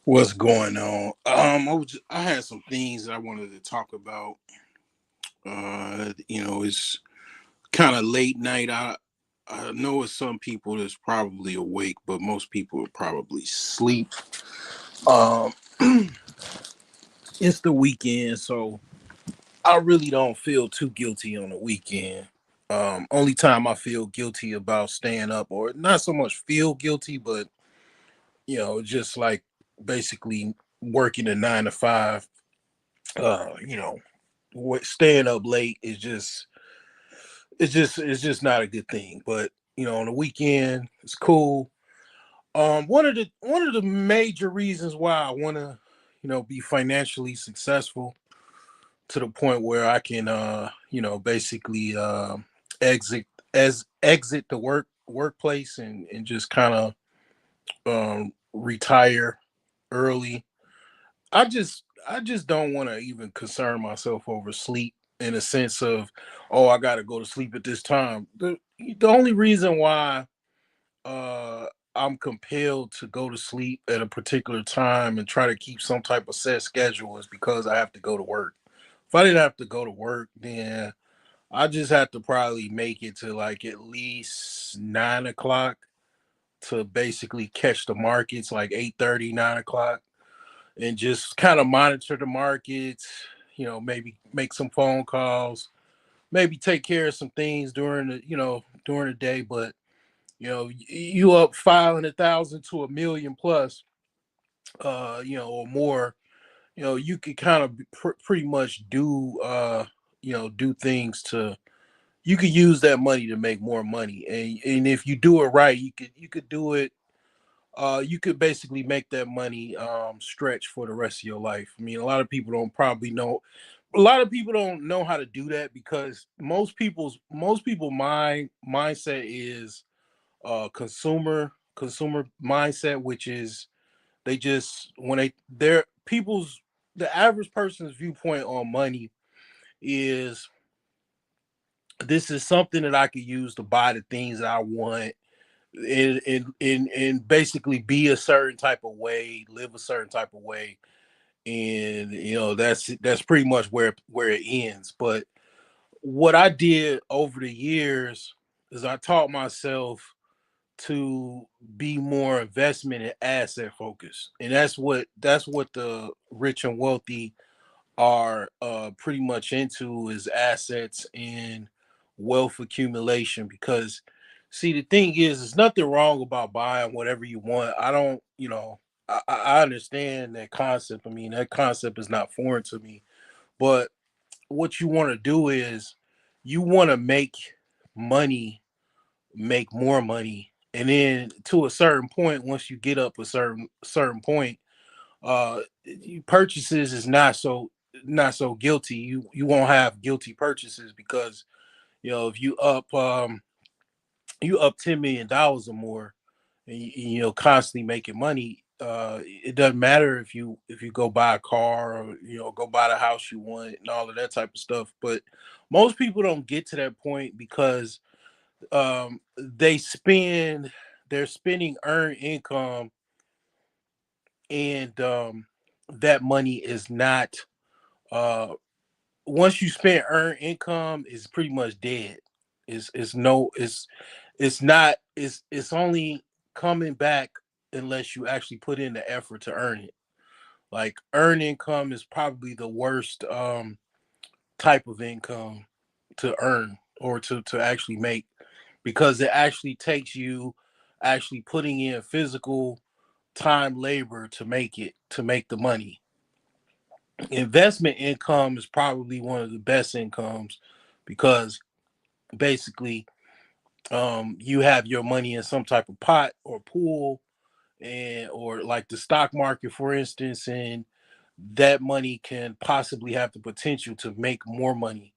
What's going on? I had some things that I wanted to talk about. It's kind of late night. I know it's some people that's probably awake, but most people are probably sleep. Um, it's the weekend, so I really don't feel too guilty on the weekend. Only time I feel guilty about staying up, or not so much feel guilty, but just like basically working a 9 to 5. Uh, you know, staying up late is just not a good thing. But on the weekend, it's cool. One of the major reasons why I want to be financially successful to the point where I can basically exit exit the workplace and just kind of retire early. I just don't want to even concern myself over sleep in a sense of, oh, I got to go to sleep at this time. The only reason why uh I'm compelled to go to sleep at a particular time and try to keep some type of set schedule is because I have to go to work. If I didn't have to go to work, then I just have to probably make it to like at least 9 o'clock to basically catch the markets, like 8:30, 9 o'clock, and just kind of monitor the markets, maybe make some phone calls, maybe take care of some things during the day. But you up 500,000 to a million plus, or more, you could kind of pretty much do things to, you could use that money to make more money. And if you do it right, you could do it. You could basically make that money stretch for the rest of your life. I mean, a lot of people don't know how to do that because most people mindset is consumer mindset, which is they just when they're people's the average person's viewpoint on money is, this is something that I could use to buy the things that I want, and basically be a certain type of way, live a certain type of way. And that's pretty much where it ends. But what I did over the years is I taught myself to be more investment and asset focused. And that's what the rich and wealthy are pretty much into, is assets and wealth accumulation. Because see, the thing is, there's nothing wrong about buying whatever you want. I don't, I understand that concept. I mean, that concept is not foreign to me. But what you want to do is you want to money make more money, and then to a certain point, once you get up a certain point, purchases is not so guilty. You won't have guilty purchases because if you up $10 million or more, and you constantly making money. It doesn't matter if you go buy a car, or go buy the house you want and all of that type of stuff. But most people don't get to that point because they're spending earned income, and that money is not, uh once you spend earned income, is pretty much dead. It's no it's not it's only coming back unless you actually put in the effort to earn it. Like, earned income is probably the worst type of income to earn, or to actually make, because it actually takes you actually putting in physical time, labor, to make the money. Investment income is probably one of the best incomes, because basically, you have your money in some type of pot or pool, and or like the stock market, for instance, and that money can possibly have the potential to make more money,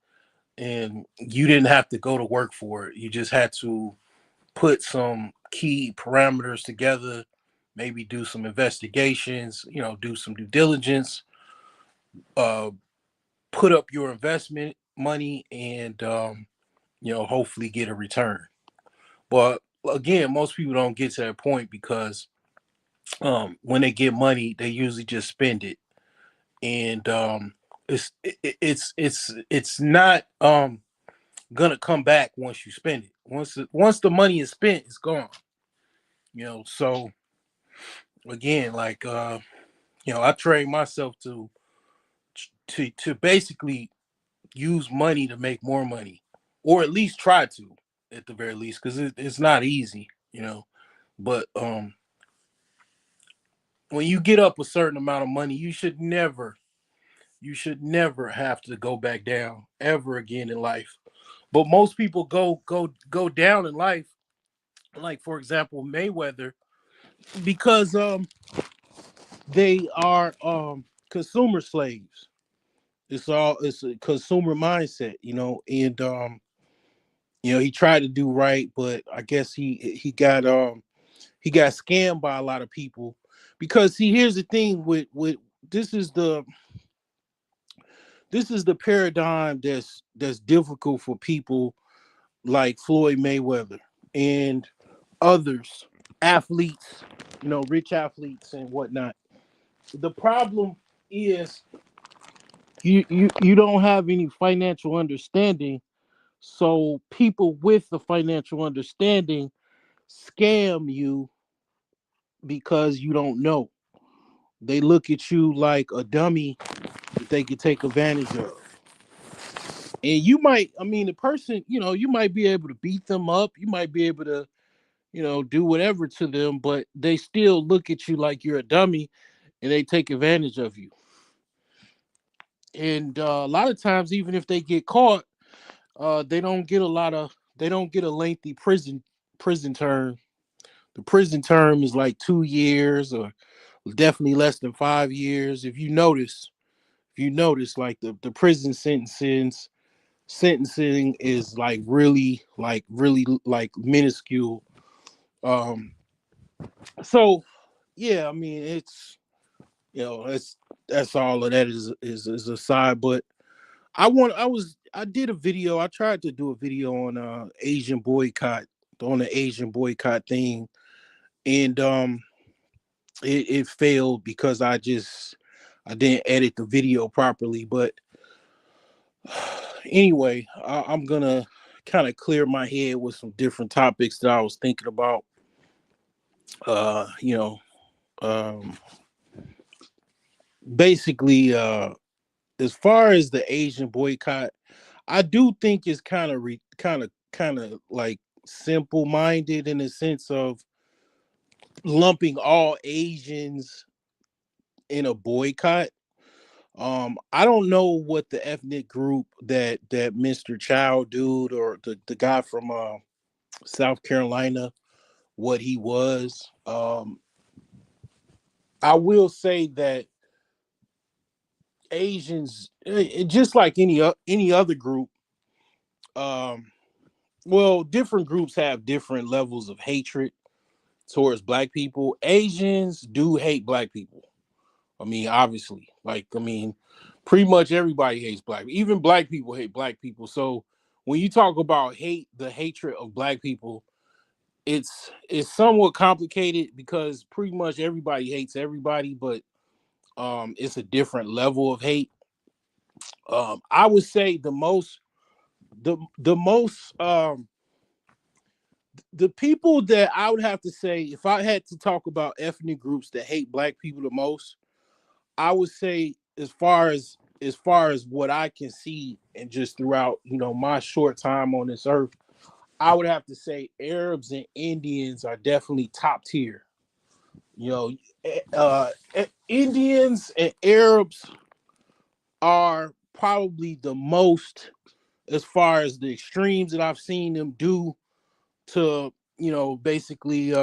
and you didn't have to go to work for it. You just had to put some key parameters together, maybe do some investigations, do some due diligence, uh, put up your investment money, and hopefully get a return. But again, most people don't get to that point because When they get money, they usually just spend it, and it's not gonna come back once you spend it. Once the money is spent, it's gone. So again, like I train myself to basically use money to make more money, or at least try to, at the very least, because it's not easy. But when you get up a certain amount of money, you should never have to go back down ever again in life. But most people go down in life, like for example Mayweather, because they are consumer slaves. It's a consumer mindset, and he tried to do right, but I guess he got scammed by a lot of people. Because see, here's the thing with this is the this is the paradigm that's difficult for people like Floyd Mayweather and others, athletes, rich athletes and whatnot. The problem is you don't have any financial understanding, so people with the financial understanding scam you because you don't know. They look at you like a dummy that they could take advantage of. And you might, I mean, the person, you might be able to beat them up. You might be able to, do whatever to them, but they still look at you like you're a dummy and they take advantage of you. And a lot of times, even if they get caught, they don't get a lengthy prison term. The prison term is like 2 years or definitely less than 5 years. If you notice, like the prison sentencing is like really like minuscule. Um, so yeah, I mean that's all of that is aside. But I did a video. I tried to do a video on the Asian boycott thing, and it failed because I didn't edit the video properly. But anyway, I'm gonna kind of clear my head with some different topics that I was thinking about. Uh, you know, um, basically, as far as the Asian boycott, I do think it's kind of like simple minded in the sense of lumping all Asians in a boycott. I don't know what the ethnic group that Mr. Child dude or the guy from South Carolina, what he was. I will say that Asians, just like any other group, um, well, different groups have different levels of hatred towards black people. Asians do hate black people. I mean, obviously, pretty much everybody hates black. Even black people hate black people. So when you talk about the hatred of black people, it's somewhat complicated because pretty much everybody hates everybody, but it's a different level of hate. I would say the most the people that I would have to say, if I had to talk about ethnic groups that hate black people the most, I would say as far as what I can see and just throughout, my short time on this earth, I would have to say Arabs and Indians are definitely top tier. You know, Indians and Arabs are probably the most, as far as the extremes that I've seen them do to, basically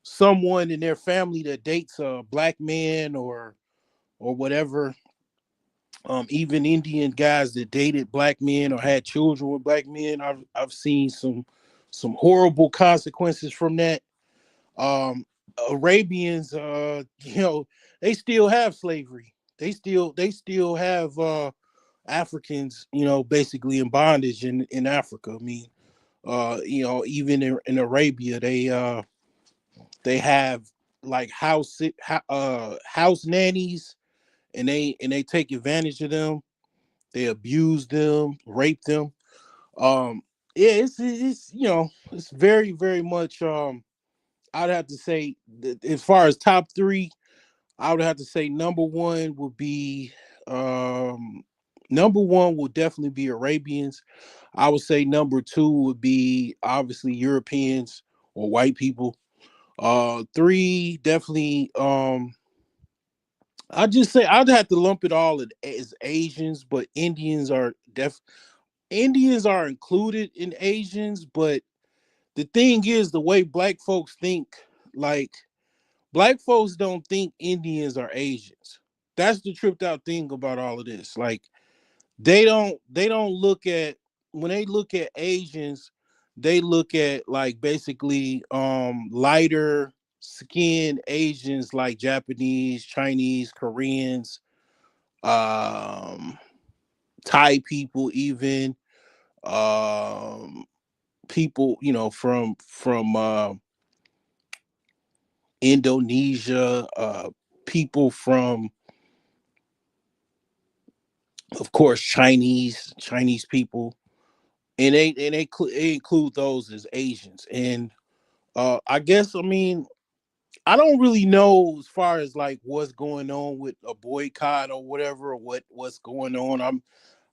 someone in their family that dates a black man or whatever. Even Indian guys that dated black men or had children with black men, I've seen some horrible consequences from that. Um, Arabians, they still have slavery. They still have Africans, basically in bondage in Africa. I mean, even in Arabia, they have like house nannies, and they take advantage of them. They abuse them, rape them. Um, yeah, it's it's very very much. I'd have to say that as far as top three, I would have to say number one would be um number one will definitely be Arabians. I would say number two would be obviously Europeans or white people. Three definitely. I just say I'd have to lump it all as Asians, but Indians are included in Asians. But the thing is, the way black folks think, like black folks don't think Indians are Asians. That's the tripped out thing about all of this. Like they don't look at when they look at Asians, they look at like basically lighter skinned Asians like Japanese, Chinese, Koreans, um Thai people even, um people, from Indonesia, people from, of course, Chinese people, and they include those as Asians. And I guess I mean I don't really know as far as like what's going on with a boycott or whatever, or what's going on.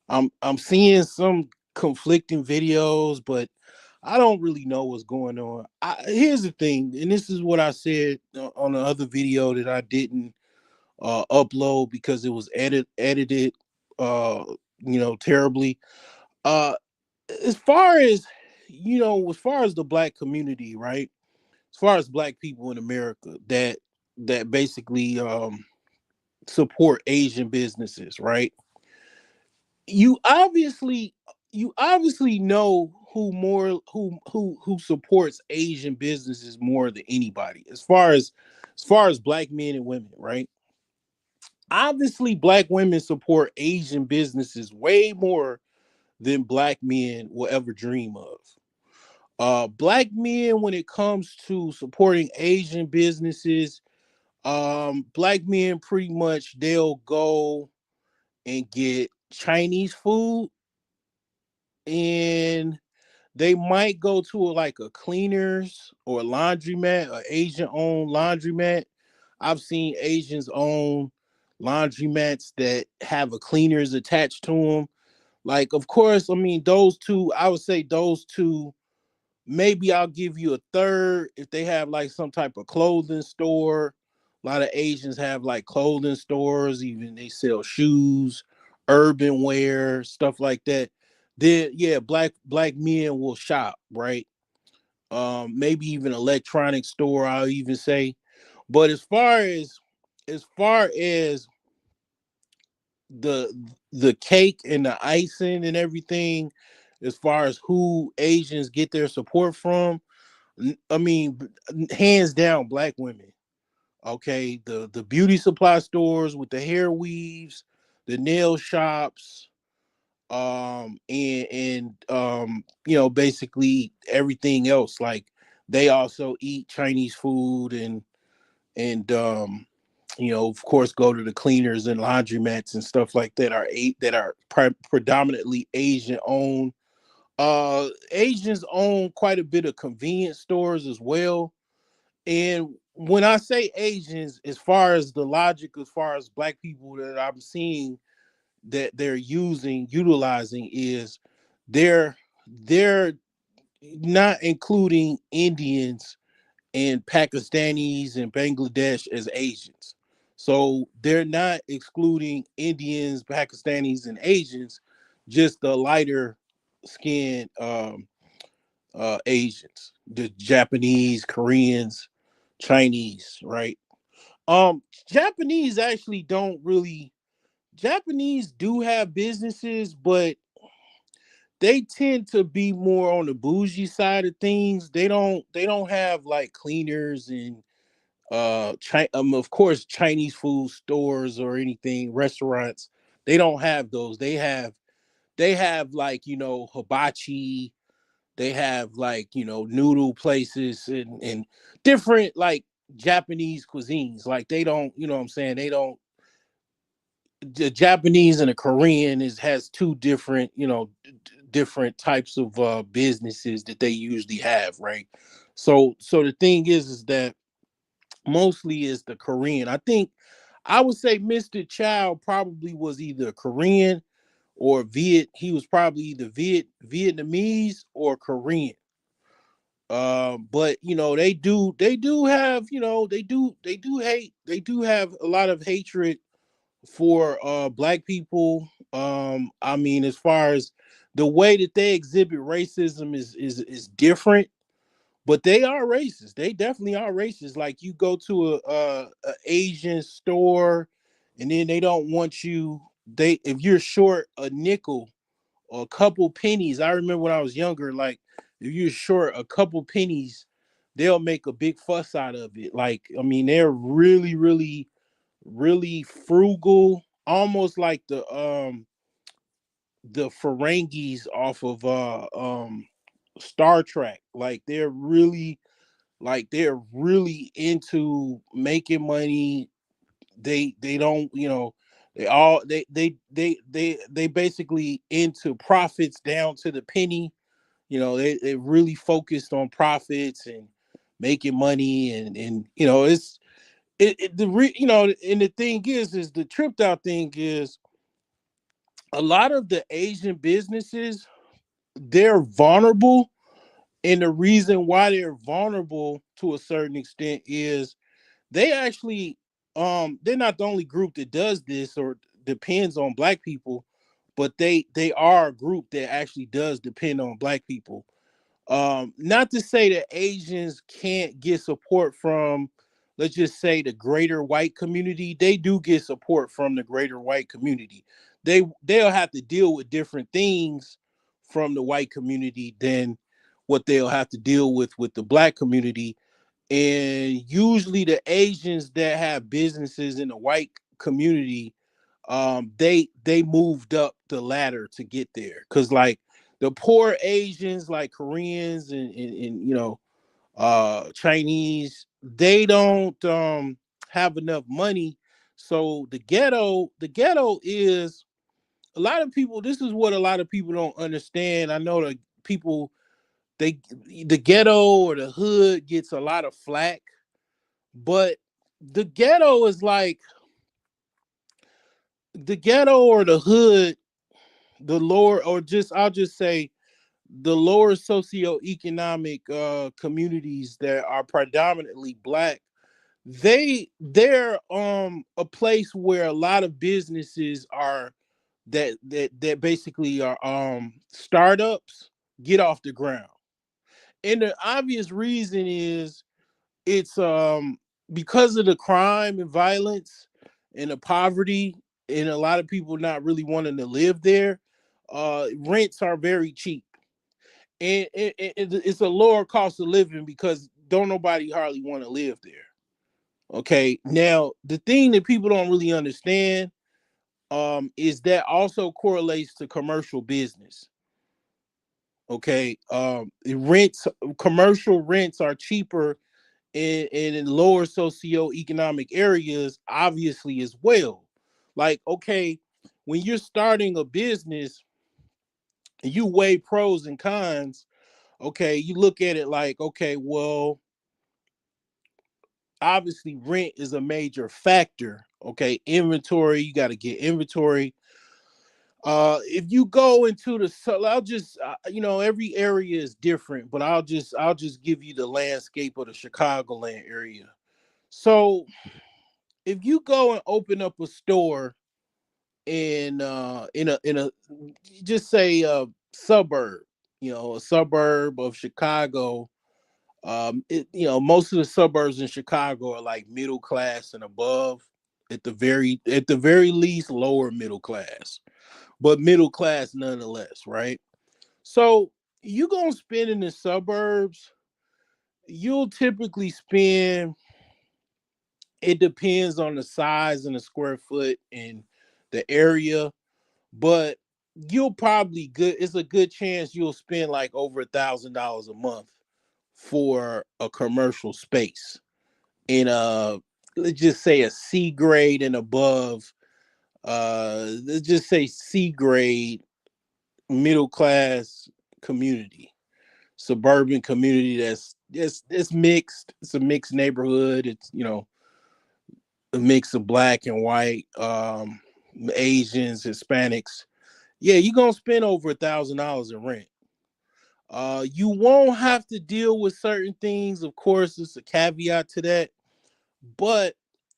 I'm seeing some conflicting videos, but I don't really know what's going on. Here's the thing, and this is what I said on the other video that I didn't upload because it was edited, uh, terribly. Uh, as far as as far as the black community, right? As far as black people in America that basically support Asian businesses, right? you obviously you obviously know who supports Asian businesses more than anybody, as far as black men and women, right? Obviously black women support Asian businesses way more than black men will ever dream of. Black men, when it comes to supporting Asian businesses, black men pretty much they'll go and get Chinese food, and they might go to like a cleaners or a laundromat, a Asian owned laundromat. I've seen Asians own laundromats that have a cleaners attached to them. Like, of course, I mean, those two, I would say those two, maybe I'll give you a third if they have like some type of clothing store. A lot of Asians have like clothing stores, even they sell shoes, urban wear, stuff like that. Then yeah, black men will shop, right? Maybe even electronic store, I'll even say. But as far as the the cake and the icing and everything, as far as who Asians get their support from, I mean, hands down, black women. Okay, the beauty supply stores with the hair weaves, the nail shops, and basically everything else. Like they also eat Chinese food, and of course go to the cleaners and laundromats and stuff like that that are predominantly Asian owned. Asians own quite a bit of convenience stores as well. And when I say Asians, as far as the logic, as far as black people that I'm seeing that they're utilizing is they're they're not including Indians and Pakistanis and Bangladesh as Asians. So they're not excluding Indians, Pakistanis, and Asians, just the lighter skinned Asians, the Japanese, Koreans, Chinese, right? Japanese actually don't really. Japanese do have businesses, but they tend to be more on the bougie side of things. They don't have like cleaners and of course Chinese food stores or anything, restaurants. They don't have those. They have like, hibachi. They have like, noodle places and different like Japanese cuisines. Like they don't, you know what I'm saying? They don't. The Japanese and the Korean has two different, different types of businesses that they usually have, right? So the thing is that mostly is the Korean. I think I would say Mr. Chow probably was either Korean or Viet. He was probably either Vietnamese or Korean. But they do have, they do hate, they do have a lot of hatred for black people. I mean, as far as the way that they exhibit racism is different, but they are racist. They definitely are racist. Like you go to a Asian store, and then they don't want you. They if you're short a nickel or a couple pennies. I remember when I was younger, like if you're short a couple pennies, they'll make a big fuss out of it. Like I mean, they're really, really, really frugal, almost like the Ferengis off of Star Trek. Like they're really into making money. They don't, they all they basically into profits down to the penny. They really focused on profits and making money, and and the thing is the tripped out thing is a lot of the Asian businesses, they're vulnerable, and the reason why they're vulnerable to a certain extent is they actually they're not the only group that does this or depends on black people, but they are a group that actually does depend on black people. Not to say that Asians can't get support from, let's just say, the greater white community. They do get support from the greater white community. They'll have to deal with different things from the white community than what they'll have to deal with the black community. And usually the Asians that have businesses in the white community, they moved up the ladder to get there, because like the poor Asians like Koreans and Chinese, they don't have enough money. So the ghetto is a lot of people, this is what a lot of people don't understand. I know that people, they the ghetto or the hood gets a lot of flack, but the ghetto is like the ghetto or the hood, the lower, or just I'll just say the lower socioeconomic communities that are predominantly black. They're a place where a lot of businesses are, that basically are startups, get off the ground. And the obvious reason is it's because of the crime and violence and the poverty, and a lot of people not really wanting to live there. Rents are very cheap, and it's a lower cost of living because don't nobody hardly want to live there. Okay, now the thing that people don't really understand is that also correlates to commercial business. Okay, rents, commercial rents are cheaper in lower socioeconomic areas, obviously, as well. Like, okay, when you're starting a business, you weigh pros and cons. Okay, you look at it like, okay, well, obviously, rent is a major factor. Okay, inventory, you got to get inventory. If you go into the, so I'll just, every area is different, but I'll just give you the landscape of the Chicagoland area. So if you go and open up a store in a just say a suburb, a suburb of Chicago, most of the suburbs in Chicago are like middle class and above, at the very least lower middle class, but middle class nonetheless, right? So you gonna spend in the suburbs, you'll typically spend, it depends on the size and the square foot and the area, but you'll probably good it's a good chance you'll spend like over $1,000 a month for a commercial space. in let's just say a C grade and above, let's just say C grade middle class community, suburban community that's it's mixed. It's a mixed neighborhood. It's, you know, a mix of black and white, Asians, Hispanics. Yeah, you're gonna spend over $1,000 in rent. You won't have to deal with certain things. Of course, it's a caveat to that, but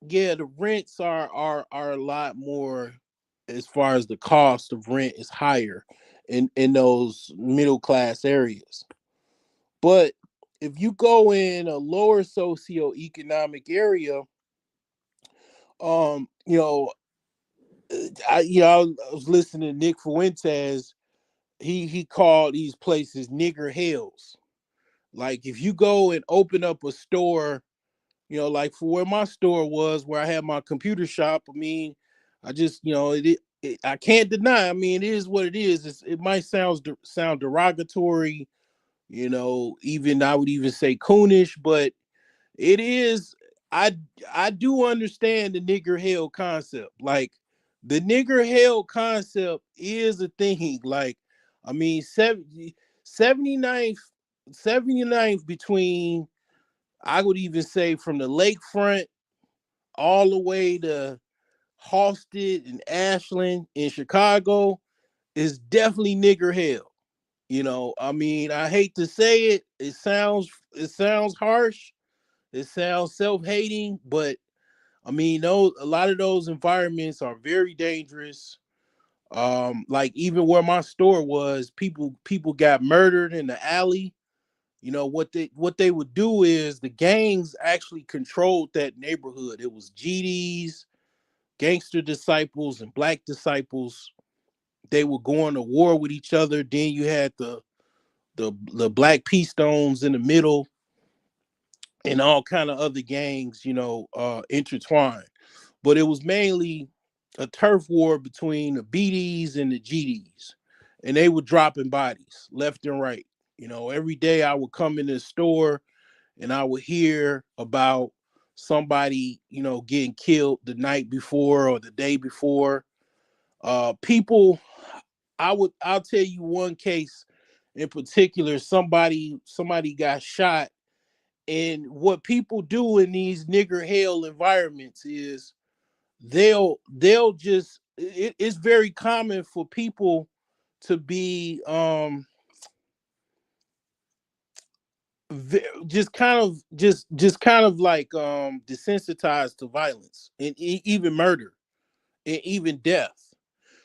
yeah, the rents are a lot more, as far as the cost of rent is higher in those middle class areas. But if you go in a lower socioeconomic area, you know, I was listening to Nick Fuentes. He called these places nigger hells. Like if you go and open up a store, you know, like for where my store was, where I had my computer shop. I mean, I just, you know, I can't deny. I mean, it is what it is. It might sound derogatory, you know, even I would even say coonish, but it is. I I do understand the nigger hell concept. Like the nigger hell concept is a thing. Like, I mean, 79th, 79th between, I would even say from the lakefront all the way to Halsted and Ashland in Chicago is definitely nigger hell. You know, I mean, I hate to say it. It sounds harsh. It sounds self-hating, but I mean, those a lot of those environments are very dangerous. Like even where my store was, people got murdered in the alley. You know what they would do is the gangs actually controlled that neighborhood. It was GDs, gangster disciples, and black disciples. They were going to war with each other. Then you had the black P stones in the middle, and all kind of other gangs, you know, intertwined. But it was mainly a turf war between the BDs and the GDs, and they were dropping bodies left and right. You know, every day I would come in the store and I would hear about somebody, you know, getting killed the night before or the day before. People, I'll tell you one case in particular. Somebody got shot, and what people do in these nigger hell environments is they'll just it's very common for people to be just kind of like desensitized to violence and even murder and even death.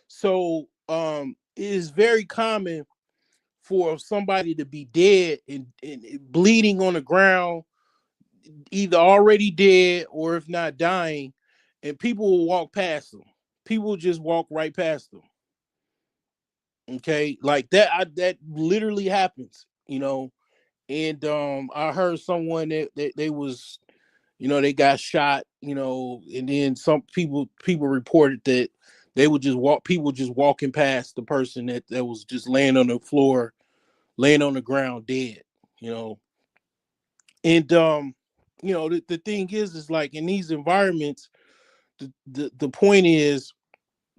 So it is very common for somebody to be dead and bleeding on the ground, either already dead or if not dying, and people will walk past them. People just walk right past them. Okay, like that. That literally happens, you know. And I heard someone that they was, you know, they got shot, you know, and then some people reported that they would just walk, people just walking past the person that was just laying on the floor, laying on the ground dead, you know. And you know, the thing is like in these environments, the point is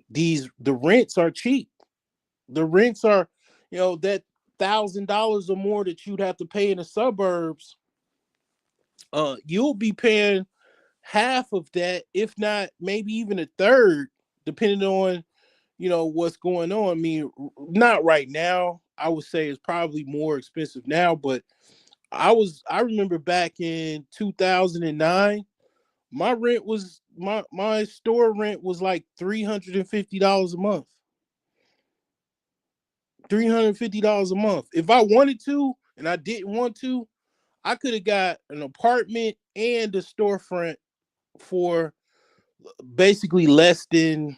the rents are cheap. The rents are, you know, that $1,000 or more that you'd have to pay in the suburbs, you'll be paying half of that, if not maybe even a third, depending on, you know, what's going on. I mean, not right now. I would say it's probably more expensive now, but I remember back in 2009, my store rent was like $350 a month. $350 a month. If I wanted to and I didn't want to, I could have got an apartment and a storefront for basically less than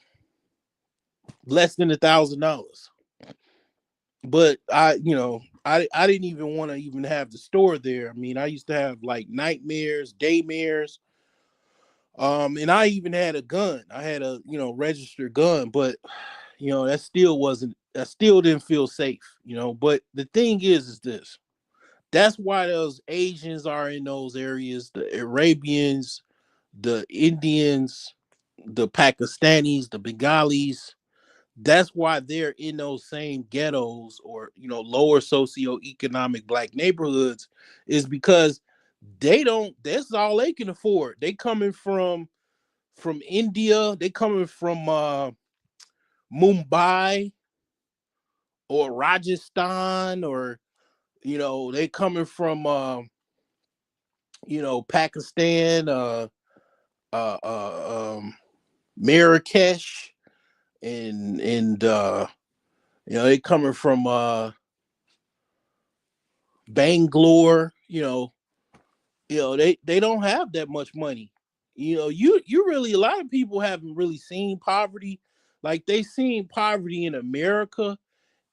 $1,000. But I didn't even want to even have the store there. I mean, I used to have like nightmares, daymares. And I even had a gun. I had a, you know, registered gun, but you know, that still didn't feel safe, you know. But the thing is this. That's why those Asians are in those areas, the Arabians, the Indians, the Pakistanis, the Bengalis. That's why they're in those same ghettos, or lower socioeconomic black neighborhoods, is because they don't that's all they can afford. They coming from India, they coming from Mumbai or Rajasthan, or they coming from Pakistan, uh, uh Marrakesh, and they coming from Bangalore. They don't have that much money. You really, a lot of people haven't really seen poverty. Like, they seen poverty in America,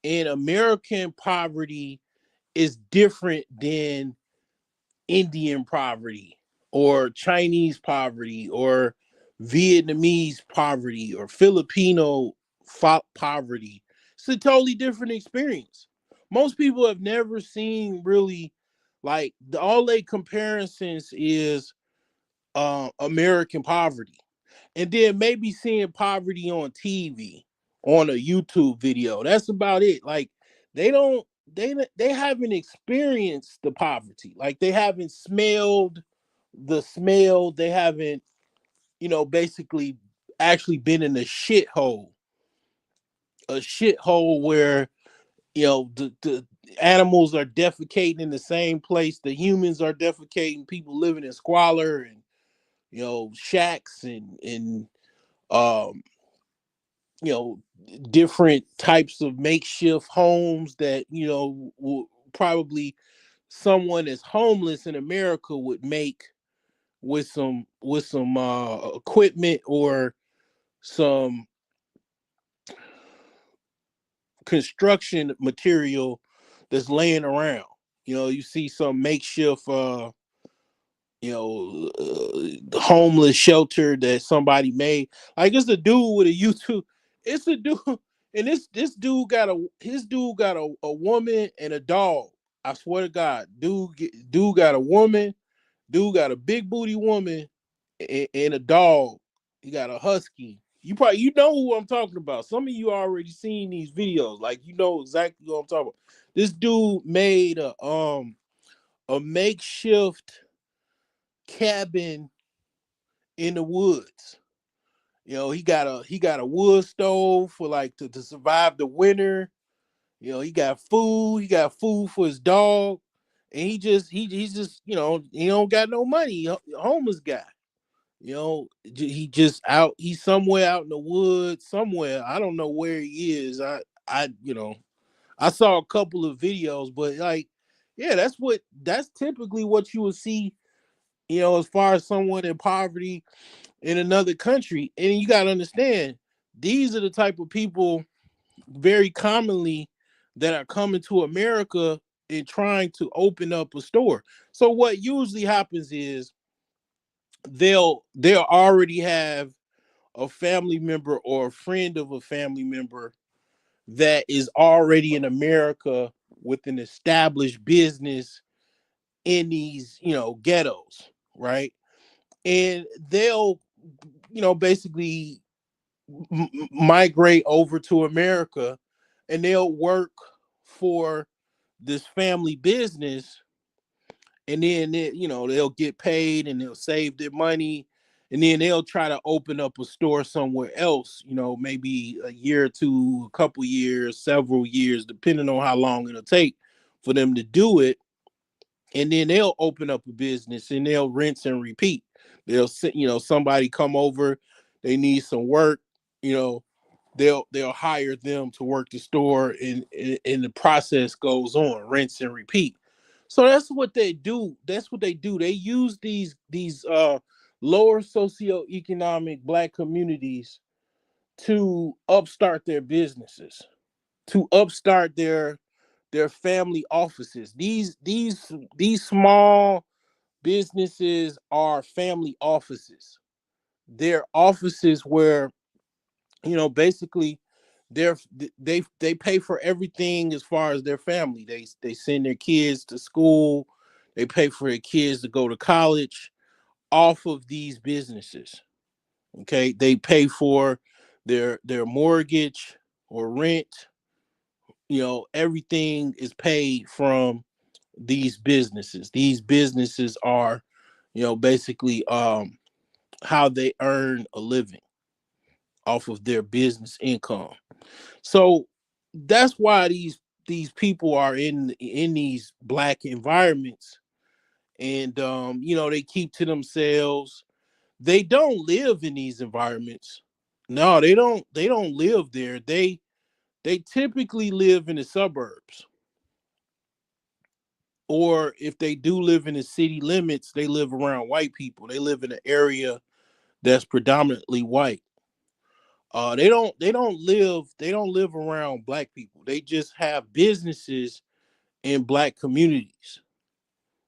and American poverty is different than Indian poverty, or Chinese poverty, or Vietnamese poverty, or Filipino poverty. It's a totally different experience. Most people have never seen, really, like, all they comparisons is American poverty, and then maybe seeing poverty on TV, on a YouTube video. That's about it. Like, they don't they haven't experienced the poverty. Like, they haven't smelled the smell. They haven't, basically actually been in a shithole where, the animals are defecating in the same place the humans are defecating, people living in squalor, and shacks, and um you know different types of makeshift homes that will probably someone that's homeless in America would make with some equipment, or some construction material that's laying around. You see some makeshift homeless shelter that somebody made. Like, it's a dude with a YouTube. It's a dude, and this dude got a woman and a dog. I swear to God, dude got a woman. Dude got a big booty woman, and a dog. He got a husky. You know who I'm talking about. Some of you already seen these videos. Like, exactly what I'm talking about. This dude made a makeshift cabin in the woods. He got a wood stove for, like, to survive the winter. He got food. He got food for his dog, and he's just he don't got no money. Homeless guy. He just out. He's somewhere out in the woods somewhere. I don't know where he is. I saw a couple of videos, but, like, yeah, that's typically what you would see. As far as someone in poverty in another country. And you got to understand, these are the type of people very commonly that are coming to America and trying to open up a store. So what usually happens is they'll already have a family member or a friend of a family member that is already in America with an established business in these, ghettos, right? And they'll, basically migrate over to America, and they'll work for this family business, and then they'll get paid, and they'll save their money, and then they'll try to open up a store somewhere else, maybe a year or two, a couple years, several years, depending on how long it'll take for them to do it. And then they'll open up a business, and they'll rinse and repeat. They'll sit, somebody come over, they need some work, you know, they'll hire them to work the store, and the process goes on, rinse and repeat. So that's what they do. They use these lower socioeconomic black communities to upstart their businesses, to upstart their family offices. These small businesses are family offices. They're offices where, basically, they're they pay for everything as far as their family. They send their kids to school, they pay for their kids to go to college off of these businesses. Okay, they pay for their mortgage or rent. Everything is paid from these businesses. These businesses are, basically how they earn a living off of their business income. So that's why these people are in these black environments, and they keep to themselves. They don't live in these environments. No, they don't live there. They typically live in the suburbs, or if they do live in the city limits, they live around white people. They live in an area that's predominantly white. They don't live around black people. They just have businesses in black communities.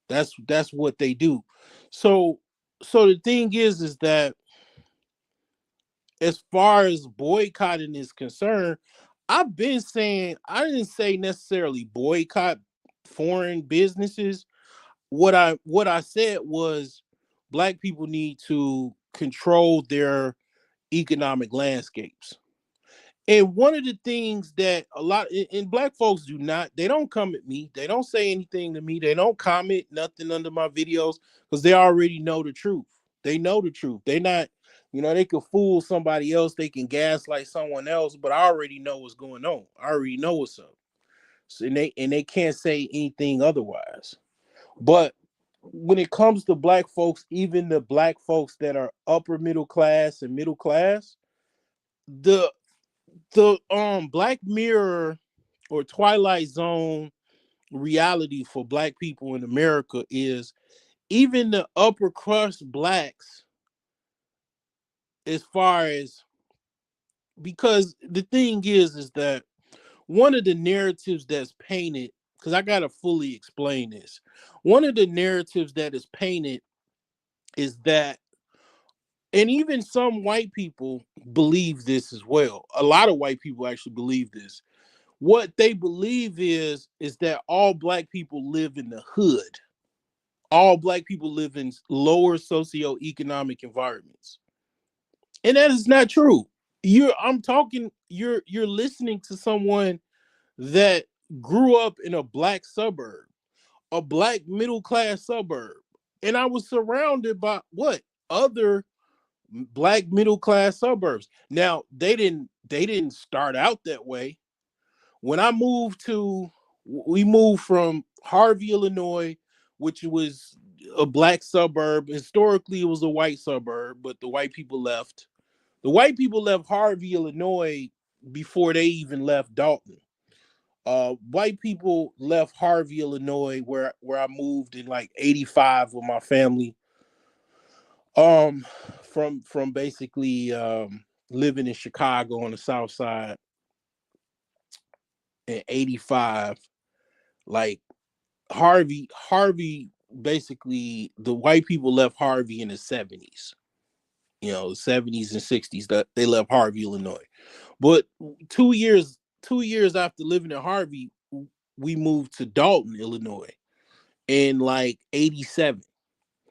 That's what they do. So so the thing is that as far as boycotting is concerned, I've been saying, I didn't say necessarily boycott foreign businesses. What I said was black people need to control their economic landscapes. And one of the things that a lot and black folks do not, they don't come at me. They don't say anything to me. They don't comment nothing under my videos because they already know the truth. They know the truth. They not, they can fool somebody else. They can gaslight someone else, but I already know what's going on. I already know what's up. So, and they can't say anything otherwise. But when it comes to black folks, even the black folks that are upper middle class and middle class, the Black Mirror or Twilight Zone reality for black people in America is even the upper crust blacks, as far as, because the thing is that one of the narratives that's painted, because I gotta fully explain this. One of the narratives that is painted is that, and even some white people believe this as well. A lot of white people actually believe this. What they believe is that all black people live in the hood. All black people live in lower socioeconomic environments. And that is not true. You're listening to someone that grew up in a black suburb, a black middle class suburb. And I was surrounded by what? Other black middle class suburbs. Now, they didn't start out that way. When we moved from Harvey, Illinois, which was a black suburb. Historically, it was a white suburb, but the white people left. The white people left Harvey, Illinois before they even left Dalton. White people left Harvey, Illinois, where I moved in like '85 with my family. Um, from basically living in Chicago on the South Side in '85. Like Harvey, basically the white people left Harvey in the '70s. '70s and '60s, that they left Harvey, Illinois. But 2 years after living in Harvey, we moved to Dalton, Illinois in like 87,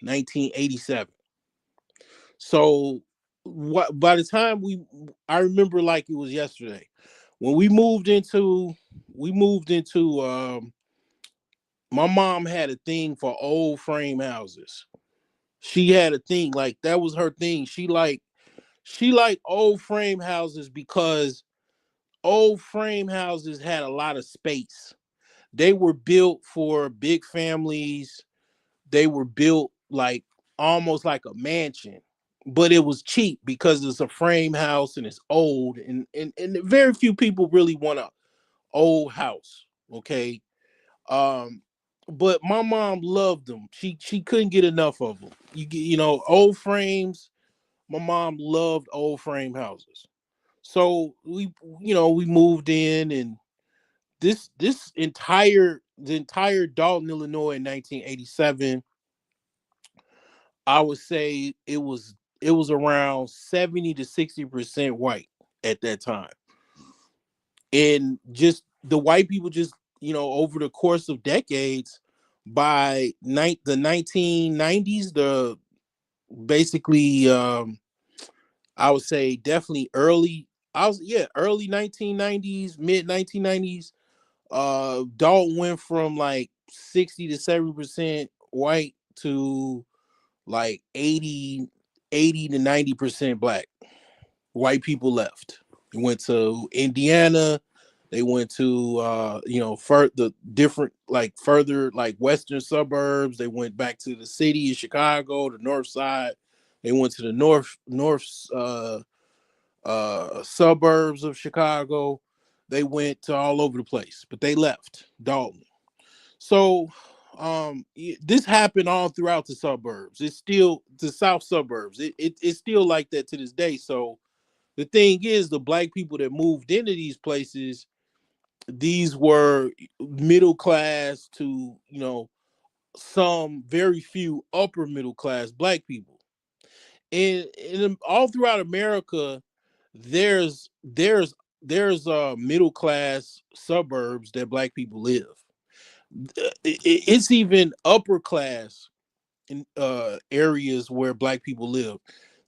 1987. So what by the time I remember like it was yesterday when we moved into my mom had a thing for old frame houses. She had a thing, like that was her thing. She liked old frame houses because old frame houses had a lot of space. They were built for big families. They were built like almost like a mansion, but it was cheap because it's a frame house and it's old, and very few people really want a old house. Okay. Um, but my mom loved them. She couldn't get enough of them. Old frames. My mom loved old frame houses. So we moved in, and the entire Dalton, Illinois in 1987, I would say it was around 70 to 60% white at that time. And just the white people just, over the course of decades, by the 1990s, the basically, I would say definitely early 1990s, mid 1990s. Dalton went from like 60 to 70% white to like 80 to 90% black. White people left. They went to Indiana. They went to the different, like, further, like, western suburbs. They went back to the city of Chicago, the north side. They went to the north suburbs of Chicago. They went to all over the place, but they left Dalton. So this happened all throughout the suburbs. It's still the south suburbs. It's still like that to this day. So the thing is, the black people that moved into these places, these were middle class to, some very few upper middle class black people. And all throughout America, there's middle class suburbs that black people live. It's even upper class in areas where black people live.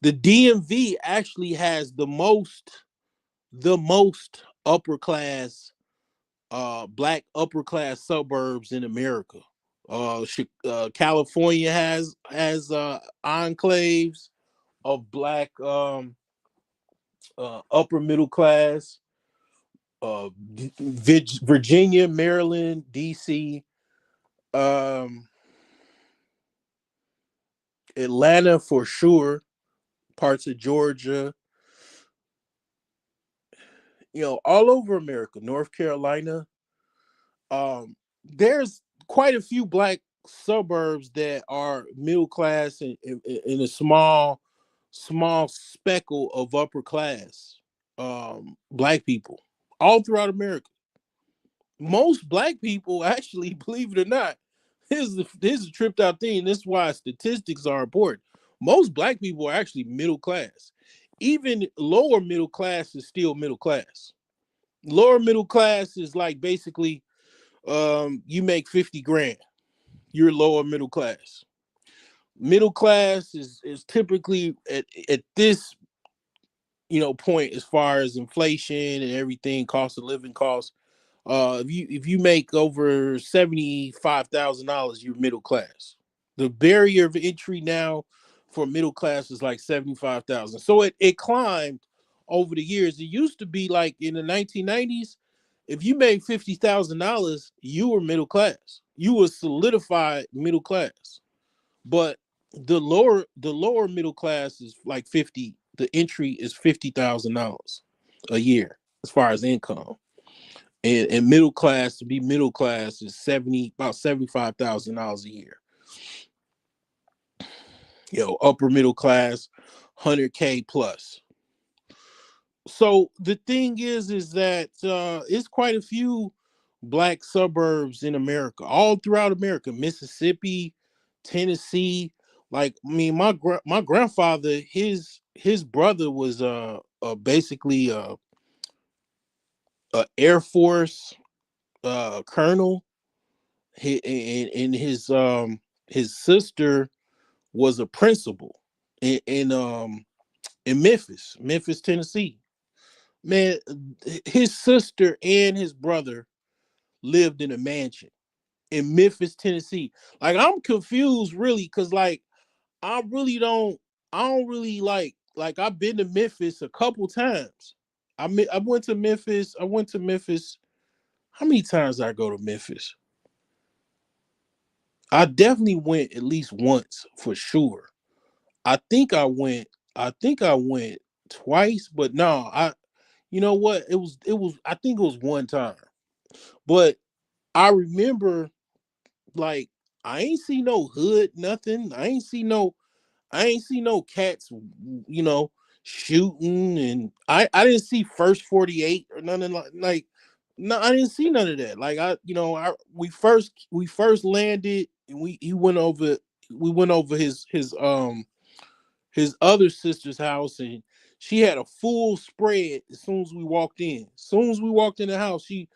The DMV actually has the most upper class, black upper class suburbs in America. California has enclaves of black, upper middle class. Virginia, Maryland, DC, um, Atlanta for sure, parts of Georgia, all over America, North Carolina. There's quite a few black suburbs that are middle class, and in a small speckle of upper class, black people all throughout America. Most black people actually, believe it or not, here's a tripped out thing. This is why statistics are important. Most black people are actually middle class. Even lower middle class is still middle class. Lower middle class is like basically, you make 50 grand, you're lower middle class. Middle class is typically at this, point, as far as inflation and everything, cost of living costs. If you make over $75,000, you're middle class. The barrier of entry now for middle class is like 75,000. So it climbed over the years. It used to be like in the 1990s, if you made $50,000, you were middle class. You were solidified middle class. But the lower middle class is like 50. The entry is $50,000 a year as far as income. And middle class, to be middle class, is about $75,000 a year. Upper middle class, 100K plus. So the thing is that it's quite a few black suburbs in America, all throughout America, Mississippi, Tennessee. Like, I mean, my grandfather, his brother was basically a Air Force colonel. And his sister was a principal in Memphis, Tennessee. Man, his sister and his brother lived in a mansion in Memphis, Tennessee. Like, I'm confused really, because like I really don't I don't really like I've been to Memphis a couple times. I went to Memphis. I went to Memphis. How many times did I go to Memphis? I definitely went at least once for sure. I think I went. I think I went twice, but no, You know what? It was. I think it was one time, but I remember, like, I ain't see no hood, nothing. I ain't see no cats, you know, shooting, and I didn't see First 48 or nothing like. No, I didn't see none of that. Like, we first landed, and we went over his other sister's house, and She had a full spread as soon as we walked in. As soon as we walked in the house, she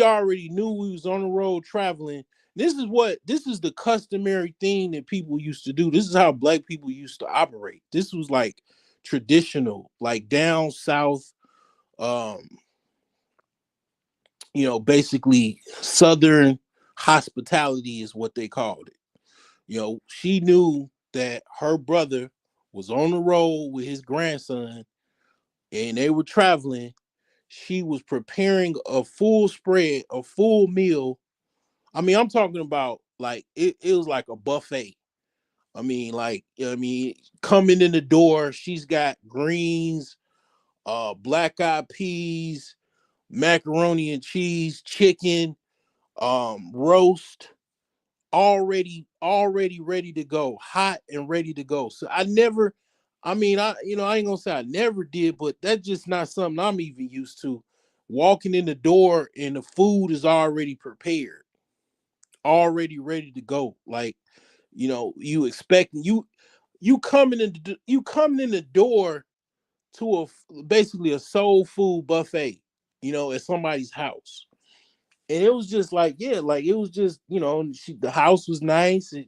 already knew we was on the road traveling. This is the customary thing that people used to do. This is how black people used to operate. This was like traditional, like down south, um, basically southern hospitality is what they called it. She knew that her brother was on the road with his grandson and they were traveling. She was preparing a full spread, a full meal. I mean, I'm talking about like it was like a buffet. Coming in the door, she's got greens, black eyed peas, macaroni and cheese, chicken, roast, already ready to go, hot and ready to go. So I never, I ain't gonna say I never did, but that's just not something I'm even used to. Walking in the door and the food is already prepared, already ready to go. Like, you expecting you coming in the door to basically a soul food buffet, at somebody's house. And it was just like, yeah, like it was just, the house was nice. And,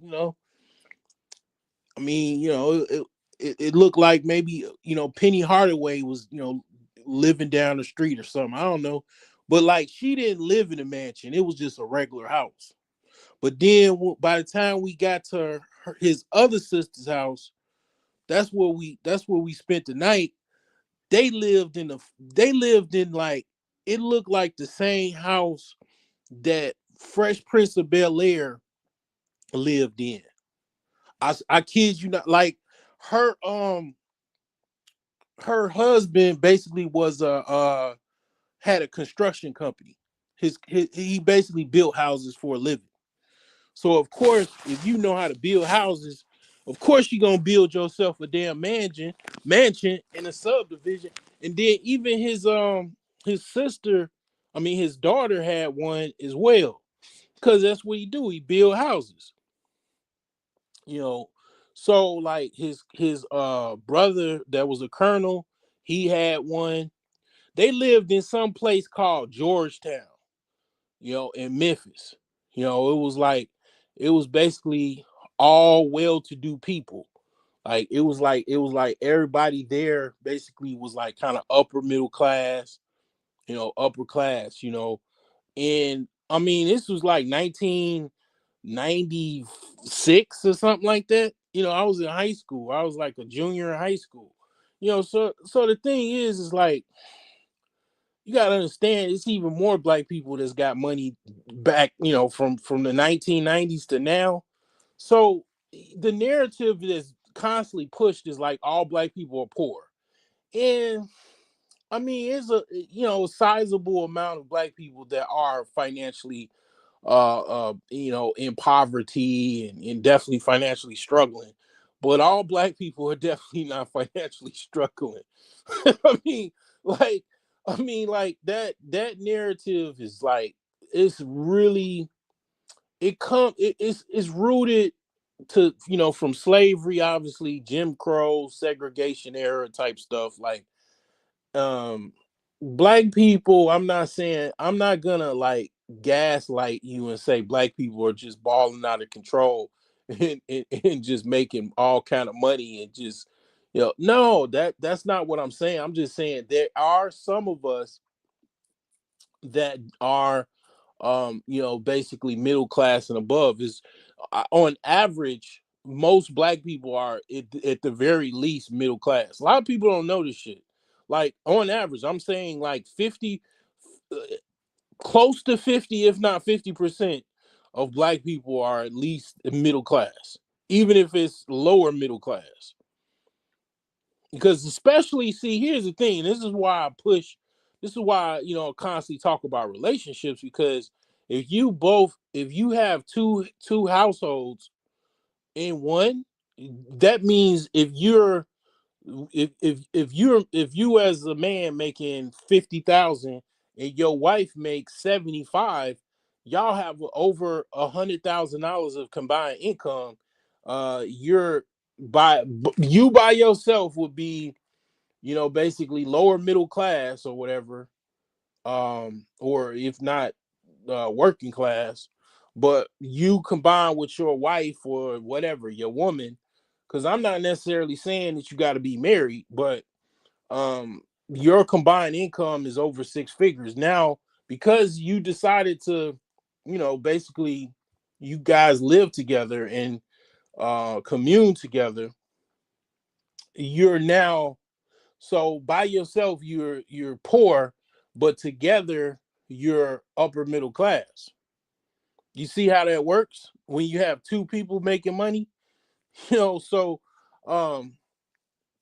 it looked like maybe, Penny Hardaway was, living down the street or something. I don't know. But like she didn't live in a mansion. It was just a regular house. But then by the time we got to his other sister's house, that's where we spent the night. They lived in like, it looked like the same house that Fresh Prince of Bel Air lived in. I kid you not. Like her her husband basically was had a construction company. He basically built houses for a living. So of course, if you know how to build houses, of course you're gonna build yourself a damn mansion in a subdivision. And then even his sister, his daughter had one as well. Cause that's what he do. He build houses. You know. So like his brother that was a colonel, he had one. They lived in some place called Georgetown, in Memphis. It was basically all well-to-do people. Like it was like everybody there basically was like kind of upper middle class, upper class, And this was like 1996 or something like that. I was in high school. I was like a junior in high school. So the thing is like you gotta understand it's even more black people that's got money back, from the 1990s to now. So the narrative that's constantly pushed is like all black people are poor. And it's a sizable amount of black people that are financially in poverty and definitely financially struggling. But all black people are definitely not financially struggling. I mean, like, like that narrative is like it's really it's rooted to from slavery, obviously Jim Crow, segregation era type stuff. Like um black people, I'm not gonna like gaslight you and say black people are just balling out of control and just making all kind of money and just no, that's not what I'm saying. I'm just saying there are some of us that are basically middle class and above. Is on average most black people are at the very least middle class. A lot of people don't know this shit. Like on average, I'm saying like 50, uh, close to 50, if not 50% of black people are at least middle class, even if it's lower middle class. Because especially, see, here's the thing. This is why I constantly talk about relationships. Because if you have two households in one, that means if you as a man making 50,000 and your wife makes 75, y'all have over $100,000 of combined income. You're by you by yourself would be basically lower middle class or whatever, or if not working class, but you combine with your wife or whatever, your woman, because I'm not necessarily saying that you got to be married, but your combined income is over six figures now because you decided to, basically you guys live together and commune together. You're now, so by yourself you're poor, but together you're upper middle class. You see how that works when you have two people making money? So um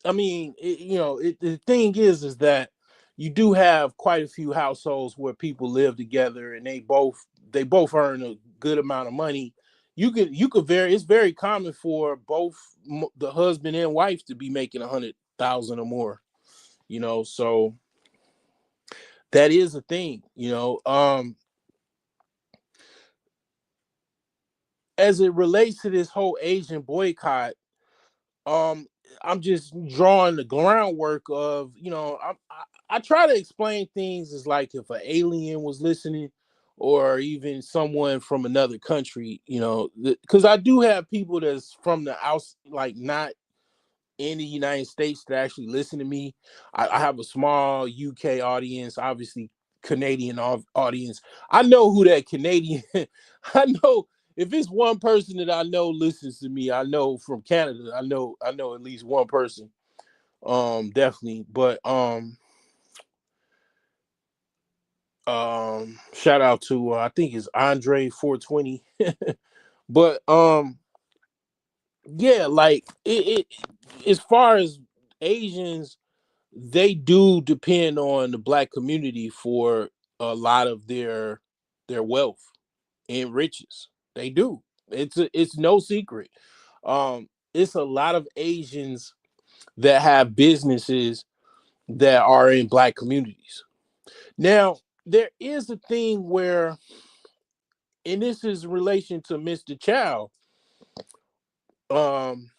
I mean, the thing is that you do have quite a few households where people live together and they both earn a good amount of money. You could very It's very common for both the husband and wife to be making 100,000 or more. So that is a thing. As it relates to this whole Asian boycott, um I'm just drawing the groundwork of, I try to explain things as like if an alien was listening or even someone from another country, because I do have people that's from the outs, like not in the United States, that actually listen to me. I have a small UK audience, obviously Canadian audience. I know who that Canadian. I know if it's one person that I know listens to me. I know from Canada. I know at least one person. Definitely. But shout out to I think it's Andre 420. But yeah, like it as far as Asians, they do depend on the black community for a lot of their wealth and riches. They do. It's no secret. It's a lot of Asians that have businesses that are in black communities. Now, there is a thing where, and this is in relation to Mr. Chow. Um,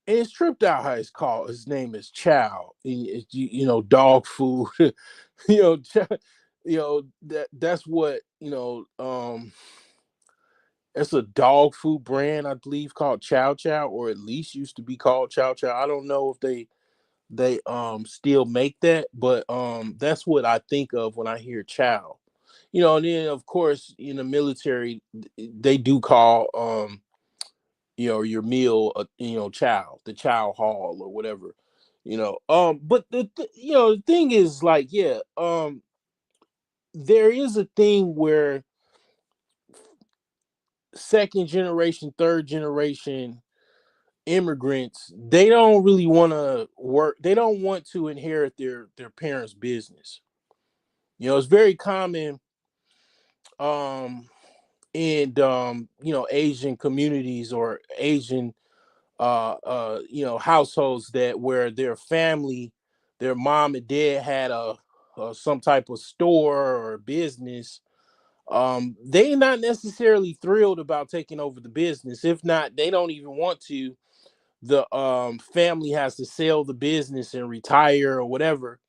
and it's tripped out how it's called. His name is Chow. Dog food. you know, that's what it's a dog food brand, I believe, called Chow Chow, or at least used to be called Chow Chow. I don't know if they still make that, but that's what I think of when I hear Chow. And then of course in the military they do call your meal, chow, the chow hall or whatever. But the thing is, like, yeah, there is a thing where second generation, third generation immigrants, they don't really want to work. They don't want to inherit their parents' business. It's very common um in Asian communities or Asian households, that where their family, their mom and dad had a some type of store or business. They not necessarily thrilled about taking over the business. If not, they don't even want to. The family has to sell the business and retire or whatever.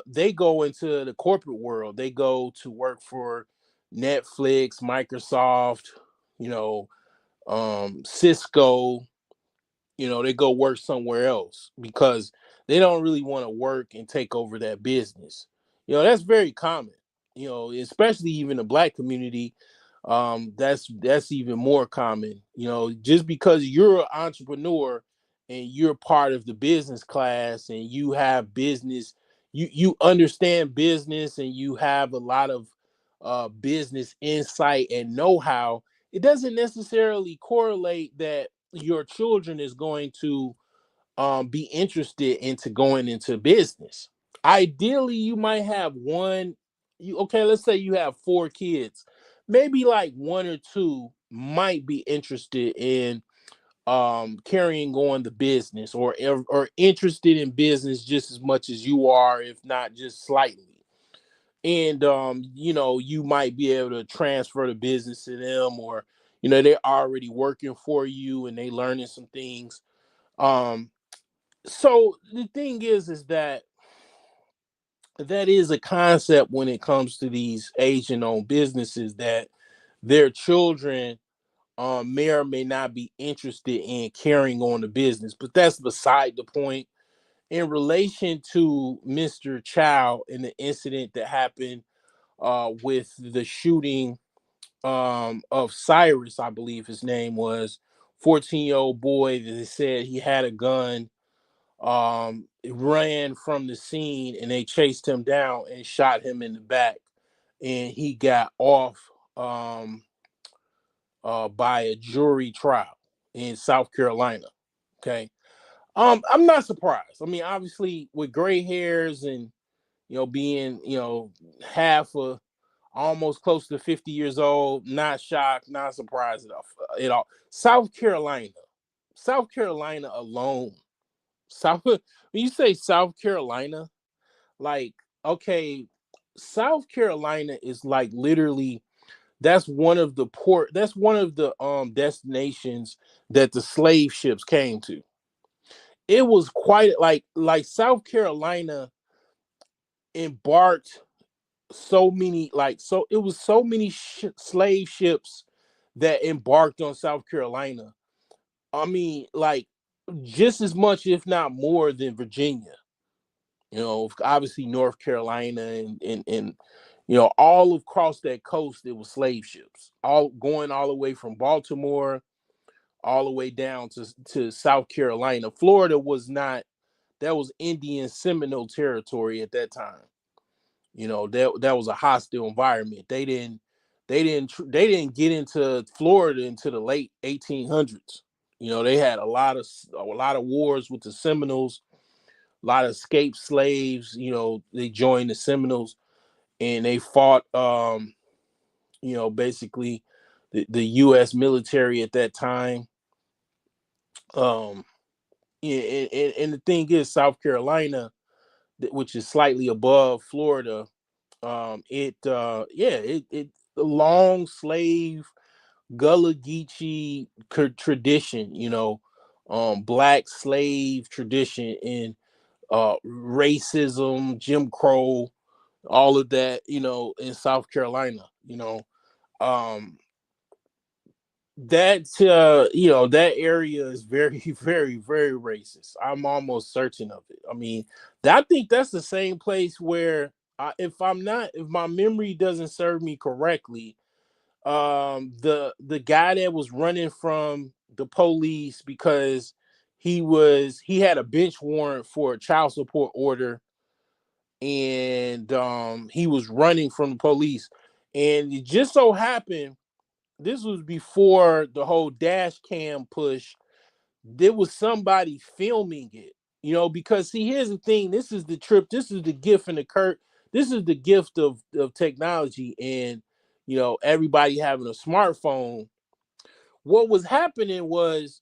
They go into the corporate world. They go to work for Netflix, Microsoft, you know, Cisco. They go work somewhere else because they don't really want to work and take over that business. That's very common. Especially even the black community. That's even more common. Just because you're an entrepreneur and you're part of the business class and you have business, you understand business and you have a lot of business insight and know-how. It doesn't necessarily correlate that your children is going to be interested into going into business. Ideally, you might have one. Let's say you have four kids. Maybe like one or two might be interested in carrying on the business, or interested in business just as much as you are, if not just slightly. And you might be able to transfer the business to them, or they're already working for you and they learning some things. Um, so the thing is that is a concept when it comes to these Asian-owned businesses that their children may or may not be interested in carrying on the business. But that's beside the point. In relation to Mr. Chow and the incident that happened with the shooting of Cyrus, I believe his name was, 14-year-old boy that they said he had a gun, ran from the scene and they chased him down and shot him in the back, and he got off um, by a jury trial in South Carolina. Okay. I'm not surprised. I mean, obviously, with gray hairs and being half a almost close to 50 years old, not shocked, not surprised at all. South Carolina alone, South. When you say South Carolina, like, okay, South Carolina is like literally that's one of the destinations that the slave ships came to. It was quite like South Carolina embarked so many so it was so many slave ships that embarked on South Carolina. I mean, like, just as much, if not more, than Virginia. Obviously North Carolina and all across that coast, it was slave ships, all going all the way from Baltimore all the way down to South Carolina. Florida was not, that was Indian Seminole territory at that time. That was a hostile environment. They didn't get into Florida until the late 1800s. They had a lot of wars with the Seminoles, a lot of escaped slaves. They joined the Seminoles and they fought basically the US military at that time. Um and the thing is, South Carolina, which is slightly above Florida, it yeah, it the long slave Gullah Geechee tradition, black slave tradition, and racism, Jim Crow, all of that, in South Carolina. Um, that area is very, very, very racist. I'm almost certain of it. I mean, I think that's the same place where, if my memory doesn't serve me correctly, the guy that was running from the police because he had a bench warrant for a child support order, and he was running from the police, and it just so happened this was before the whole dash cam push. There was somebody filming it, because, see, here's the thing. This is the trip. This is the gift and the curse. This is the gift of technology, and everybody having a smartphone. What was happening was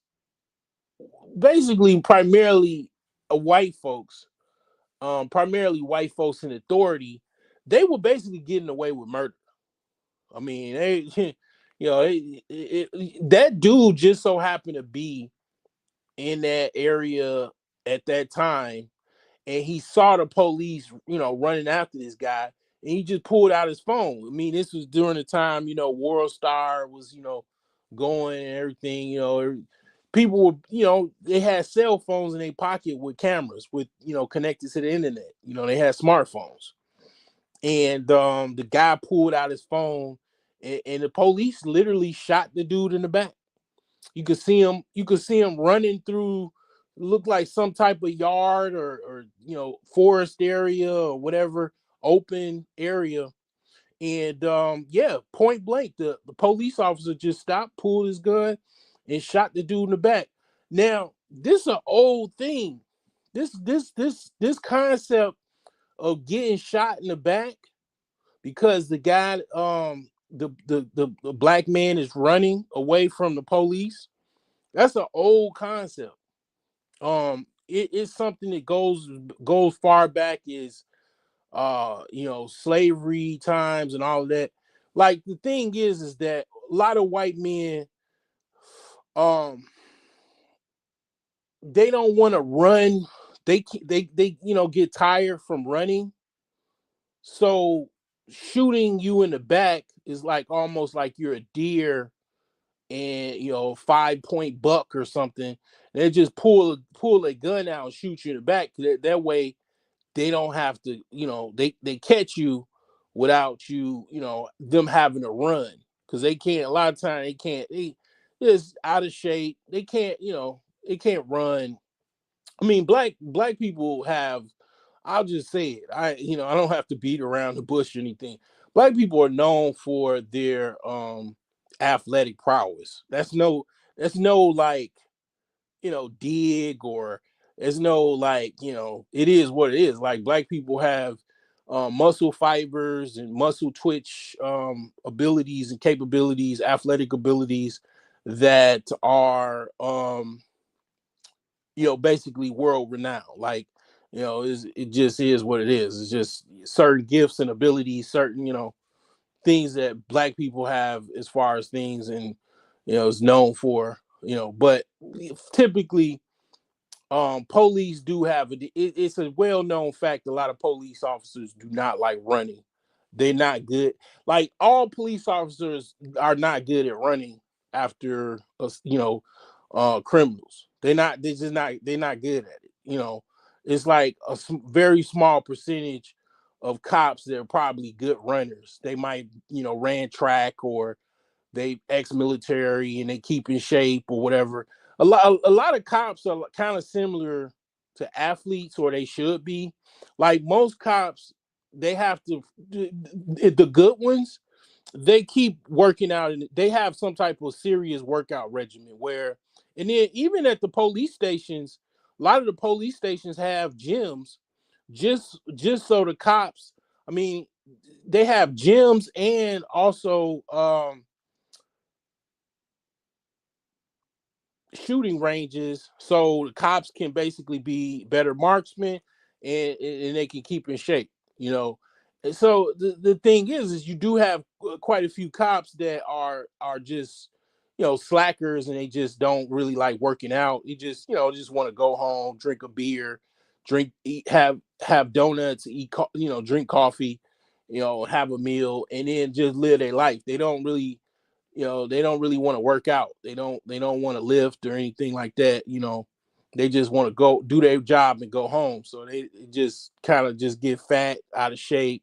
basically primarily white folks in authority. They were basically getting away with murder. I mean, that dude just so happened to be in that area at that time, and he saw the police, running after this guy, and he just pulled out his phone. I mean, this was during the time, World Star was, going and everything. People were, they had cell phones in their pocket with cameras, with, connected to the internet. They had smartphones, and the guy pulled out his phone, and the police literally shot the dude in the back. You could see him running through, look like some type of yard, or forest area or whatever, open area. And yeah, point blank, the police officer just stopped, pulled his gun, and shot the dude in the back. Now, this is an old thing. This concept of getting shot in the back because the guy, the black man is running away from the police. That's an old concept. It's something that goes far back as slavery times and all of that. Like, the thing is that a lot of white men, um they don't want to run. They get tired from running. So shooting you in the back is like almost like you're a deer and 5 point buck or something. They just pull a gun out and shoot you in the back. That way they don't have to, they catch you without them having to run, because they can't. A lot of time they can't. They just out of shape. They can't. They can't run. I mean, black people have. I'll just say it. I don't have to beat around the bush or anything. Black people are known for their athletic prowess. That's no like dig, or there's no like it is what it is. Like, black people have muscle fibers and muscle twitch abilities and capabilities, athletic abilities that are basically world renowned. Like, it just is what it is. It's just certain gifts and abilities, certain things that black people have as far as things, and is known for. But typically, police do have it's a well-known fact. A lot of police officers do not like running. They're not good. Like, all police officers are not good at running after criminals. They're not good at it. It's like a very small percentage of cops that are probably good runners. They might ran track, or they ex-military and they keep in shape or whatever. A lot of cops are kind of similar to athletes, or they should be. Like, most cops, they have to, the good ones, they keep working out, and they have some type of serious workout regimen where, and then even at the police stations, a lot of the police stations have gyms, just so the cops, I mean, they have gyms, and also shooting ranges, so the cops can basically be better marksmen, and they can keep in shape. And so the thing is you do have quite a few cops that are just slackers, and they just don't really like working out. You just want to go home, drink a beer, eat, have donuts, drink coffee, have a meal, and then just live their life. They don't really want to work out. They don't want to lift or anything like that. They just want to go do their job and go home. So they just kind of just get fat, out of shape,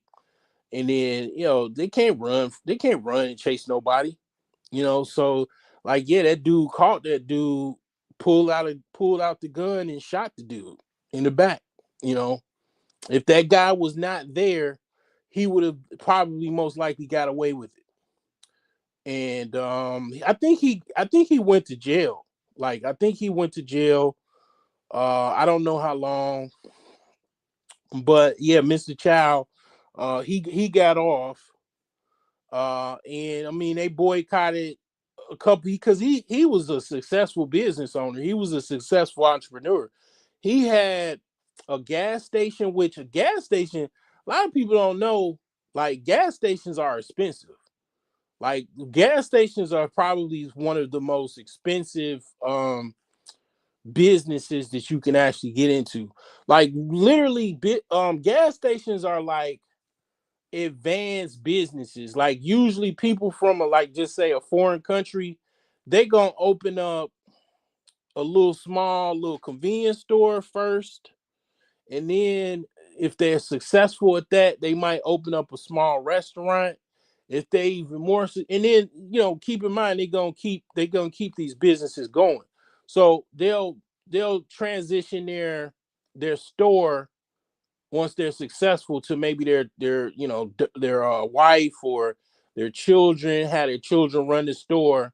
and then they can't run and chase nobody. So, like, yeah, that dude caught that dude, pulled out the gun and shot the dude in the back. You know, if that guy was not there, he would have probably most likely got away with it. And I think he went to jail. Like, I think he went to jail. I don't know how long, but yeah, Mr. Child, he got off. And I mean, they boycotted a couple, because he was a successful business owner. He was a successful entrepreneur. He had a gas station, which a gas station, a lot of people don't know. Like, gas stations are expensive. Like, gas stations are probably one of the most expensive businesses that you can actually get into. Like, literally, gas stations are like advanced businesses. Like, usually people from like, just say, a foreign country, they gonna open up a little convenience store first, and then if they're successful at that, they might open up a small restaurant. If they even more, and then keep in mind, they gonna keep these businesses going. So they'll transition their store once they're successful to maybe their wife or their children, have their children run the store,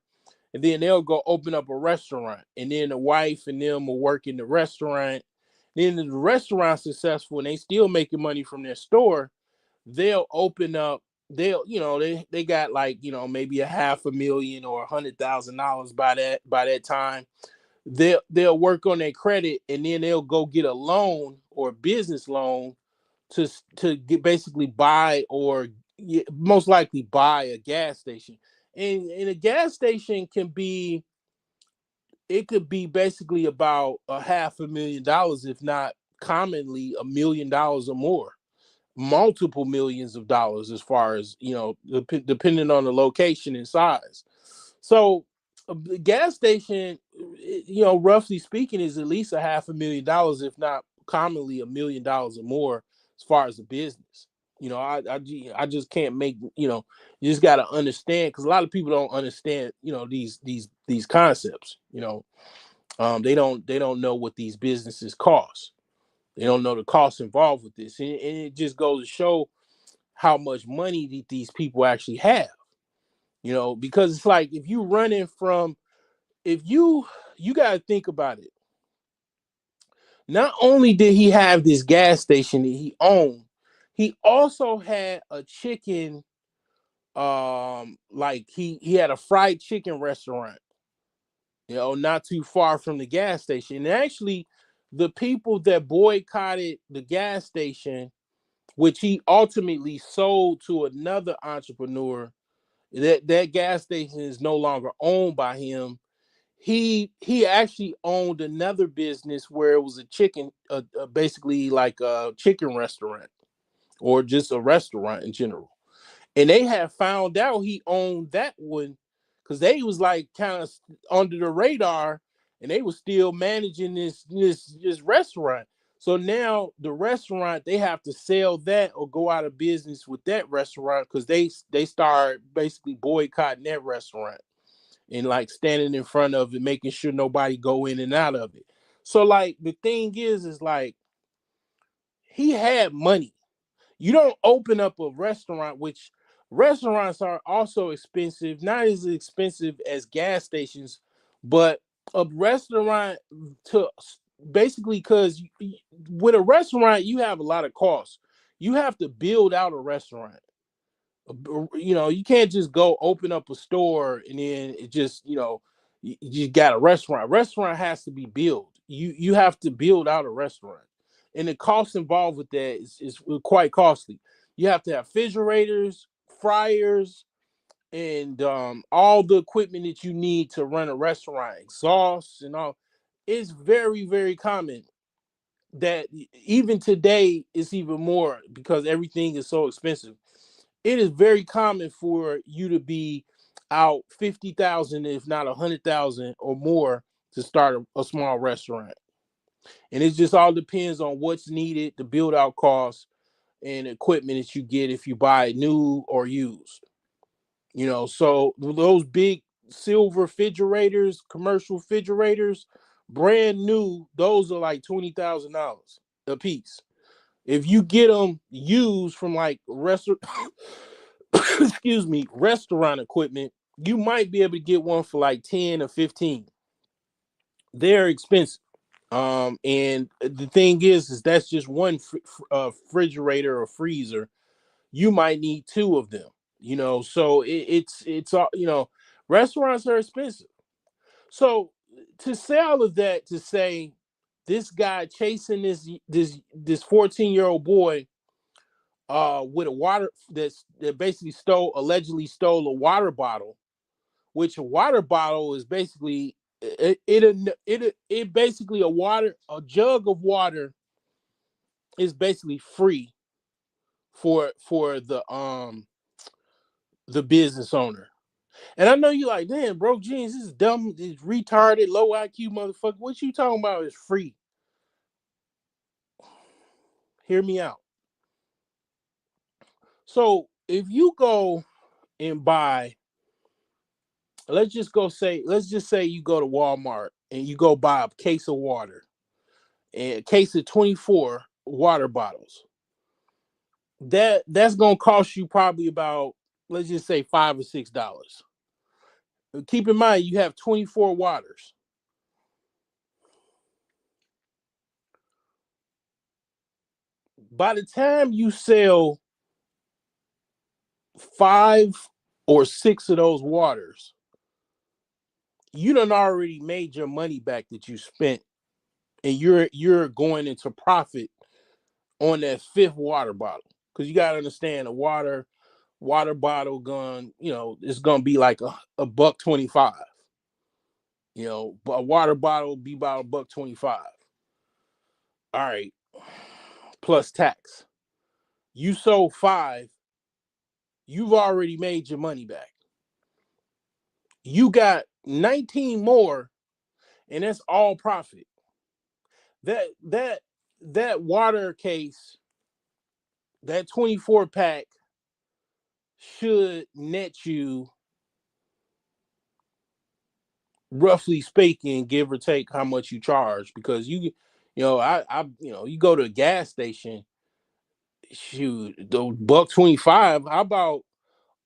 and then they'll go open up a restaurant, and then the wife and them will work in the restaurant. Then the restaurant's successful and they still making money from their store, they'll open up. They got, like, maybe a $500,000 or $100,000 by that time. They'll work on their credit, and then they'll go get a loan or a business loan to basically buy, or most likely buy, a gas station. And a gas station can be it could be basically about a $500,000, if not commonly $1 million or more, multiple millions of dollars, as far as depending on the location and size. So the gas station, roughly speaking, is at least a $500,000, if not commonly $1 million or more, as far as the business. I just can't make, you just got to understand, because a lot of people don't understand, these concepts. They don't know what these businesses cost. They don't know the costs involved with this, and it just goes to show how much money these people actually have. Because it's like, if you running from, if you got to think about it. Not only did he have this gas station that he owned, he also had a chicken, like he had a fried chicken restaurant, not too far from the gas station. And actually, the people that boycotted the gas station, which he ultimately sold to another entrepreneur, that gas station is no longer owned by him. He actually owned another business where it was a chicken, basically like a chicken restaurant, or just a restaurant in general. And they had found out he owned that one, because they was like kind of under the radar, and they was still managing this restaurant. So now the restaurant, they have to sell that or go out of business with that restaurant, because they start basically boycotting that restaurant, and like standing in front of it, making sure nobody go in and out of it. So like the thing is like, he had money. You don't open up a restaurant, which restaurants are also expensive, not as expensive as gas stations, but a restaurant, to basically, because with a restaurant you have a lot of costs. You have to build out a restaurant. You can't just go open up a store and then it just, you got a restaurant. Restaurant has to be built. You have to build out a restaurant, and the cost involved with that is quite costly. You have to have refrigerators, fryers, and all the equipment that you need to run a restaurant, exhausts and all. It's very, very common that even today it's even more, because everything is so expensive. It is very common for you to be out 50,000, if not 100,000 or more, to start a small restaurant. And it just all depends on what's needed, the build out costs, and equipment that you get if you buy new or used. So those big silver refrigerators, commercial refrigerators, brand new, those are like $20,000 a piece. If you get them used from like excuse me, restaurant equipment, you might be able to get one for like 10 or 15. They're expensive. And the thing is that's just one refrigerator or freezer. You might need two of them. So it's all, restaurants are expensive. So to say all of that, to say this guy chasing this 14-year-old boy, with a water, that basically allegedly stole a water bottle, which a water bottle is basically it basically a jug of water is basically free for the business owner. And I know you like, damn, broke jeans, this is dumb, this retarded, low IQ motherfucker. What you talking about is free? Hear me out. So if you go and buy, let's just say you go to Walmart and you go buy a case of water, and a case of 24 water bottles. That's gonna cost you probably about, let's just say, $5 or $6. Keep in mind you have 24 waters. By the time you sell 5 or 6 of those waters, you done already made your money back that you spent, and you're going into profit on that fifth water bottle. Because you gotta understand, a water bottle gun, it's gonna be like a buck 25. You know, a water bottle be about $1.25. All right, plus tax. You sold five, you've already made your money back. You got 19 more, and that's all profit. That water case, that 24 pack should net you, roughly speaking, give or take how much you charge, because you go to a gas station, shoot, the $1.25, how about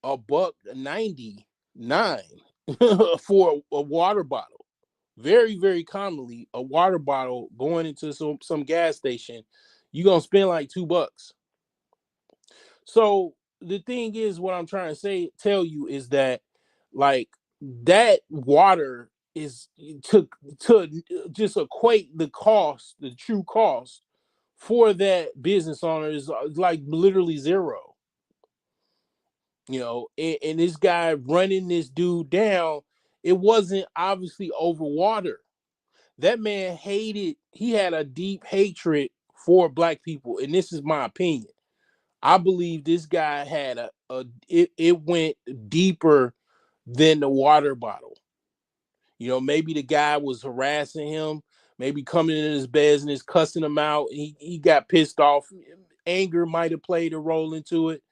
$1.99 for a water bottle? Very, very commonly, a water bottle going into some gas station, you're gonna spend like $2. So the thing is, what I'm trying to tell you is that, like, that water is to just equate the cost, the true cost for that business owner is like literally zero. And this guy running this dude down, it wasn't obviously over water. That man he had a deep hatred for black people, and this is my opinion. I believe this guy had it went deeper than the water bottle. Maybe the guy was harassing him, maybe coming in his business, cussing him out. He got pissed off. Anger might have played a role into it,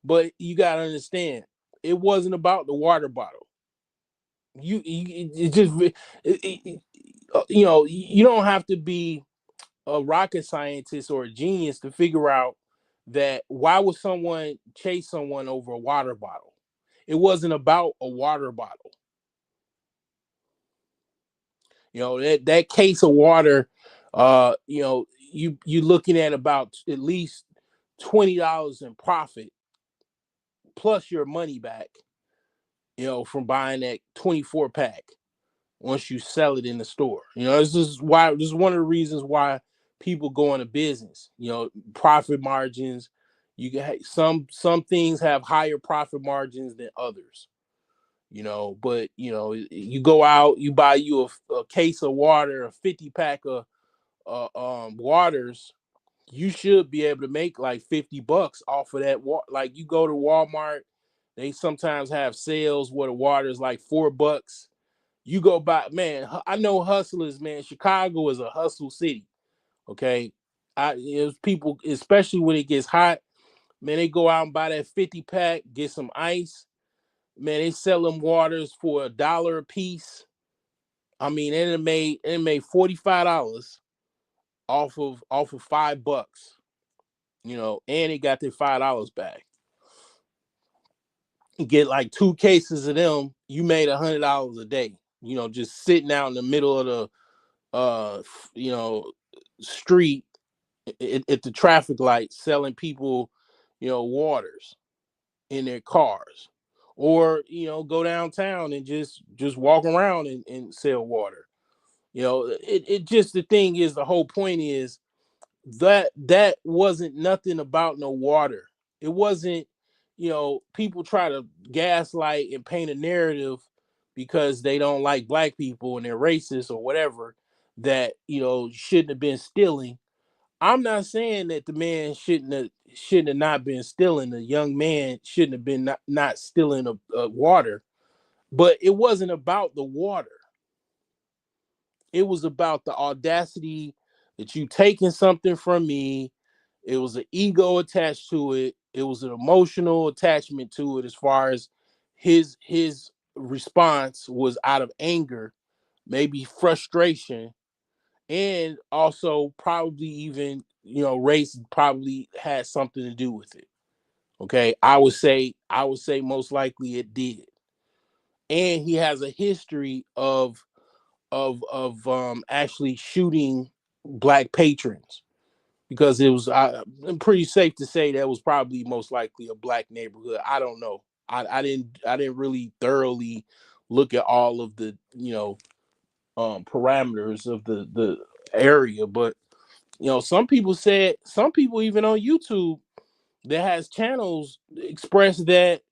but you got to understand, it wasn't about the water bottle. It just, you don't have to be a rocket scientist or a genius to figure out that why would someone chase someone over a water bottle? It wasn't about a water bottle. That case of water, you looking at about at least $20 in profit plus your money back, from buying that 24 pack once you sell it in the store. This is one of the reasons why people go into business. Profit margins. You get some things have higher profit margins than others. But you go out, you buy you a case of water, a 50 pack of waters. You should be able to make like $50 off of that. Like, you go to Walmart, they sometimes have sales where the water is like $4. You go by, man. I know hustlers, man. Chicago is a hustle city. Okay, people, especially when it gets hot, man. They go out and buy that 50 pack, get some ice. Man, they sell them waters for $1 a piece. I mean, it made $45 off of $5. And it got their $5 back. You get like 2 cases of them, you made $100 a day. Just sitting out in the middle of the uh you know street at the traffic light, selling people waters in their cars, or go downtown and just walk around and sell water. It just, the thing is, the whole point is that wasn't nothing about no water. It wasn't. People try to gaslight and paint a narrative because they don't like black people and they're racist or whatever, that shouldn't have been stealing. I'm not saying that the man shouldn't have not been stealing. The young man shouldn't have been not stealing a water, but it wasn't about the water. It was about the audacity that you taking something from me. It was an ego attached to it. It was an emotional attachment to it, as far as his response was out of anger, maybe frustration, and also probably even race probably had something to do with it. Okay, I would say most likely it did. And he has a history of actually shooting black patrons, because it was, I'm pretty safe to say that was probably most likely a black neighborhood. I don't know. I didn't really thoroughly look at all of the parameters of the area, but some people even on YouTube that has channels express that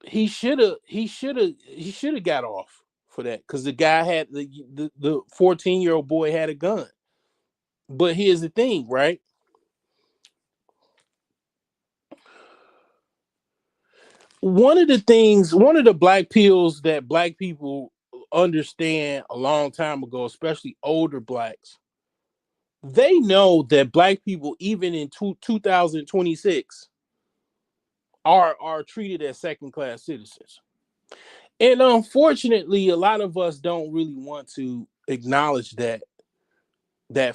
he should have got off for that because the guy had the 14-year-old boy had a gun. But here's the thing, right? One of the black pills that black people understand a long time ago, especially older blacks, they know that black people, even in 2026, are treated as second class citizens. And unfortunately, a lot of us don't really want to acknowledge that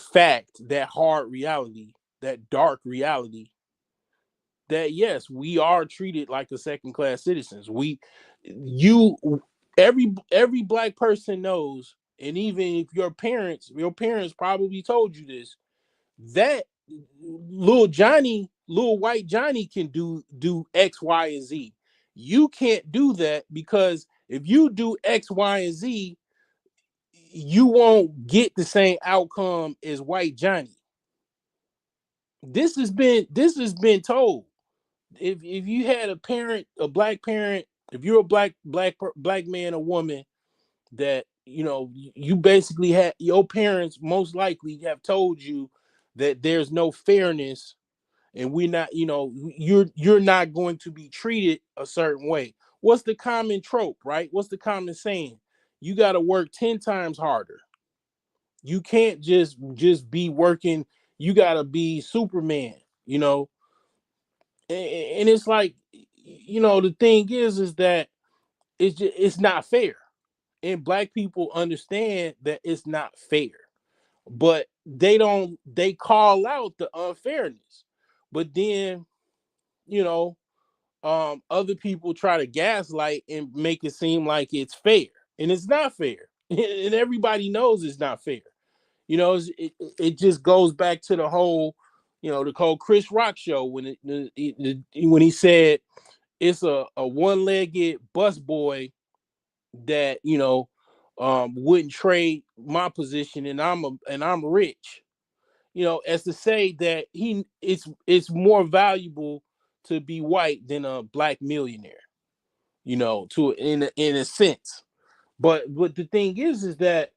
fact, that hard reality, that dark reality, that yes, we are treated like a second class citizens. You, every black person knows, and even if your parents probably told you this, that little white Johnny can do X, Y, and Z. You can't do that because if you do X, Y, and Z, you won't get the same outcome as white Johnny. This has been told. If you had a parent, a black parent, if you're a black man or woman that you basically had your parents most likely have told you that there's no fairness and we're not, you're not going to be treated a certain way. What's the common trope, right? What's the common saying? You got to work 10 times harder. You can't just be working. You got to be Superman, you know. And it's like, the thing is that it's not fair. And black people understand that it's not fair, but they call out the unfairness. But then, you know, other people try to gaslight and make it seem like it's fair, and it's not fair. And everybody knows it's not fair. It just goes back to the whole, the whole Chris Rock show when he said it's a one-legged bus boy that wouldn't trade my position, and I'm rich. As to say that it's more valuable to be white than a black millionaire. To in a sense. But the thing is that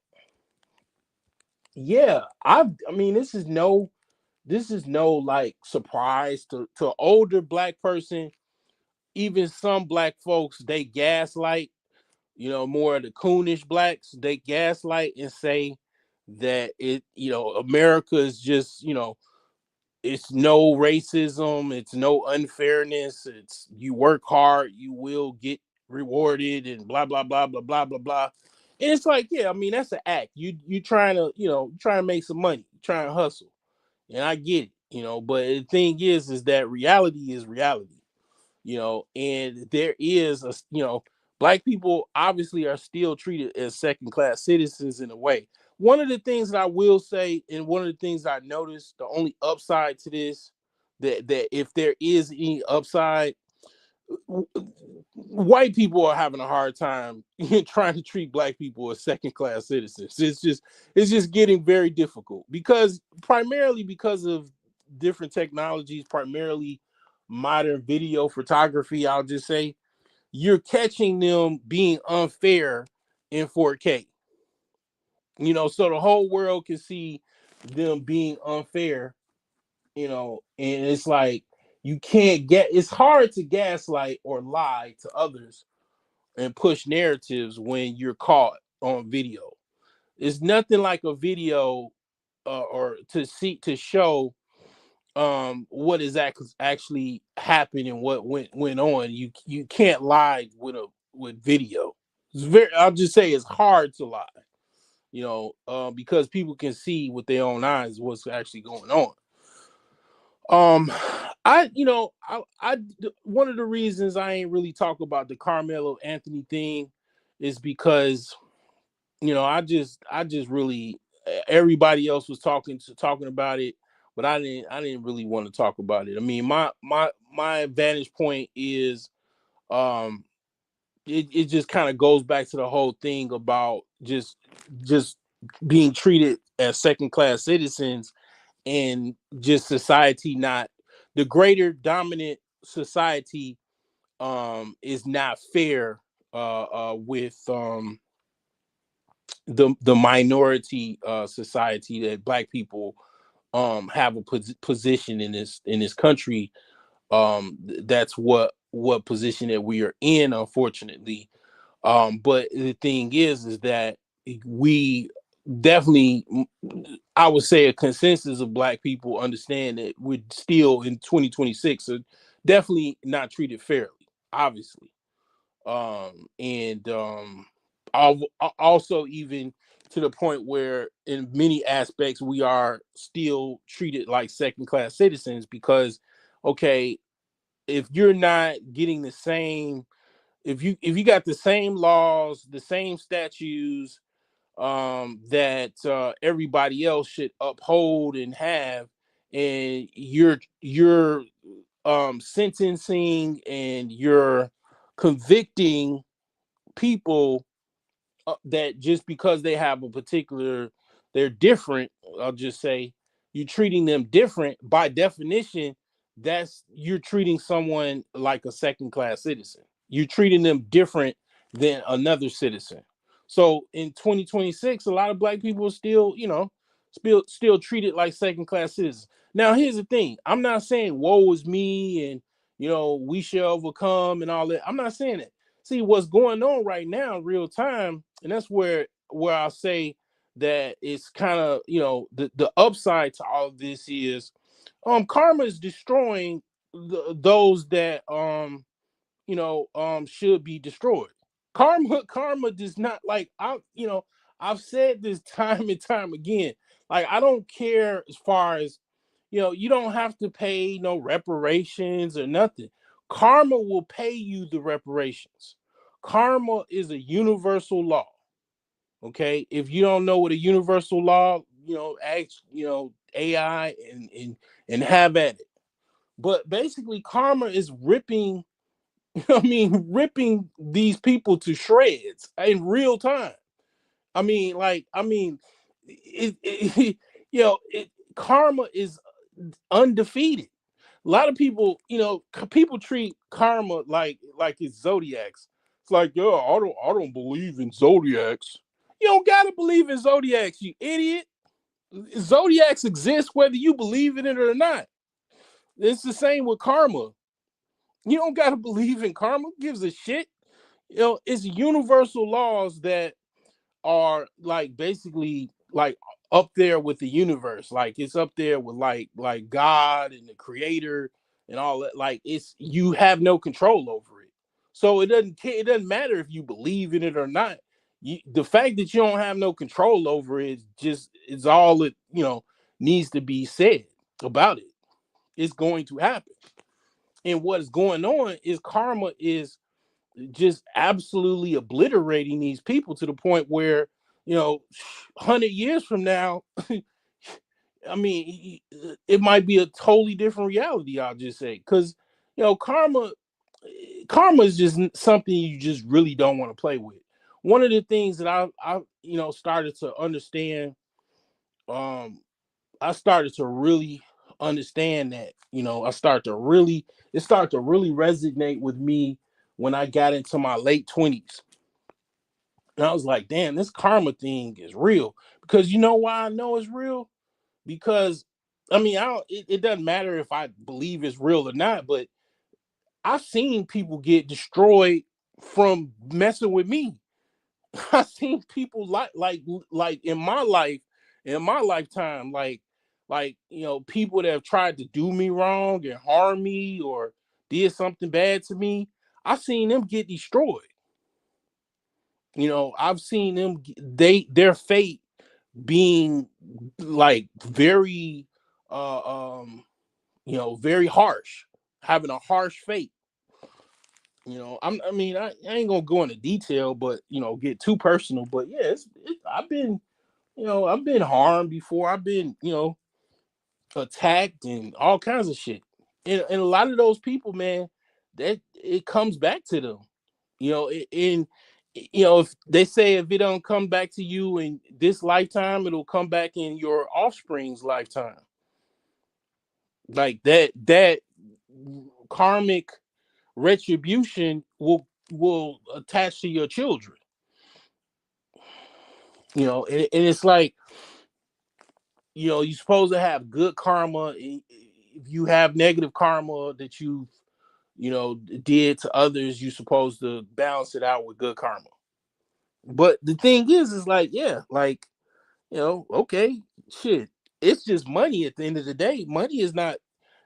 yeah, I mean this is no like surprise to older black person. Even some black folks, they gaslight, more of the coonish blacks, they gaslight and say that America is just, it's no racism, it's no unfairness, it's you work hard, you will get rewarded and blah blah blah blah blah blah blah. And it's like, yeah, I mean, that's an act. You trying to, trying to make some money, trying to hustle. And I get it, but the thing is that reality is reality. And there is black people obviously are still treated as second class citizens in a way. One of the things that I will say, and one of the things I noticed, the only upside to this, that if there is any upside, white people are having a hard time trying to treat black people as second class citizens. It's just getting very difficult because primarily because of different technologies, primarily modern video photography. I'll just say you're catching them being unfair in 4K. So the whole world can see them being unfair. And it's like it's hard to gaslight or lie to others and push narratives when you're caught on video. It's nothing like a video or to show what is actually happened and what went on. You can't lie with video. I'll just say it's hard to lie, because people can see with their own eyes what's actually going on. Um, I one of the reasons I ain't really talk about the Carmelo Anthony thing is because I just really everybody else was talking about it, but I didn't really want to talk about it. I mean, my vantage point is um it just kind of goes back to the whole thing about just being treated as second class citizens and just society not the greater dominant society is not fair with the minority society that Black people have a position in this country. That's what position that we are in, unfortunately. But the thing is that we definitely, I would say, a consensus of Black people understand that we're still in 2026, so definitely not treated fairly, obviously. And also, even to the point where in many aspects we are still treated like second class citizens, because okay, if you're not getting the same, if you got the same laws, the same statutes, that everybody else should uphold and have, and you're sentencing and you're convicting people, that just because they have a particular, they're different, I'll just say, you're treating them different, by definition, that's, you're treating someone like a second class citizen. You're treating them different than another citizen. So in 2026, a lot of Black people are still, still treated like second class citizens. Now here's the thing, I'm not saying woe is me and we shall overcome and all that. I'm not saying that. See what's going on right now in real time, and that's where I say that it's kind of, the upside to all of this is, karma is destroying those that should be destroyed. Karma does not, like, I've said this time and time again, like, I don't care as far as, you don't have to pay no reparations or nothing. Karma will pay you the reparations. Karma is a universal law. Okay, if you don't know what a universal law, ask, AI, and have at it. But basically, karma is ripping, I mean, ripping these people to shreds in real time. It, karma is undefeated. A lot of people, people treat karma like it's zodiacs. It's like, yo, I don't believe in zodiacs. You don't gotta believe in zodiacs, you idiot. Zodiacs exist whether you believe in it or not. It's the same with karma. You don't gotta believe in karma. Who gives a shit? It's universal laws that are, like, basically, like, up there with the universe. Like, it's up there with, like God and the creator and all that. Like, it's, you have no control over it. So it doesn't matter if you believe in it or not. The fact that you don't have no control over it is all it, needs to be said about it. It's going to happen. And what is going on is karma is just absolutely obliterating these people to the point where, 100 years from now, I mean, it might be a totally different reality, I'll just say. Because, karma is just something you just really don't want to play with. One of the things that I started to understand, um I started to really understand that, it started to really resonate with me when I got into my late 20s. And I was like, damn, this karma thing is real. Because you know why I know it's real? Because, I mean, it doesn't matter if I believe it's real or not, but I've seen people get destroyed from messing with me. I've seen people like in my lifetime, people that have tried to do me wrong and harm me or did something bad to me. I've seen them get destroyed. I've seen them, their fate being, like, very very harsh, having a harsh fate. I ain't gonna go into detail, but get too personal. But yeah, I've been harmed before. I've been attacked and all kinds of shit. And a lot of those people, man, that it comes back to them. In if they say, if it don't come back to you in this lifetime, it'll come back in your offspring's lifetime. Like that karmic retribution will attach to your children. And it's like, you're supposed to have good karma. If you have negative karma that did to others, you're supposed to balance it out with good karma. But the thing is like, yeah, like, okay, shit. It's just money at the end of the day. Money is not,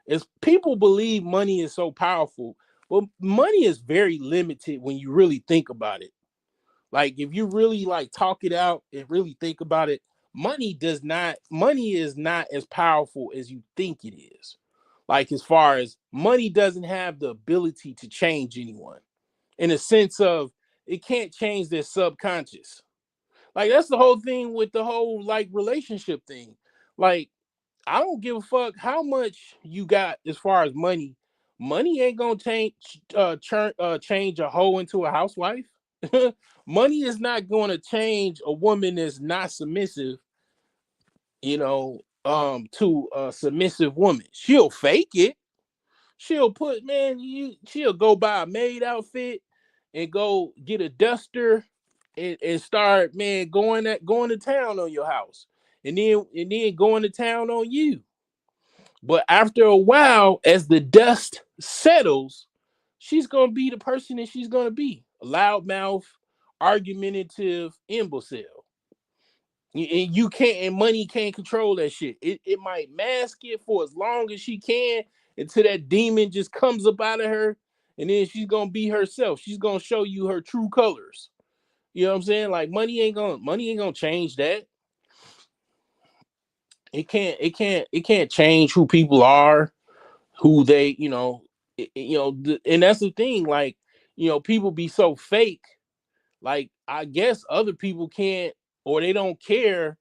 as people believe money is so powerful. Well, money is very limited when you really think about it. Like, if you really like talk it out and really think about it, money is not as powerful as you think it is. Like, as far as money doesn't have the ability to change anyone, in a sense of, it can't change their subconscious. Like, that's the whole thing with the whole like relationship thing. Like, I don't give a fuck how much you got as far as money. Money ain't gonna change a hoe into a housewife. Money is not going to change a woman that's not submissive, to a submissive woman. She'll fake it. She'll put, man, she'll go buy a maid outfit and go get a duster and start, man, going to town on your house. And then going to town on you. But after a while, as the dust settles, she's gonna be the person that she's gonna be. A loudmouth, argumentative imbecile. And you can't, and money can't control that shit. It might mask it for as long as she can until that demon just comes up out of her, and then she's gonna be herself. She's gonna show you her true colors. You know what I'm saying? Like, money ain't gonna change that. It can't change who people are, who they, and that's the thing. Like, people be so fake. Like, I guess other people can't, or they don't care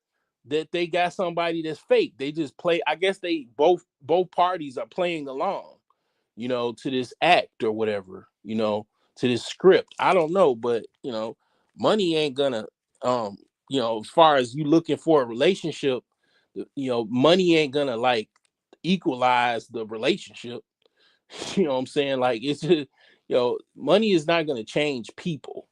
that they got somebody that's fake. They just play. I guess they both parties are playing along, to this act or whatever, to this script. I don't know, but money ain't gonna, as far as you looking for a relationship, money ain't gonna like equalize the relationship. You know what I'm saying? Like, it's just, money is not gonna change people,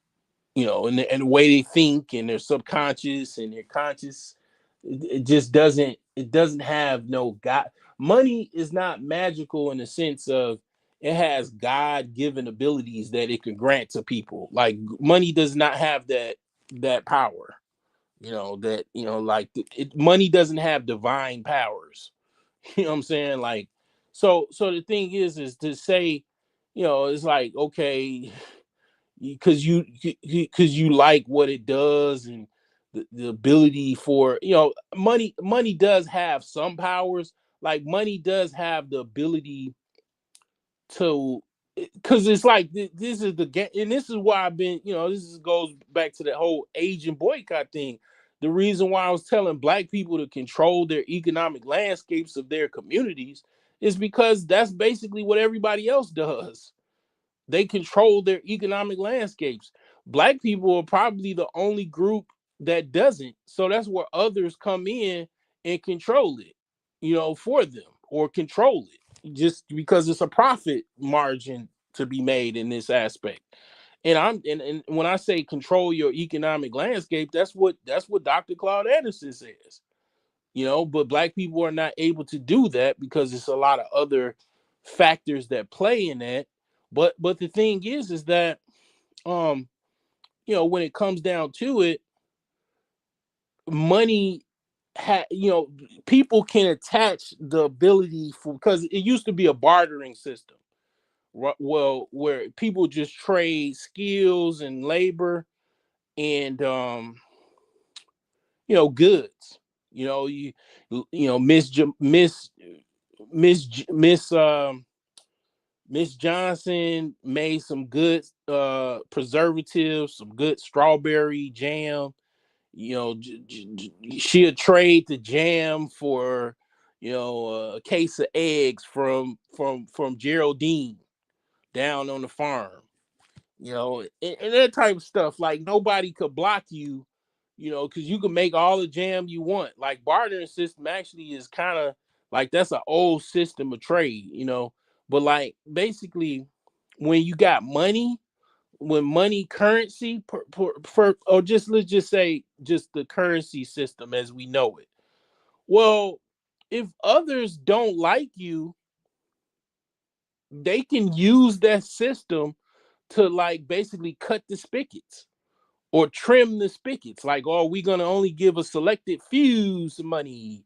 and the way they think and their subconscious and their conscious. It just doesn't have no God. Money is not magical in the sense of, it has God-given abilities that it can grant to people. Like, money does not have that power. That, like, money doesn't have divine powers. You know what I'm saying? Like, so the thing is to say, it's like, okay, because you like what it does, and the ability for, money does have some powers. Like, money does have the ability to, because it's like, this is the game, and this is why I've been, goes back to the whole Asian boycott thing. The reason why I was telling black people to control their economic landscapes of their communities is because that's basically what everybody else does. They control their economic landscapes. Black people are probably the only group that doesn't. So that's where others come in and control it, for them, or control it just because it's a profit margin to be made in this aspect. And when I say control your economic landscape, that's what Dr. Claude Anderson says. But black people are not able to do that because it's a lot of other factors that play in that. But the thing is that, um when it comes down to it, money, people can attach the ability for, because it used to be a bartering system. Well, where people just trade skills and labor and, goods. Miss Miss Miss Johnson made some good preservatives, some good strawberry jam. She'll trade the jam for, a case of eggs from Geraldine down on the farm. And that type of stuff. Like, nobody could block you, because you can make all the jam you want. Like, bartering system actually is kind of like, that's an old system of trade. But like, basically, when you got money, when money currency or just let's just say just the currency system as we know it. Well, if others don't like you, they can use that system to like basically cut the spigots or trim the spigots. Like, oh, we're gonna only give a selected few some money.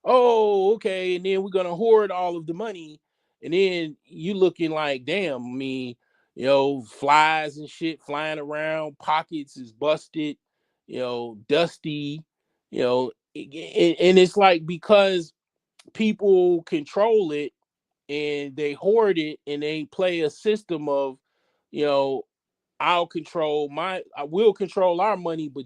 Oh, okay, and then we're gonna hoard all of the money, and then you looking like, damn. I mean, flies and shit flying around, pockets is busted, dusty, and it's like because people control it and they hoard it and they play a system of, you know, I will control our money, but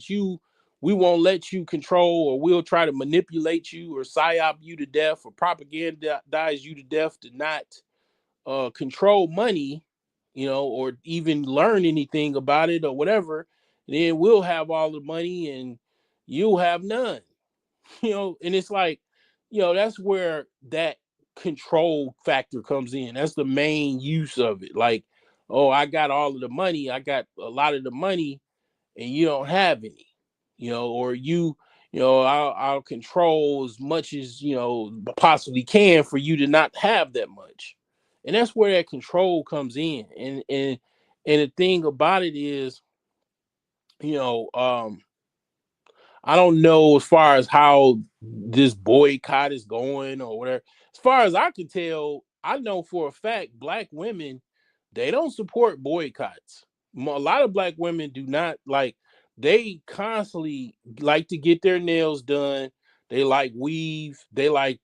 we won't let you control, or we'll try to manipulate you or psyop you to death or propagandize you to death to not control money, or even learn anything about it or whatever. Then we'll have all the money and you'll have none. And it's like, that's where that control factor comes in. That's the main use of it. Like, oh, I got all of the money, I got a lot of the money, and you don't have any, or I'll control as much as possibly can for you to not have that much. And that's where that control comes in. And the thing about it is, you know, um, I don't know as far as how this boycott is going or whatever. As far as I can tell, I know for a fact black women, they don't support boycotts. A lot of black women do not like, they constantly like to get their nails done. They like weave. They like,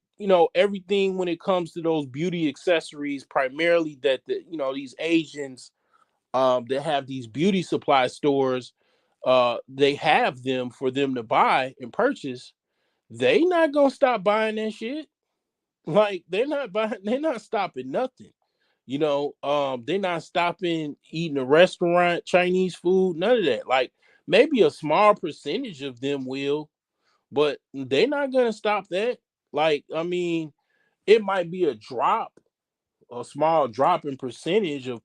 everything when it comes to those beauty accessories, primarily that these Asians that have these beauty supply stores, they have them for them to buy and purchase. They not gonna stop buying that shit. Like, they're not stopping nothing. They're not stopping eating a restaurant, Chinese food, none of that. Like, maybe a small percentage of them will, but they're not gonna stop that. Like, I mean, it might be a small drop in percentage of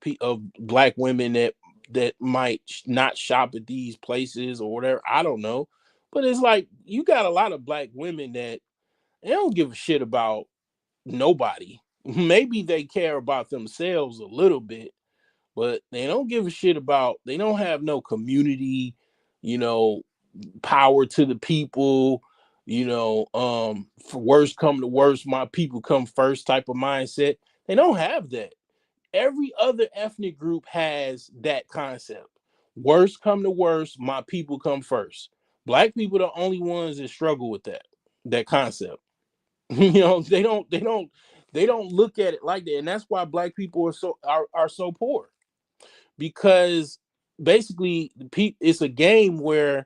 black women that might not shop at these places or whatever. I don't know, but it's like you got a lot of black women that they don't give a shit about nobody. Maybe they care about themselves a little bit, but they don't give a shit about. They don't have no community, you know, power to the people. For worst come to worst, my people come first type of mindset. They don't have that. Every other ethnic group has that concept. Worst come to worst, my people come first. Black people are the only ones that struggle with that concept. They don't look at it like that. And that's why black people are so poor. Because basically it's a game where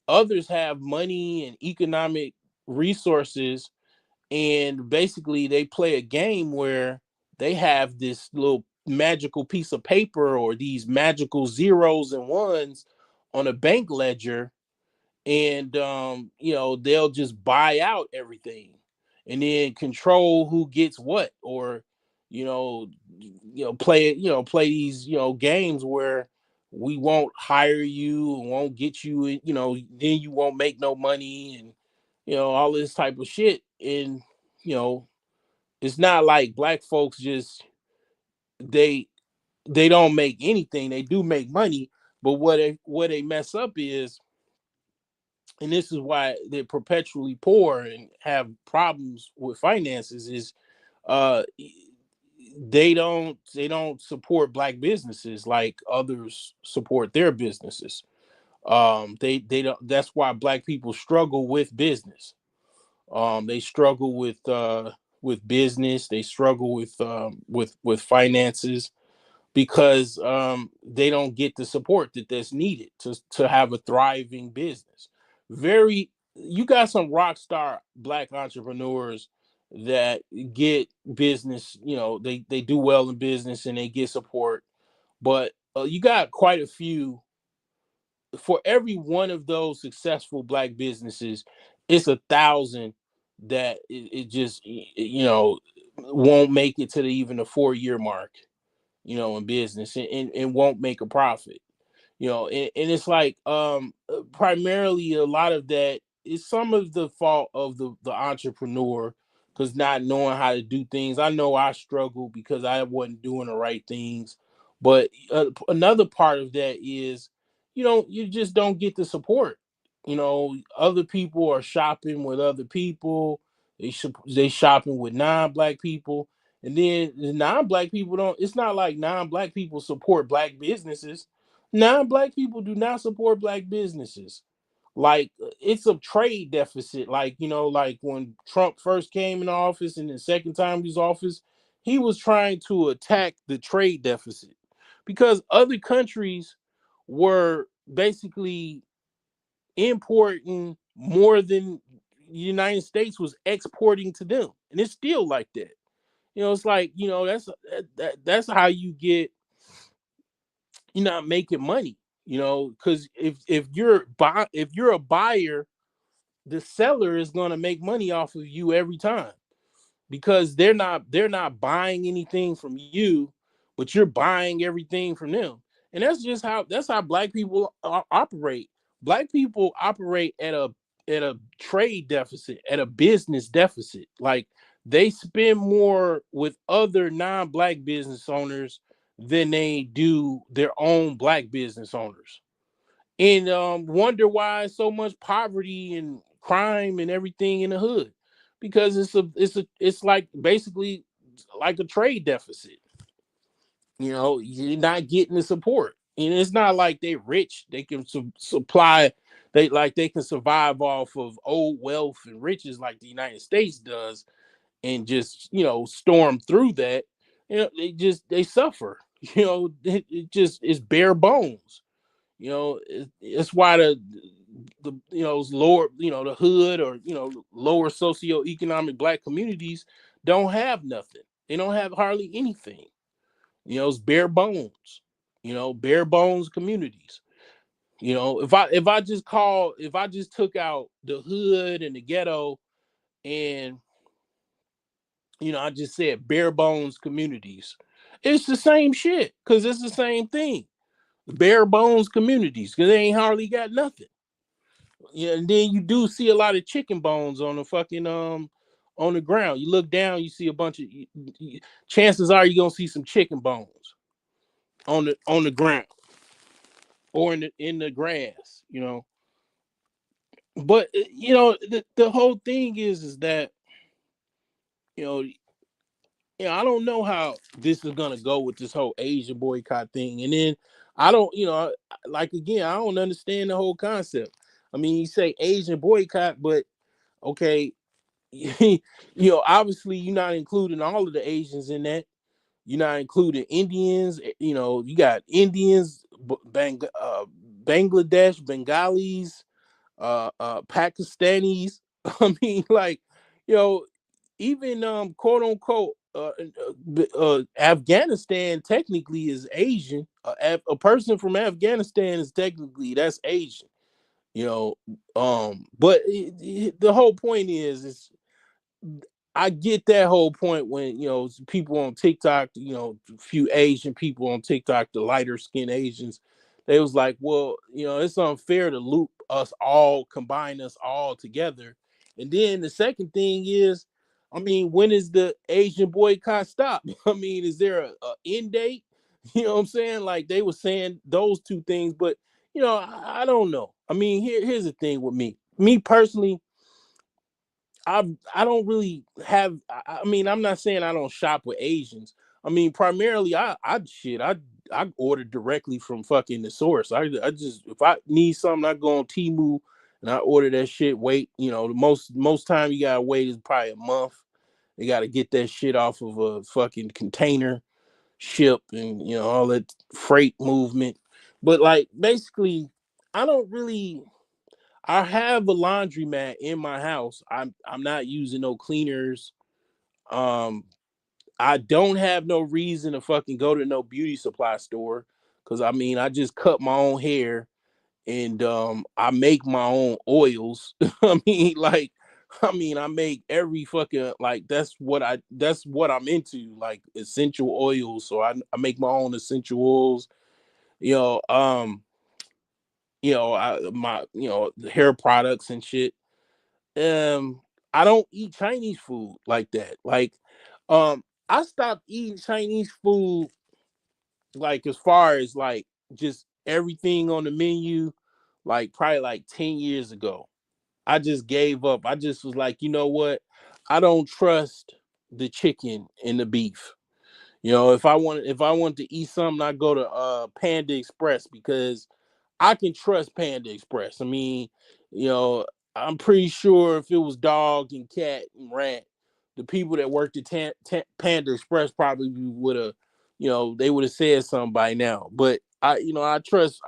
others have money and economic resources, and basically they play a game where they have this little magical piece of paper or these magical zeros and ones on a bank ledger, and they'll just buy out everything and then control who gets what, or play these games where we won't hire you and won't get you, then you won't make no money, and all this type of shit. And you know it's not like black folks just they they don't make anything. They do make money, but what they mess up is, and this is why they're perpetually poor and have problems with finances, is uh they don't support black businesses like others support their businesses. They don't. That's why black people struggle with business. They struggle with business. They struggle with finances, because they don't get the support that's needed to have a thriving business. You got some rock star black entrepreneurs that get business, they do well in business and they get support, but you got quite a few. For every one of those successful black businesses, it's 1,000 that it just won't make it to even the 4-year mark, in business, and won't make a profit. And it's like primarily a lot of that is some of the fault of the entrepreneur, because not knowing how to do things. I know I struggled because I wasn't doing the right things, but another part of that is you just don't get the support. Other people are shopping with other people. They shopping with non-black people, and then the non-black people don't. It's not like non-black people support black businesses. Non-black people do not support black businesses. Like it's a trade deficit. Like like when Trump first came in office and the second time he was office, he was trying to attack the trade deficit because other countries were basically importing more than the United States was exporting to them, and it's still like that. It's like that's how you get you're not making money. Because if you're a buyer, the seller is going to make money off of you every time, because they're not buying anything from you, but you're buying everything from them. And that's how black people operate. Black people operate at a trade deficit, at a business deficit. Like they spend more with other non-black business owners than they do their own black business owners, and wonder why so much poverty and crime and everything in the hood, because it's like basically like a trade deficit. You're not getting the support, and it's not like they rich. They can supply. They can survive off of old wealth and riches like the United States does, and just storm through that. They suffer. It just is bare bones. It's why the lower, the hood, or lower socioeconomic black communities don't have nothing. They don't have hardly anything. It's bare bones. Bare bones communities. If I just took out the hood and the ghetto, and I just said bare bones communities, it's the same shit, because it's the same thing. Bare bones communities, because they ain't hardly got nothing. And then you do see a lot of chicken bones on the fucking on the ground. You look down, you see a bunch of. Chances are you're gonna see some chicken bones on the ground, or in the grass. But the whole thing is that you know I don't know how this is gonna go with this whole Asian boycott thing, and then I don't like, again, I don't understand the whole concept. I mean, you say Asian boycott, but okay, obviously you're not including all of the Asians in that. You're not including Indians. You got Indians, Bangladesh, Bengalis, Pakistanis. I mean, like, you know, even quote unquote Afghanistan technically is Asian. A person from Afghanistan is technically, that's Asian. You know, but the whole point is I get that whole point when people on TikTok, a few Asian people on TikTok, the lighter skinned Asians, they was like, well, it's unfair to loop us all, combine us all together. And then the second thing is, I mean, when is the Asian boycott stop? I mean, is there a end date? You know what I'm saying? Like they were saying those two things, but I don't know. I mean, here's the thing with me. Me personally, I don't really have. I mean, I'm not saying I don't shop with Asians. I mean, primarily, I order directly from fucking the source. I just, if I need something, I go on Temu and I order that shit. Wait, the most time you gotta wait is probably a month. They gotta get that shit off of a fucking container ship, and all that freight movement. But like basically, I don't really. I have a laundromat in my house. I'm not using no cleaners. Um, I don't have no reason to fucking go to no beauty supply store, because I mean I just cut my own hair, and I make my own oils. I make every fucking, like, that's what I'm into, like essential oils. So I make my own essential oils. You know, um my hair products and shit. Um, I don't eat Chinese food like that. Like, I stopped eating Chinese food, like as far as like just everything on the menu, like probably like 10 years ago. I just gave up. I just was like, you know what? I don't trust the chicken and the beef. If I want to eat something, I go to Panda Express because I can trust Panda Express. I mean, you know, I'm pretty sure if it was dog and cat and rat, the people that worked at Panda Express probably would have, they would have said something by now. But I trust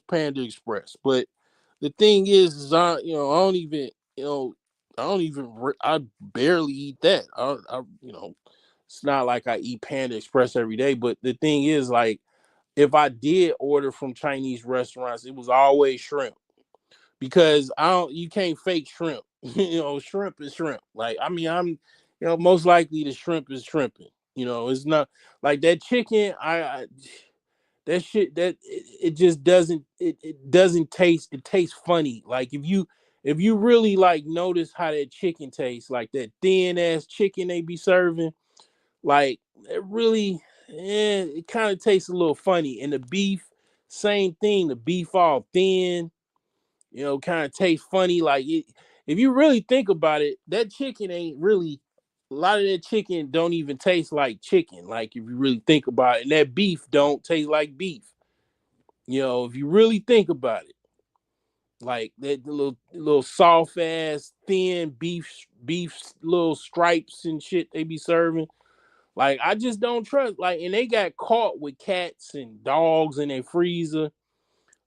Panda Express. But the thing is I don't even, I barely eat that. It's not like I eat Panda Express every day. But the thing is, like, if I did order from Chinese restaurants, it was always shrimp because you can't fake shrimp. Shrimp is shrimp. Like, I mean, most likely the shrimp is shrimping. It's not like that chicken. That shit it just doesn't taste. It tastes funny. Like if you really like notice how that chicken tastes, like that thin ass chicken they be serving, like it really, it kind of tastes a little funny. And the beef, same thing. The beef all thin, kind of tastes funny. Like it, if you really think about it, that chicken ain't really. A lot of that chicken don't even taste like chicken. Like if you really think about it, and that beef don't taste like beef. If you really think about it, like that little soft ass thin beef little stripes and shit they be serving. Like I just don't trust. Like, and they got caught with cats and dogs in their freezer.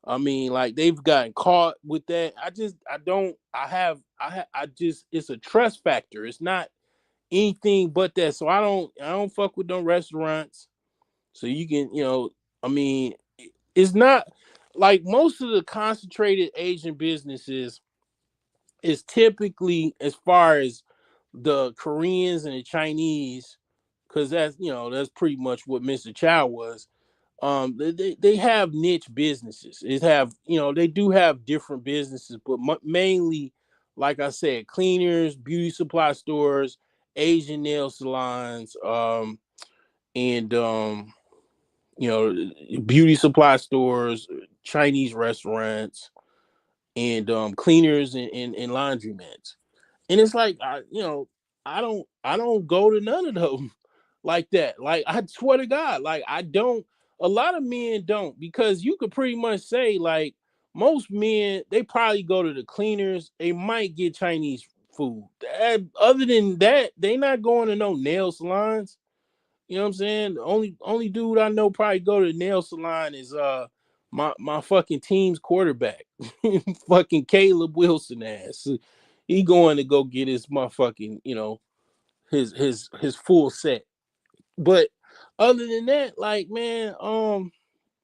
I mean, like they've gotten caught with that. I don't. I just. It's a trust factor. It's not anything but that. So I don't fuck with them restaurants. So you can, I mean, it's not like most of the concentrated Asian businesses is typically, as far as the Koreans and the Chinese, because that's pretty much what Mr. Chow was. They have niche businesses. They do have different businesses, but mainly, like I said, cleaners, beauty supply stores, Asian nail salons, and beauty supply stores, Chinese restaurants, and cleaners and laundromats. And it's like, I don't go to none of them like that. Like, I swear to God, like I don't. A lot of men don't, because you could pretty much say, like, most men, they probably go to the cleaners. They might get Chinese food. Other than that, they not going to no nail salons. You know what I'm saying? The only dude I know probably go to the nail salon is my fucking team's quarterback, fucking Caleb Wilson ass. He going to go get his motherfucking, his full set. But other than that, like, man,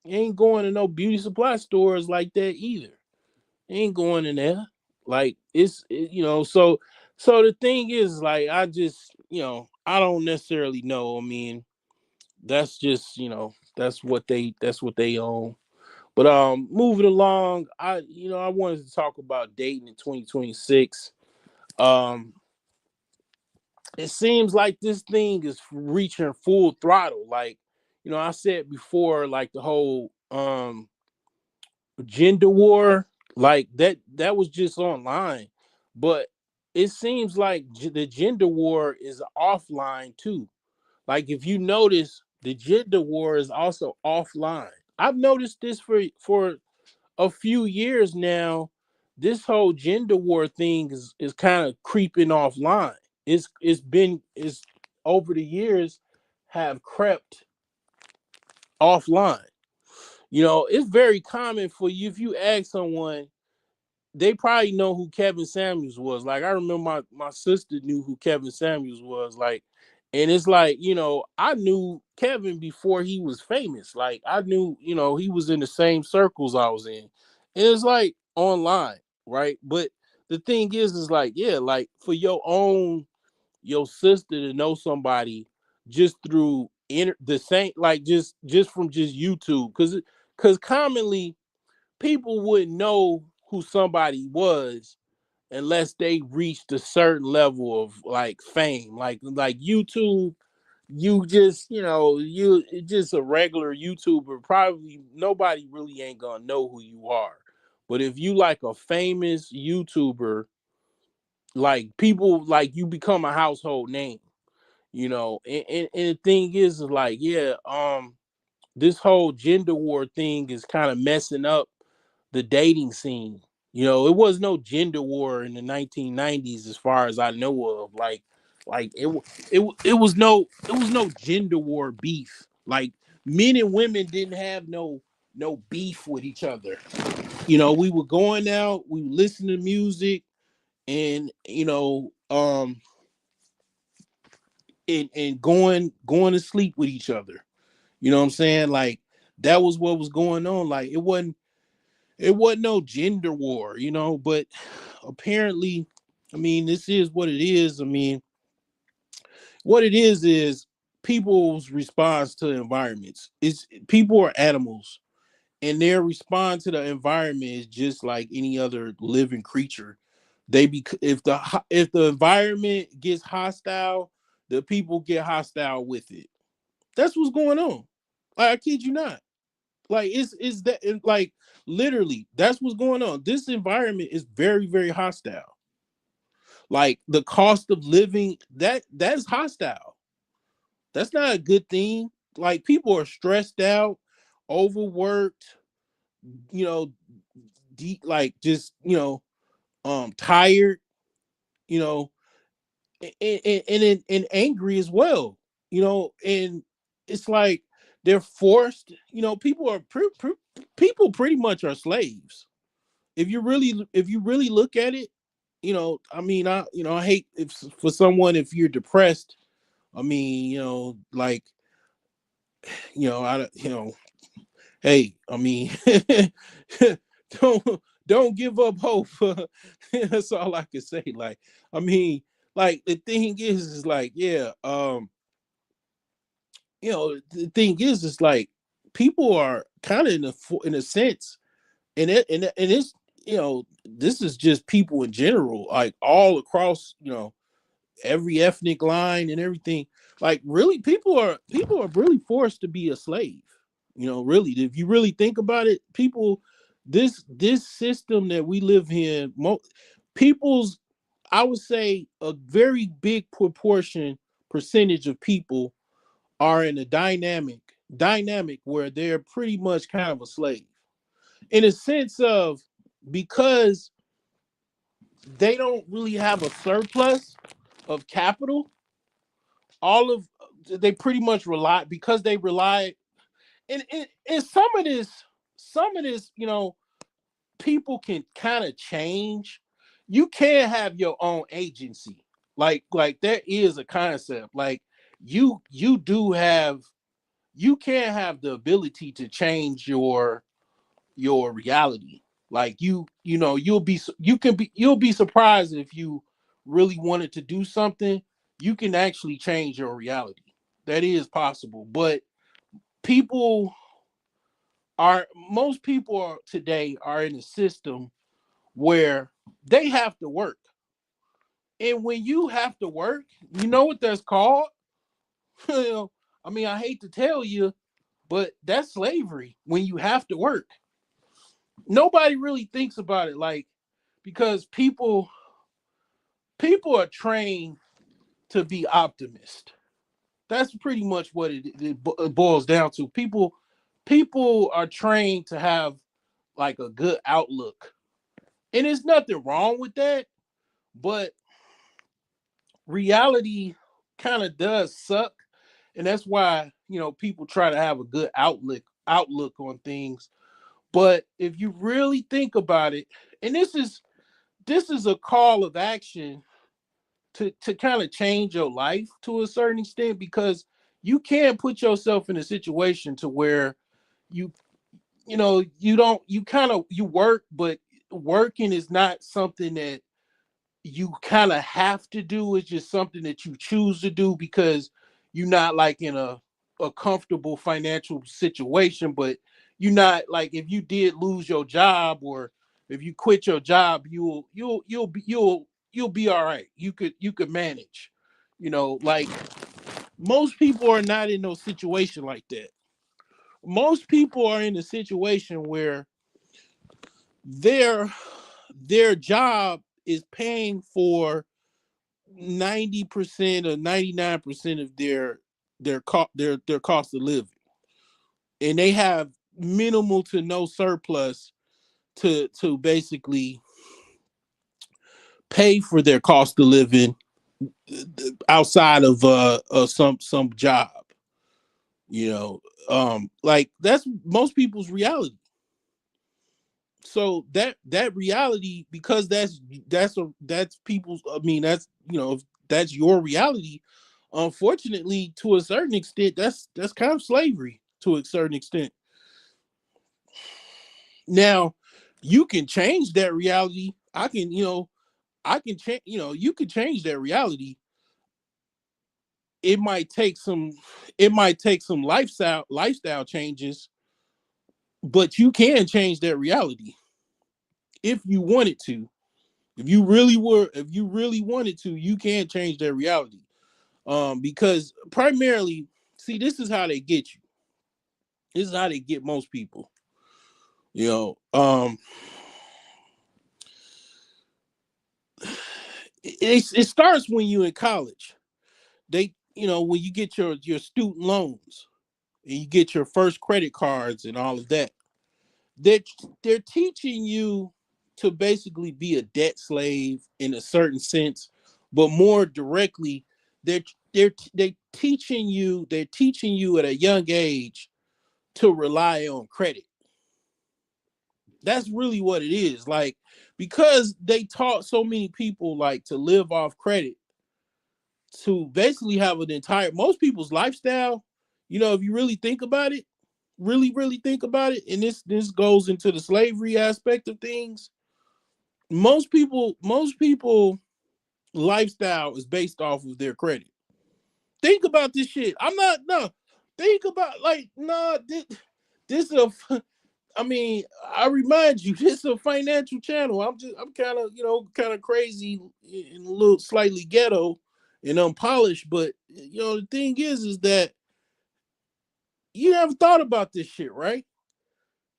ain't going to no beauty supply stores like that either. Ain't going in there. Like, so the thing is, like, I just, I don't necessarily know. I mean, that's just, that's what they own. But moving along, I wanted to talk about dating in 2026. Um, it seems like this thing is reaching full throttle. Like, I said before, like the whole gender war, like that was just online, but it seems like the gender war is offline too. Like, if you notice, the gender war is also offline. I've noticed this for a few years now. This whole gender war thing is kind of creeping offline. It's over the years have crept offline. It's very common for you, if you ask someone, they probably know who Kevin Samuels was. Like, I remember my sister knew who Kevin Samuels was. Like, and it's like, I knew Kevin before he was famous. Like, I knew, he was in the same circles I was in. And it's like online, right? But the thing is like, yeah, like for your sister to know somebody just through the same, like just from just YouTube, because commonly people wouldn't know who somebody was unless they reached a certain level of like fame. Like YouTube, you just, you just a regular YouTuber, probably nobody really ain't gonna know who you are. But if you like a famous YouTuber, like people, like you become a household name, and the thing is like, yeah, this whole gender war thing is kind of messing up the dating scene. It was no gender war in the 1990s, as far as I know of. Like it was no gender war beef. Like men and women didn't have no beef with each other. We were going out, we were listening to music, and and going to sleep with each other. You know what I'm saying? Like that was what was going on. Like it wasn't no gender war, but apparently, I mean, this is what it is. I mean, what it is people's response to environments. It's people are animals, and their response to the environment is just like any other living creature. If the environment gets hostile, the people get hostile with it. That's what's going on. Like, I kid you not. Like it's that like literally that's what's going on. This environment is very, very hostile. Like the cost of living, that's hostile. That's not a good thing. Like people are stressed out, overworked, you know, like just tired, you know, and angry as well, and it's like they're forced. People are people pretty much are slaves. If you really look at it, I mean, I hate if for someone, if you're depressed, I mean, like, I hey, I mean, don't give up hope. That's all I can say. Like, I mean, like the thing is like, yeah, the thing is like people are kind of in a sense, and it's, this is just people in general, like all across, every ethnic line and everything. Like really, people are really forced to be a slave. Really, if you really think about it, people, this system that we live in, people's, I would say a very big percentage of people are in a dynamic where they're pretty much kind of a slave, in a sense of, because they don't really have a surplus of capital. All of They pretty much rely, because they rely, and some of this, people can kind of change. You can have your own agency. Like there is a concept. Like you do have, you can have the ability to change your reality. Like you'll be surprised if you really wanted to do something. You can actually change your reality. That is possible. But people most people today are in a system where they have to work. And when you have to work, you know what that's called? I mean, I hate to tell you, but that's slavery when you have to work. Nobody really thinks about it, like, because people are trained to be optimist. That's pretty much what it boils down to. People are trained to have like a good outlook. And there's nothing wrong with that, but reality kind of does suck. And that's why, people try to have a good outlook on things. But if you really think about it, and this is a call of action to kind of change your life to a certain extent, because you can put yourself in a situation to where you you kind of you work, but working is not something that you kind of have to do. It's just something that you choose to do because you're not like in a comfortable financial situation, but you're not like, if you did lose your job, or if you quit your job, you'll be all right. You could manage. Like, most people are not in no situation like that. Most people are in a situation where their their job is paying for 90% or 99% of their cost of living, and they have minimal to no surplus to basically pay for their cost of living outside of some job. you know like, that's most people's reality. So that reality, because that's people's, I mean, that's, if that's your reality, unfortunately, to a certain extent, that's kind of slavery to a certain extent. Now, you can change that reality. I can change, you can change that reality. it might take some it might take some lifestyle changes, but you can change that reality if you wanted to. If you really wanted to, you can change that reality. Because primarily, see, this is how they get you. This is how they get most people. You know, it starts when you in college. When you get your student loans, and you get your first credit cards and all of that, they're they're teaching you to basically be a debt slave in a certain sense, but more directly, they're teaching you at a young age to rely on credit. That's really what it is. Like, because they taught so many people, like, to live off credit, to basically have an entire most people's lifestyle. If you really think about it, really think about it, and this goes into the slavery aspect of things. Most people lifestyle is based off of their credit. Think about this shit. I'm not no. Think about, like, nah. This is a. I mean, I remind you, this is a financial channel. I'm kind of crazy and a little slightly ghetto and unpolished, but the thing is that you never thought about this shit, right?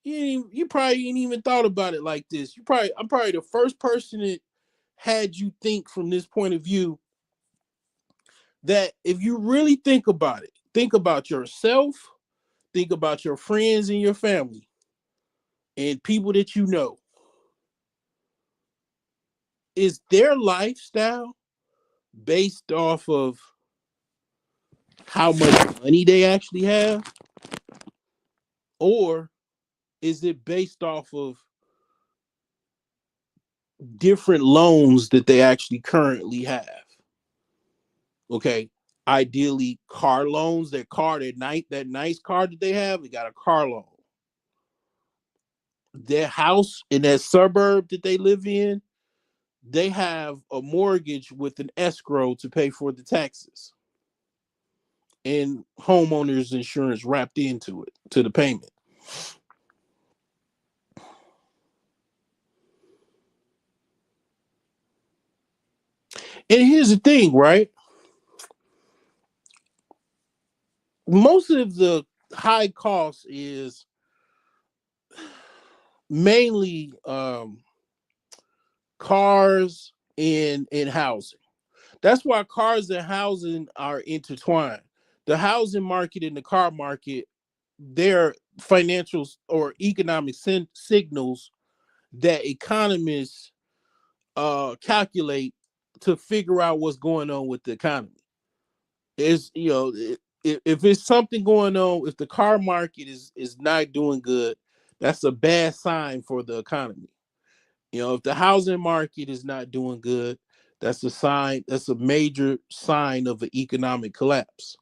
You probably ain't even thought about it like this. I'm probably the first person that had you think from this point of view, that if you really think about it, think about yourself, think about your friends and your family and people that you know. Is their lifestyle based off of how much money they actually have, or is it based off of different loans that they actually currently have? Okay, ideally car loans. That nice car that they have, they got a car loan. Their house in that suburb that they live in, they have a mortgage with an escrow to pay for the taxes and homeowners insurance wrapped into it, to the payment. And here's the thing, right? Most of the high cost is mainly cars and housing. That's why cars and housing are intertwined. The housing market and the car market, they're financial or economic signals that economists calculate to figure out what's going on with the economy. Is if it's something going on, if the car market is not doing good, that's a bad sign for the economy. If the housing market is not doing good, that's a sign. That's a major sign of an economic collapse,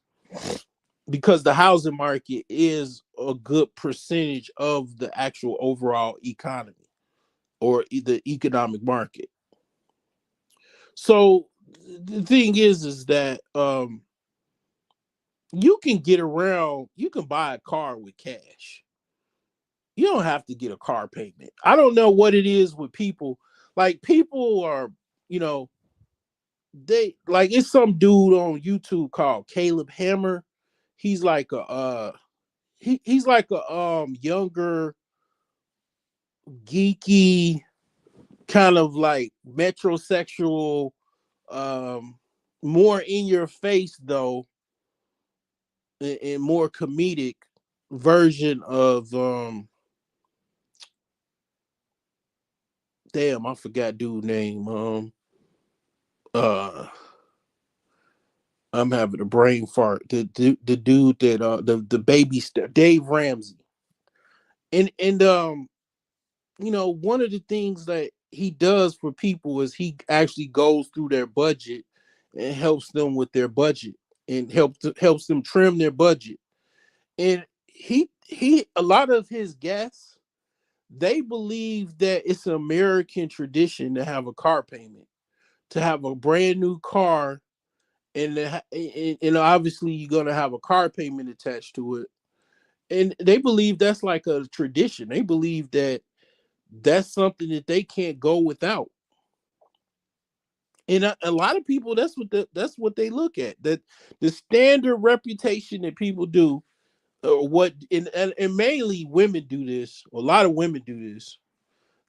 because the housing market is a good percentage of the actual overall economy, or the economic market. So the thing is that you can buy a car with cash. You don't have to get a car payment. I don't know what it is with people. Like people are, you know, they like it's some dude on YouTube called Caleb Hammer. He's like a he's like a younger geeky kind of like metrosexual, um more in your face though, and more comedic version of damn, I forgot dude name. Uh I'm having a brain fart. The dude that the baby star Dave Ramsey. And you know, one of the things that he does for people is he actually goes through their budget and helps them with their budget and helps them trim their budget. And he a lot of his guests, they believe that it's an American tradition to have a car payment, to have a brand new car, and obviously you're gonna have a car payment attached to it. And they believe that's like a tradition. They believe that that's something that they can't go without. And a lot of people, that's what they look at. That the standard reputation that people do, or what, and mainly women do this. A lot of women do this.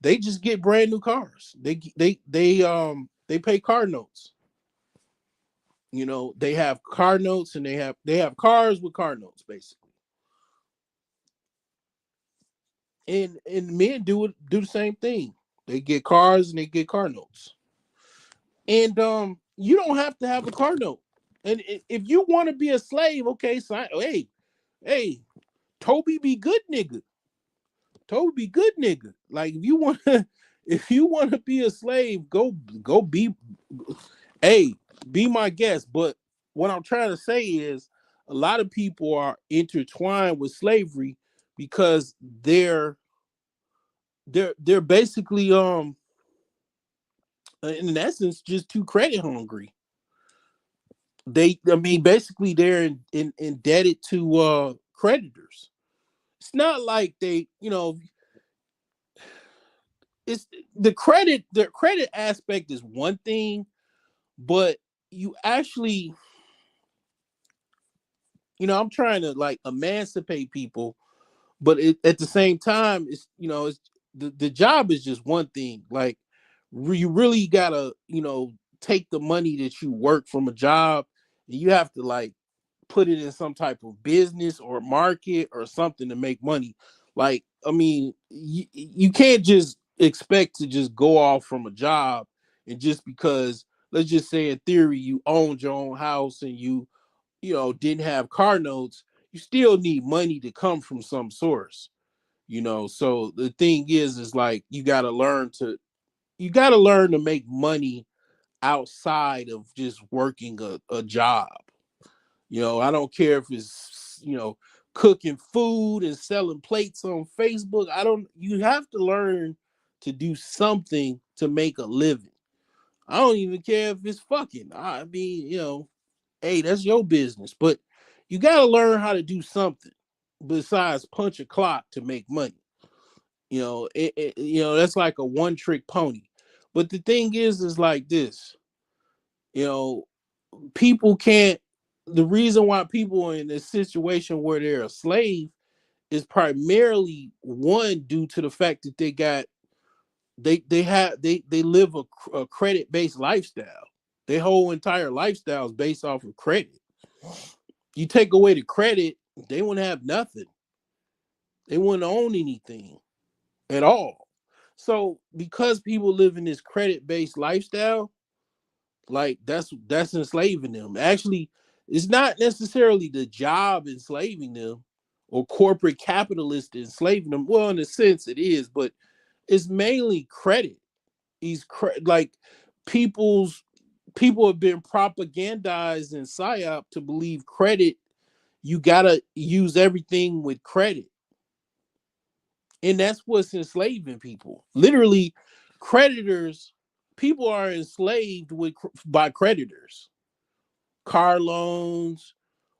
They just get brand new cars. They pay car notes. You know, they have car notes, and they have cars with car notes basically. And men do the same thing. They get cars and they get car notes. And you don't have to have a car note. And if you want to be a slave, okay, so hey, Toby be good nigga. Toby be good nigga. Like if you want to if you want to be a slave, go be, hey, be my guest. But what I'm trying to say is a lot of people are intertwined with slavery because they're basically in essence just too credit hungry. I mean, basically they're indebted to creditors. It's not like they, it's the credit aspect is one thing, but you actually, I'm trying to like emancipate people, but at the same time, it's the job is just one thing. Like you really gotta, take the money that you work from a job, and you have to like put it in some type of business or market or something to make money. Like, I mean, you can't just expect to just go off from a job and just because, let's just say in theory, you owned your own house and you didn't have car notes, you still need money to come from some source. So the thing is like you got to learn to make money outside of just working a job. I don't care if it's, cooking food and selling plates on Facebook. You have to learn to do something to make a living. I don't even care if it's fucking. I mean, hey, that's your business. But you got to learn how to do something besides punch a clock to make money. That's like a one trick pony. But the thing is like this, you know, people can't, the reason why people are in this situation where they're a slave is primarily one due to the fact that they live a credit based lifestyle. Their whole entire lifestyle is based off of credit. You take away the credit, they wouldn't have nothing. They wouldn't own anything at all. So because people live in this credit based lifestyle, like that's enslaving them. Actually, it's not necessarily the job enslaving them or corporate capitalists enslaving them. Well, in a sense it is, but it's mainly credit. Like people's people have been propagandized and psyop to believe credit, you gotta use everything with credit. And that's what's enslaving people. Literally, creditors, people are enslaved by creditors. Car loans,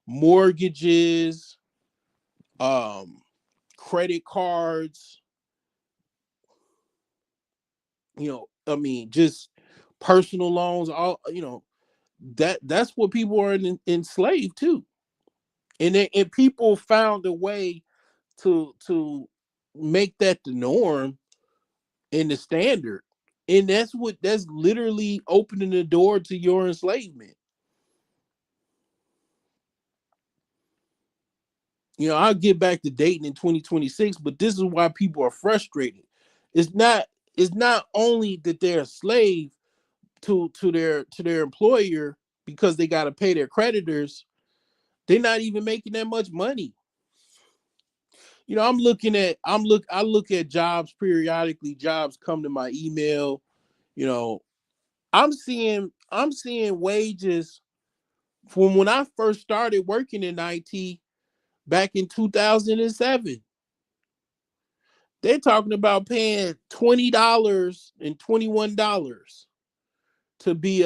mortgages, um, credit cards, just personal loans, all that's what people are enslaved to. And people found a way to make that the norm and the standard. And that's literally opening the door to your enslavement. I'll get back to dating in 2026, but this is why people are frustrated. It's not it's not only that they're a slave to their employer because they got to pay their creditors. They're not even making that much money. I look at jobs periodically. Jobs come to my email. You know, I'm seeing wages from when I first started working in IT back in 2007. They're talking about paying $20 and $21 to be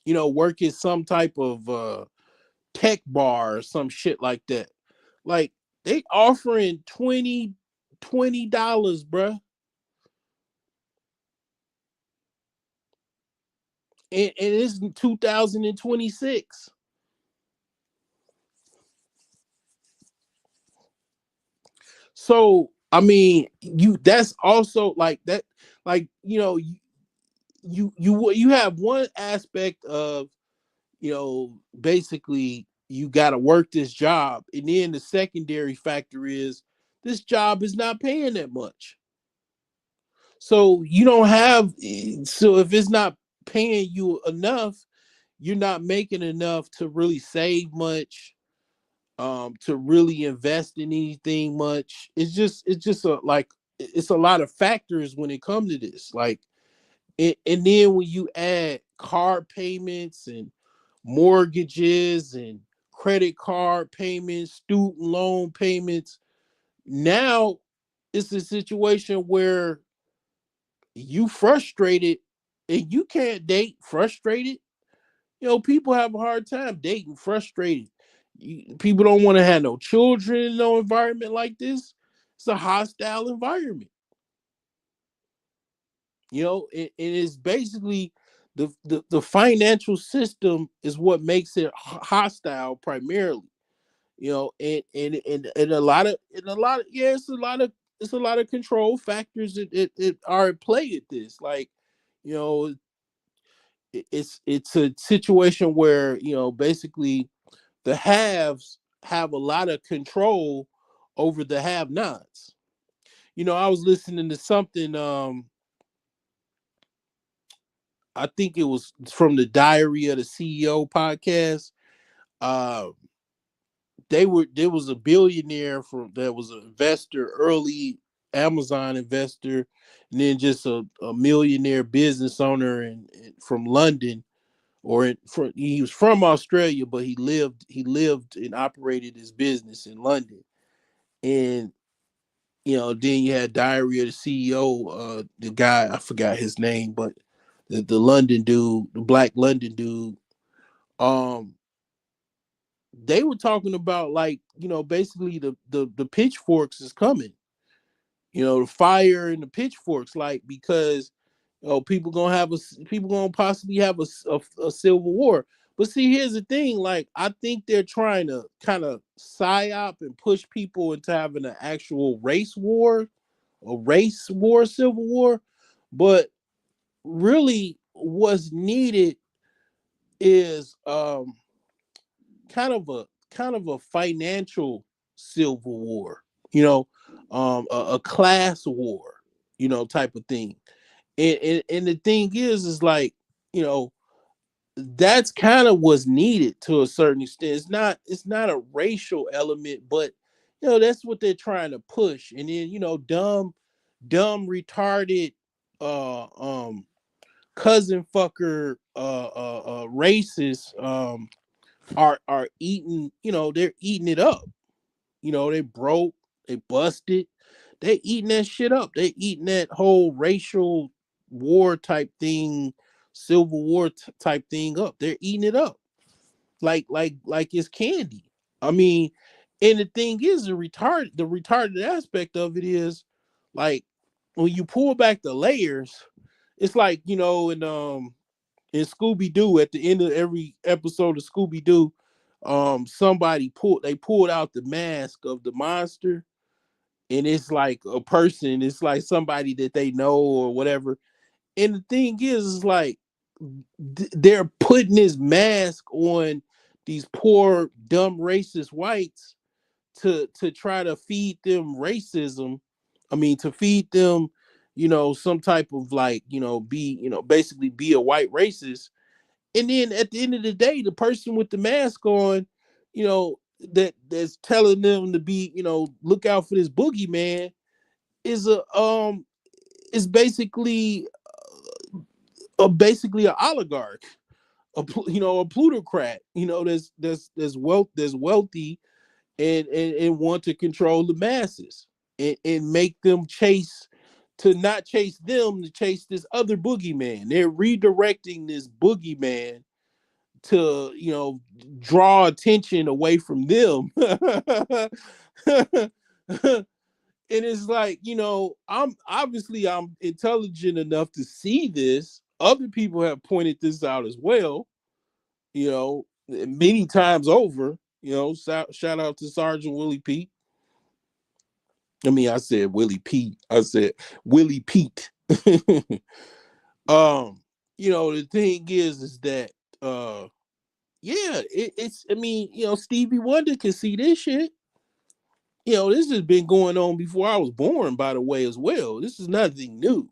working some type of tech bar or some shit like that. Like they offering $20, bruh. And it's 2026. So I mean, that's also like that, like you have one aspect of, basically you got to work this job, and then the secondary factor is this job is not paying that much. So you don't have so if it's not paying you enough, you're not making enough to really save much, to really invest in anything much. It's just it's a lot of factors when it comes to this. Like, and then when you add car payments and mortgages and credit card payments, student loan payments, now it's a situation where you frustrated and you can't date frustrated. People have a hard time dating frustrated. People don't want to have no children in no environment like this. It's a hostile environment. And it's basically the financial system is what makes it hostile primarily. And a lot of yeah, it's a lot of control factors that are at play at this. Like, you know, it's a situation where basically the haves have a lot of control over the have-nots. I was listening to something. I think it was from the Diary of the CEO podcast. Uh, there was a billionaire that was an investor, early Amazon investor, and then just a millionaire business owner from London, he was from Australia, but he lived and operated his business in London. And then you had Diary of the CEO, the guy, I forgot his name, but the London dude, the black London dude. Um, they were talking about, like, basically the pitchforks is coming. The fire and the pitchforks, like, because people gonna possibly have a civil war. But see, here's the thing: like, I think they're trying to kind of psyop and push people into having an actual civil war. But really, what's needed is kind of a financial civil war, a class war, type of thing. And the thing is like, you know that's kind of what's needed to a certain extent. It's not a racial element, but that's what they're trying to push. And then dumb retarded uh um cousin fucker racists are eating, they're eating it up. They broke, they busted, they eating that shit up. They eating that whole racial war type thing, civil war type thing up. They're eating it up like it's candy. I mean, And the thing is, the retarded aspect of it is, like, when you pull back the layers, it's like, in Scooby Doo, at the end of every episode of Scooby Doo, they pulled out the mask of the monster, and it's like a person, it's like somebody that they know or whatever. And the thing is like, they're putting this mask on these poor, dumb, racist whites to try to feed them racism. I mean, to feed them, some type of, like, basically be a white racist. And then at the end of the day, the person with the mask on, that's telling them to be, look out for this boogeyman, is a is basically an oligarch, a plutocrat, that's wealthy, and want to control the masses, and make them to not chase them, to chase this other boogeyman. They're redirecting this boogeyman to, draw attention away from them. And it's like, I'm intelligent enough to see this. Other people have pointed this out as well, many times over. Shout out to Sergeant Willie Pete. I mean, I said Willie Pete. I said Willie Pete. The thing is that, yeah, it's, I mean, Stevie Wonder can see this shit. This has been going on before I was born, by the way, as well. This is nothing new.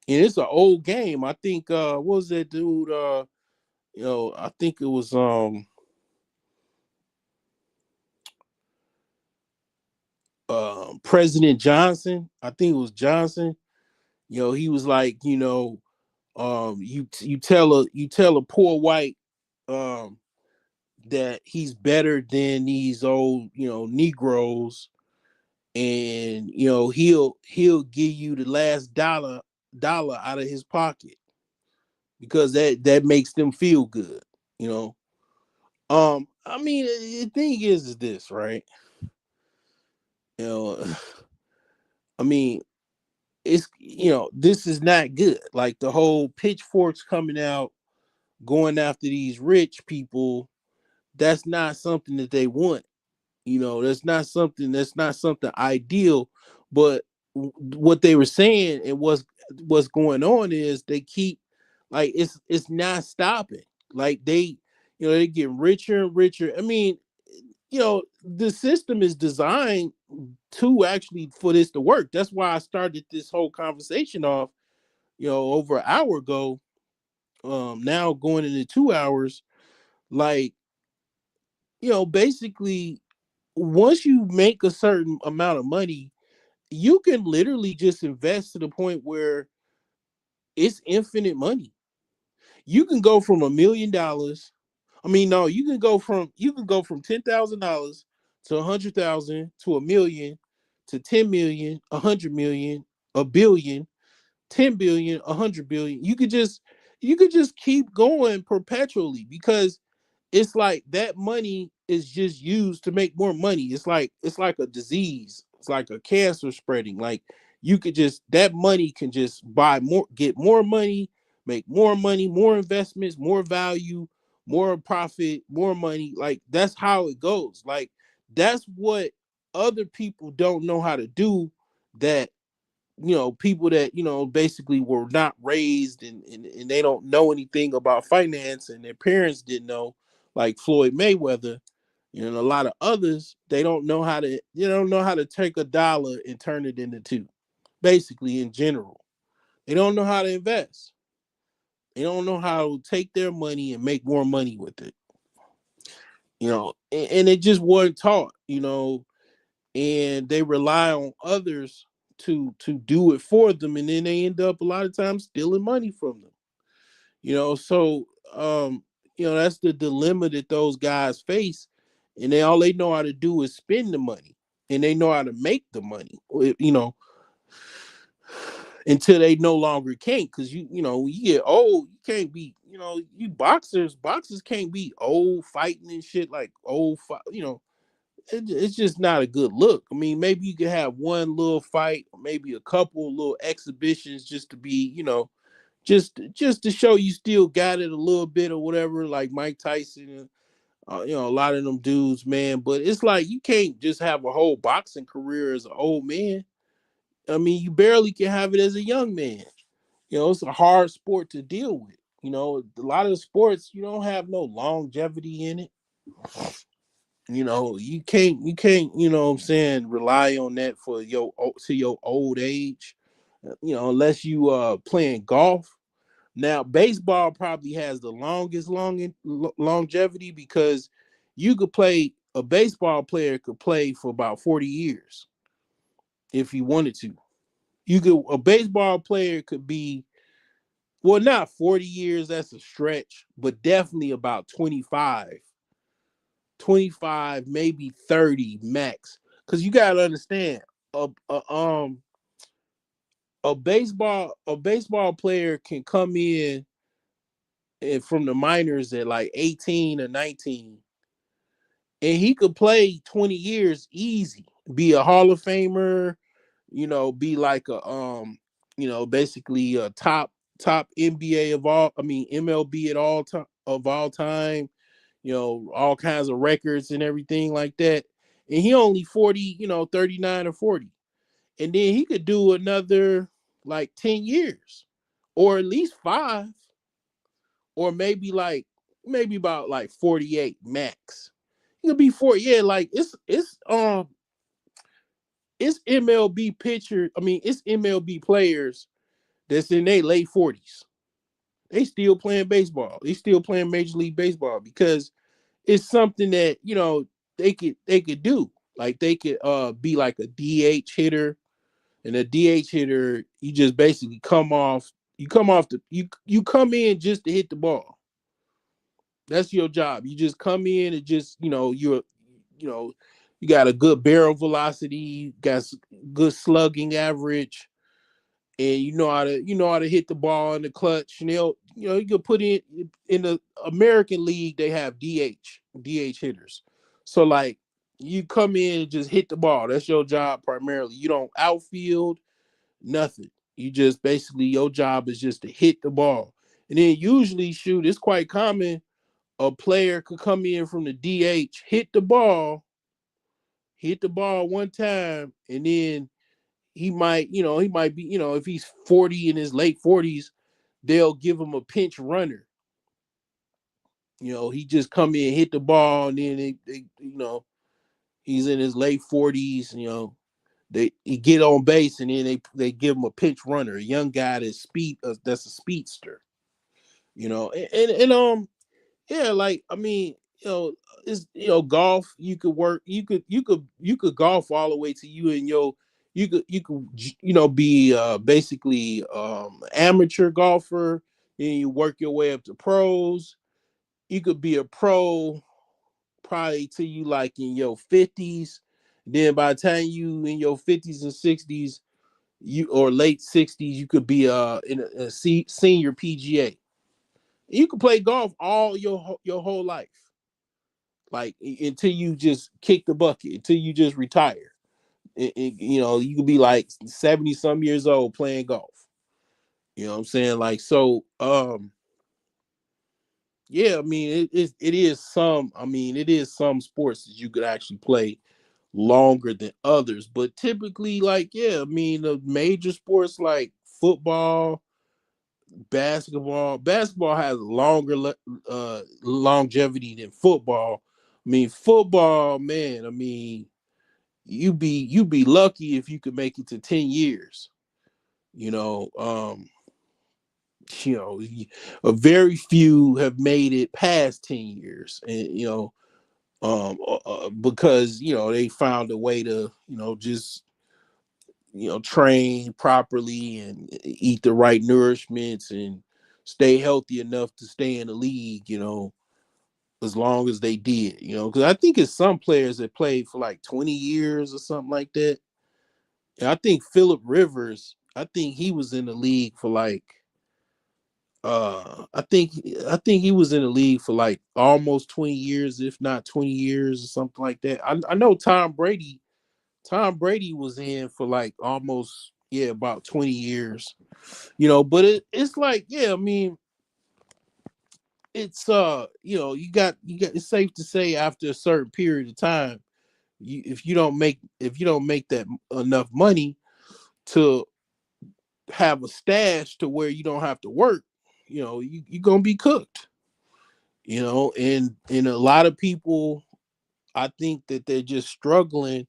And it's an old game. I think, what was that dude? I think it was President Johnson. I think it was Johnson. He was like, you tell a poor white, um that he's better than these old, Negroes, and he'll give you the last dollar out of his pocket, because that makes them feel good. you know I mean, the thing is this, right? you know I mean, it's, this is not good. Like, the whole pitchforks coming out, going after these rich people, that's not something that they want. That's not something ideal. But what they were saying, and what's going on is, they keep, like, it's not stopping. Like, they get richer and richer. I mean, the system is designed to actually for this to work. That's why I started this whole conversation off, over an hour ago. Now going into 2 hours, like, basically, once you make a certain amount of money, you can literally just invest to the point where it's infinite money. You can go from $1 million. I mean, no, you can go from $10,000 to 100,000 to 1 million to 10 million, 100 million, a billion, 10 billion, 100 billion. You could just keep going perpetually, because it's like that money is just used to make more money. It's like a disease. It's like a cancer spreading. Like, you could just that money can just buy more, get more money, make more money, more investments, more value, more profit, more money. Like, that's how it goes. Like, that's what other people don't know how to do. That, people that, basically were not raised, and they don't know anything about finance, and their parents didn't know, like Floyd Mayweather, and a lot of others. They don't know how to take a dollar and turn it into two. Basically, in general, they don't know how to invest. They don't know how to take their money and make more money with it. And it just wasn't taught. And they rely on others to do it for them, and then they end up a lot of times stealing money from them. So, that's the dilemma that those guys face. And all they know how to do is spend the money, and they know how to make the money, until they no longer can't. Because, when you get old, you can't be, you boxers can't be old fighting and shit like it's just not a good look. I mean, maybe you could have one little fight, or maybe a couple little exhibitions just to be, just to show you still got it a little bit or whatever, like Mike Tyson and a lot of them dudes, man. But it's like you can't just have a whole boxing career as an old man. I mean, you barely can have it as a young man. It's a hard sport to deal with. A lot of the sports you don't have no longevity in it. You can't, what I'm saying, rely on that for your old age. Unless you playing golf. Now, baseball probably has the longest longevity because a baseball player could play for about 40 years if he wanted to. A baseball player could be, well, not 40 years, that's a stretch, but definitely about 25, maybe 30 max. Because you got to understand, a, a um a baseball player can come in and from the minors at like 18 or 19, and he could play 20 years easy, be a Hall of Famer, be like basically a top NBA of all, I mean MLB at all time of all time, all kinds of records and everything like that. And he only 40, 39 or 40. And then he could do another like 10 years or at least 5, or maybe about like 48 max. He could be 40. Yeah, like it's MLB pitcher. I mean, it's MLB players that's in their late 40s. They still playing baseball. They still playing Major League Baseball because it's something that they could do. Like they could be like a DH hitter, and a DH hitter, you just basically you come in just to hit the ball. That's your job. You just come in and just you know you got a good barrel velocity, got good slugging average, and you know how to hit the ball in the clutch. And you can put in the American League. They have DH hitters. So like you come in and just hit the ball. That's your job primarily. You don't outfield nothing. You just basically your job is just to hit the ball. And then usually, shoot, it's quite common a player could come in from the DH, hit the ball one time, and then he might be, if he's 40 in his late 40s, they'll give him a pinch runner. He just come in, hit the ball, and then he's in his late 40s. He get on base, and then they give him a pinch runner, a young guy that's a speedster. And yeah, like I mean, it's golf. You could golf all the way to you and you could be basically amateur golfer, and you work your way up to pros. You could be a pro probably till you like in your 50s. Then by the time you in your 50s and 60s, you or late 60s, you could be in a senior PGA. You can play golf all your whole life, like until you just kick the bucket, until you just retire. You could be like 70 some years old playing golf. You know what I'm saying? Like so, yeah. I mean, it is some sports that you could actually play longer than others, but typically, like, yeah, I mean, the major sports like football, basketball has longer longevity than football. I mean, football, man, I mean, you be lucky if you could make it to 10 years. you know um you know a very few have made it past 10 years, and because they found a way to just train properly and eat the right nourishments and stay healthy enough to stay in the league, as long as they did, because I think it's some players that played for like 20 years or something like that. And I think Philip Rivers, I think he was in the league for like I think I think he was in the league for like almost 20 years, if not 20 years or something like that. I know Tom Brady was in for like almost, yeah, about 20 years. But it's like, yeah, I mean, it's you got it's safe to say after a certain period of time, if you don't make that enough money to have a stash to where you don't have to work, you're gonna be cooked. And a lot of people, I think that they're just struggling,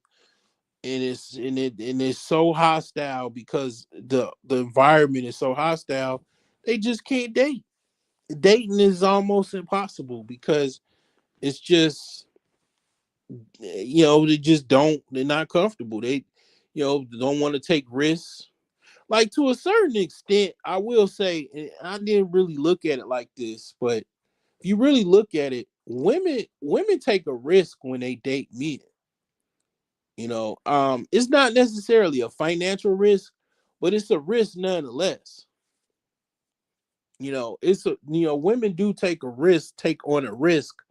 and it's so hostile because the environment is so hostile. They just can't date. Dating is almost impossible because it's just, they just they're not comfortable. They don't want to take risks. Like, to a certain extent, I will say, and I didn't really look at it like this, but if you really look at it, women take a risk when they date men. It's not necessarily a financial risk, but it's a risk nonetheless. It's a women do take on a risk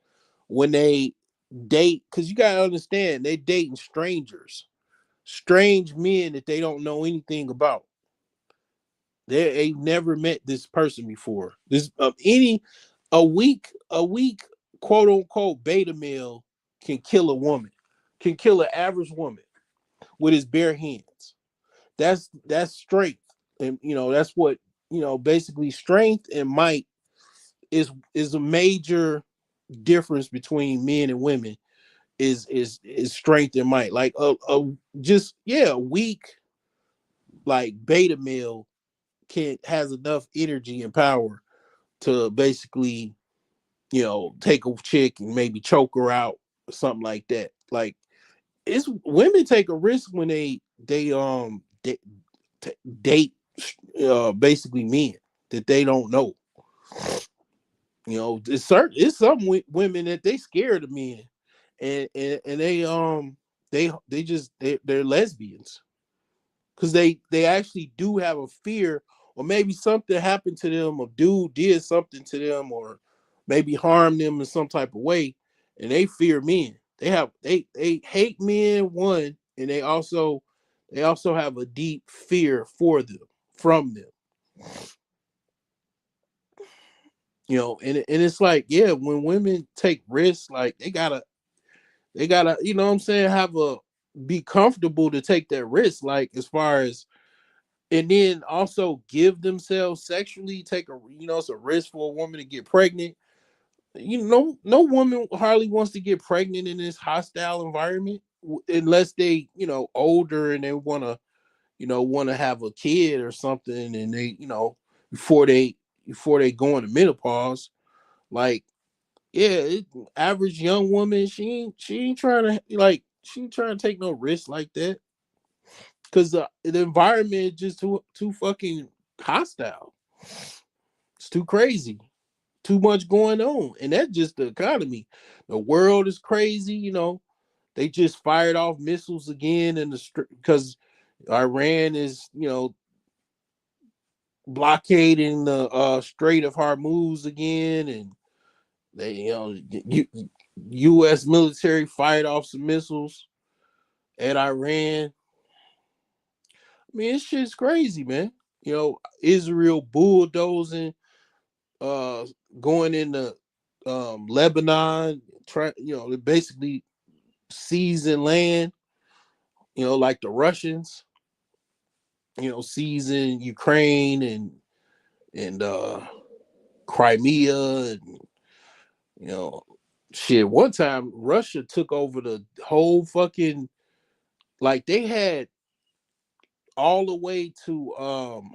when they date, because you gotta understand, they dating strangers, strange men that they don't know anything about. They never met this person before. This any a weak quote unquote beta male can kill a woman, can kill an average woman with his bare hands. That's strength, and that's what, basically strength and might is a major difference between men and women. Is strength and might. Like just, yeah, a weak, like, beta male can has enough energy and power to basically, take a chick and maybe choke her out or something like that. Like, it's women take a risk when they date, basically men that they don't know. It's some women that they scared of men, and they're lesbians, because they actually do have a fear, or maybe something happened to them, or dude did something to them, or maybe harmed them in some type of way, and they fear men. They hate men, one, and they also have a deep fear for them, from them. And it's like, yeah, when women take risks, like, they gotta, what I'm saying, have a be comfortable to take that risk, like, as far as, and then also give themselves sexually, take a, it's a risk for a woman to get pregnant. No woman hardly wants to get pregnant in this hostile environment, unless they, older, and they want to have a kid or something, and they, before they go into menopause. Like, yeah, average young woman, she ain't trying to, she ain't trying to take no risk like that, because the environment is just too fucking hostile. It's too crazy, too much going on, and that's just the economy. The world is crazy. They just fired off missiles again in the because Iran is, blockading the Strait of Hormuz again, and they, U.S. military fired off some missiles at Iran. I mean, it's just crazy, man. Israel bulldozing, uh, going into Lebanon, try, basically seizing land. Like the Russians, seizing Ukraine and Crimea, and you know, shit. One time, Russia took over the whole fucking, like, they had all the way to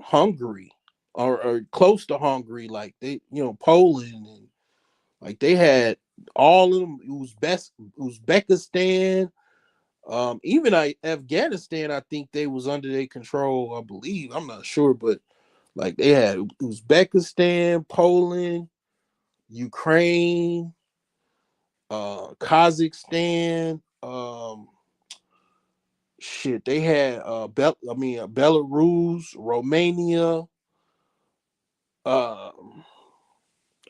Hungary, or close to Hungary, like they, Poland, and like they had all of them. Uzbekistan, even Afghanistan. I think they was under their control. I believe. I'm not sure, but like they had Uzbekistan, Poland, Ukraine, Kazakhstan. Shit, they had Belarus, Romania, Um,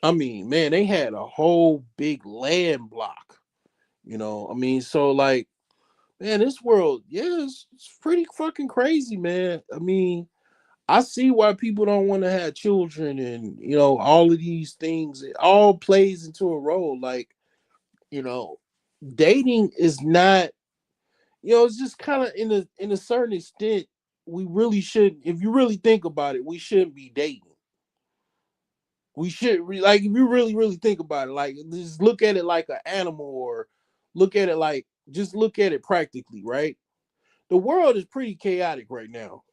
I mean, man, they had a whole big land block. I mean, so like, man, this world, yeah, it's pretty fucking crazy, man. I mean, I see why people don't want to have children, and all of these things. It all plays into a role. Like, you know, dating is not. It's just kind of in a certain extent. We really should, if you really think about it, we shouldn't be dating. We should like, if you really think about it, like, just look at it like an animal, or look at it like, just look at it practically, right? The world is pretty chaotic right now.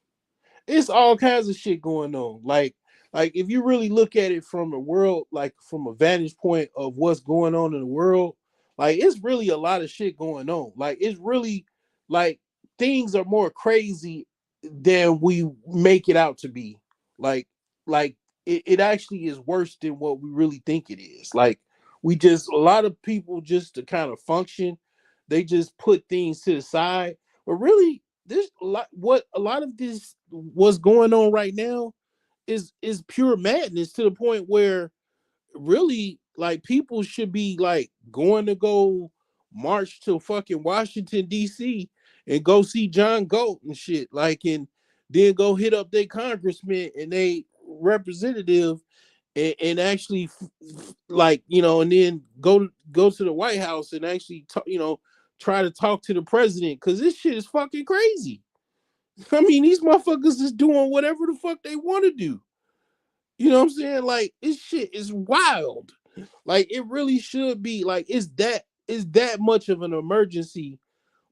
It's all kinds of shit going on. Like if you really look at it from a world, like from a vantage point of what's going on in the world, like it's really a lot of shit going on. Like it's really, like, things are more crazy than we make it out to be. Like like it actually is worse than what we really think it is. Like, we just, a lot of people, just to kind of function, they just put things to the side. But really, this what a lot of this, what's going on right now, is pure madness, to the point where, really, like, people should be like going to go march to fucking Washington D.C. and go see John Galt and shit, like, and then go hit up their congressman and they representative, and actually, like, and then go to the White House and actually try to talk to the president, because this shit is fucking crazy. I mean, these motherfuckers is doing whatever the fuck they want to do. You know what I'm saying? Like, this shit is wild. Like, it really should be like, it's that much of an emergency,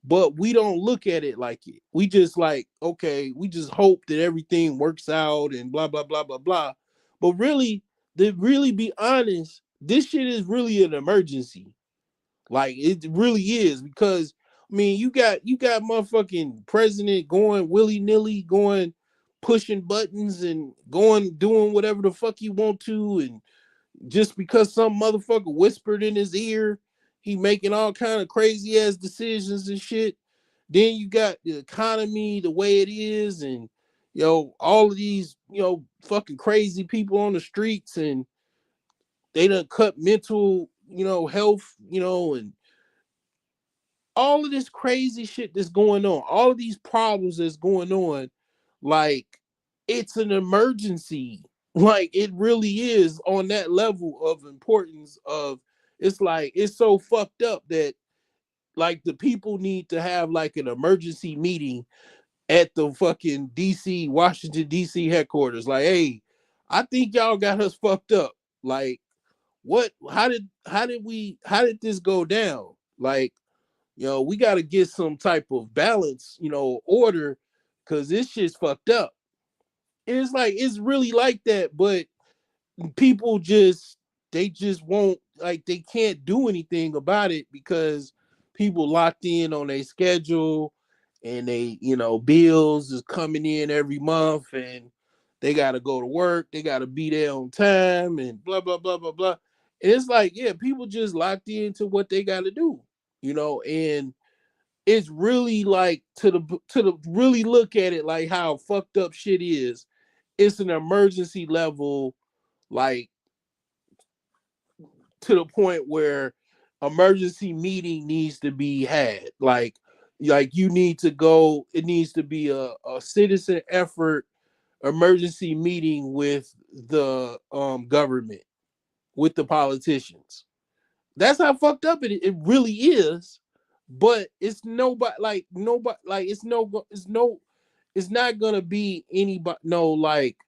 but we don't look at it like it. We just like, okay, we just hope that everything works out and blah blah blah blah blah. But really, to really be honest, this shit is really an emergency. Like, it really is, because I mean, you got motherfucking president going willy nilly, going pushing buttons and going doing whatever the fuck he want to, and just because some motherfucker whispered in his ear, he making all kind of crazy ass decisions and shit. Then you got the economy the way it is, and all of these fucking crazy people on the streets, and they done cut mental health, and all of this crazy shit that's going on, all of these problems that's going on, like, it's an emergency. Like, it really is on that level of importance of, it's like, it's so fucked up that, like, the people need to have like an emergency meeting at the fucking DC, Washington DC headquarters. Like, hey, I think y'all got us fucked up. Like, what, how did this go down? Like, we got to get some type of balance, order, because this shit's fucked up. And it's like, it's really like that, but people just, they just won't, like, they can't do anything about it, because people locked in on their schedule, and they, bills is coming in every month, and they got to go to work, they got to be there on time, and blah blah blah blah blah. And it's like, yeah, people just locked into what they got to do, and it's really like, to the really look at it, like how fucked up shit is. It's an emergency level, like, to the point where emergency meeting needs to be had. Like you need to go. It needs to be a citizen effort emergency meeting with the government, with the politicians. That's how fucked up it really is. But it's nobody, like, nobody, like, it's not gonna be anybody, no, like,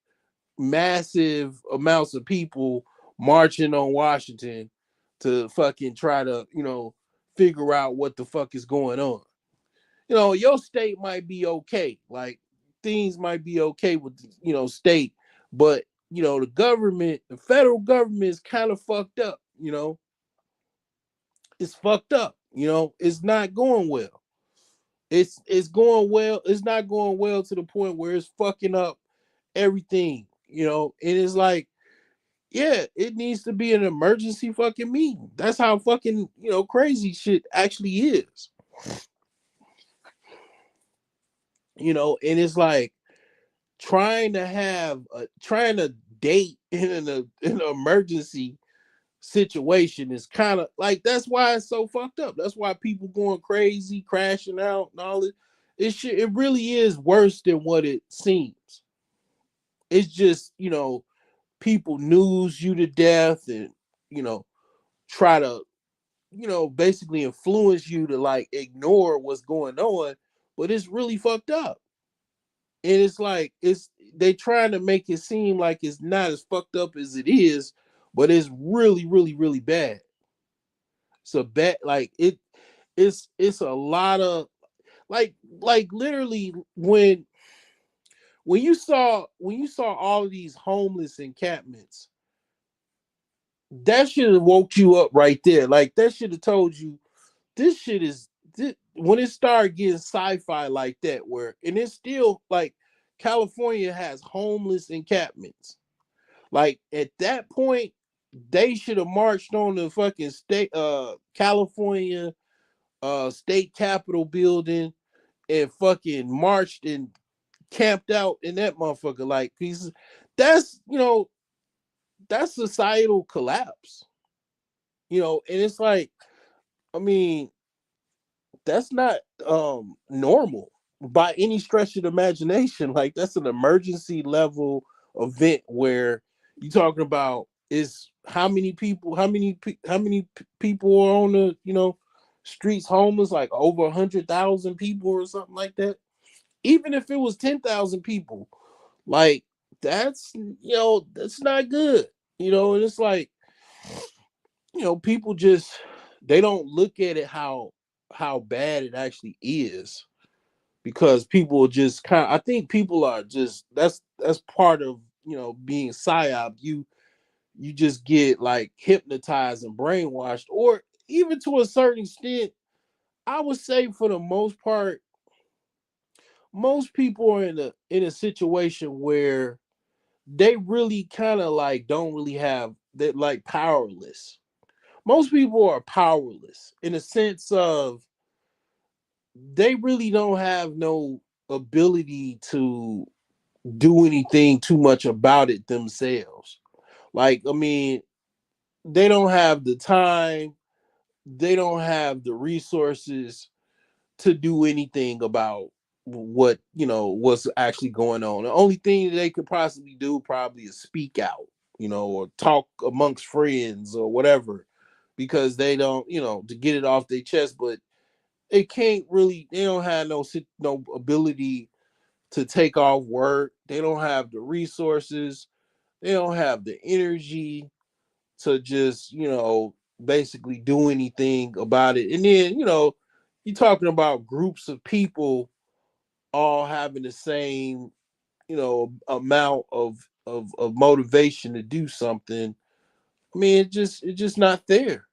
massive amounts of people marching on Washington to fucking try to figure out what the fuck is going on. Your state might be okay, like, things might be okay with state, but the government, the federal government, is kind of fucked up. It's fucked up. It's not going well. It's going well. It's not going well to the point where it's fucking up everything. And it's like, yeah, it needs to be an emergency fucking meeting. That's how fucking crazy shit actually is. And it's like, trying to date in an emergency situation is kind of like, that's why it's so fucked up. That's why people going crazy, crashing out and all it. It really is worse than what it seems. It's just, people news you to death and, you know, try to, basically influence you to like ignore what's going on, but it's really fucked up. And it's like they trying to make it seem like it's not as fucked up as it is, but it's really, really, really bad. So bad, like it's a lot of like literally when you saw all of these homeless encampments, that should have woke you up right there. Like that should have told you this shit is when it started getting sci-fi like that, where and it's still like California has homeless encampments. Like at that point, they should have marched on the fucking California state capitol building and fucking marched and camped out in that motherfucker. Like pieces. That's that's societal collapse. And it's like, I mean, that's not normal by any stretch of the imagination. Like that's an emergency level event where you talking about is how many people are on the streets homeless, like over 100,000 people or something like that. Even if it was 10,000 people, like that's not good. And it's like, people just they don't look at it how bad it actually is, because people just I think people are just that's part of being psyop. You just get like hypnotized and brainwashed, or even to a certain extent, I would say for the most part, most people are in a situation where they really kind of like don't really have that, like powerless. Most people are powerless in the sense of they really don't have no ability to do anything too much about it themselves. Like, I mean, they don't have the time, they don't have the resources to do anything about what's actually going on. The only thing they could possibly do probably is speak out, or talk amongst friends or whatever, because they don't, to get it off their chest. But it can't really. They don't have no ability to take off work. They don't have the resources. They don't have the energy to just basically do anything about it. And then you're talking about groups of people all having the same amount of motivation to do something. I mean, it's just not there.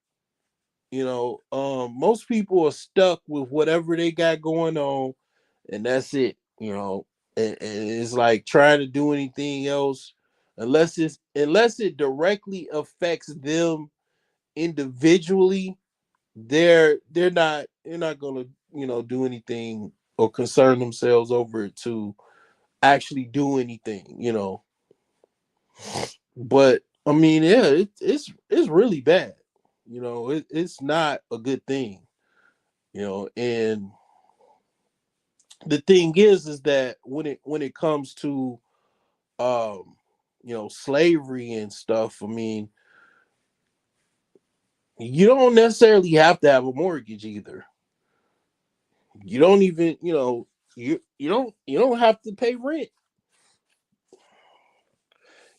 Most people are stuck with whatever they got going on, and that's it. And it's like trying to do anything else, unless it directly affects them individually. They're not gonna do anything or concern themselves over it to actually do anything. But I mean, yeah, it's really bad. It's not a good thing. And the thing is that when it comes to um slavery and stuff, I mean, you don't necessarily have to have a mortgage either. You don't even you don't have to pay rent.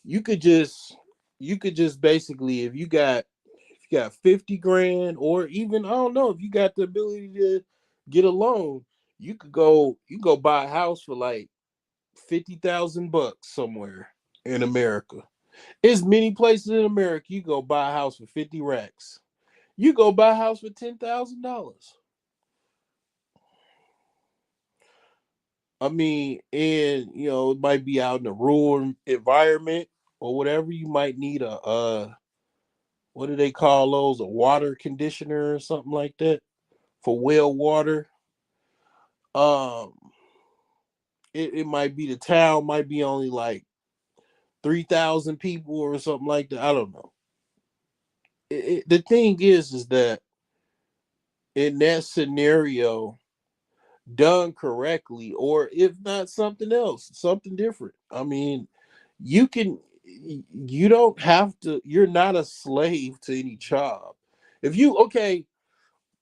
You could just basically, if you got 50 grand, or even, I don't know, if you got the ability to get a loan, you go buy a house for like $50,000 somewhere in America. There's many places in America you go buy a house for 50 racks. You go buy a house for $10,000. I mean, and it might be out in a rural environment or whatever. You might need a what do they call those? A water conditioner or something like that for well water. Um, it might be the town might be only like 3,000 people or something like that. I don't know. The thing is that in that scenario, done correctly, or if not something else, something different. I mean, you can, you don't have to. You're not a slave to any job. If you okay,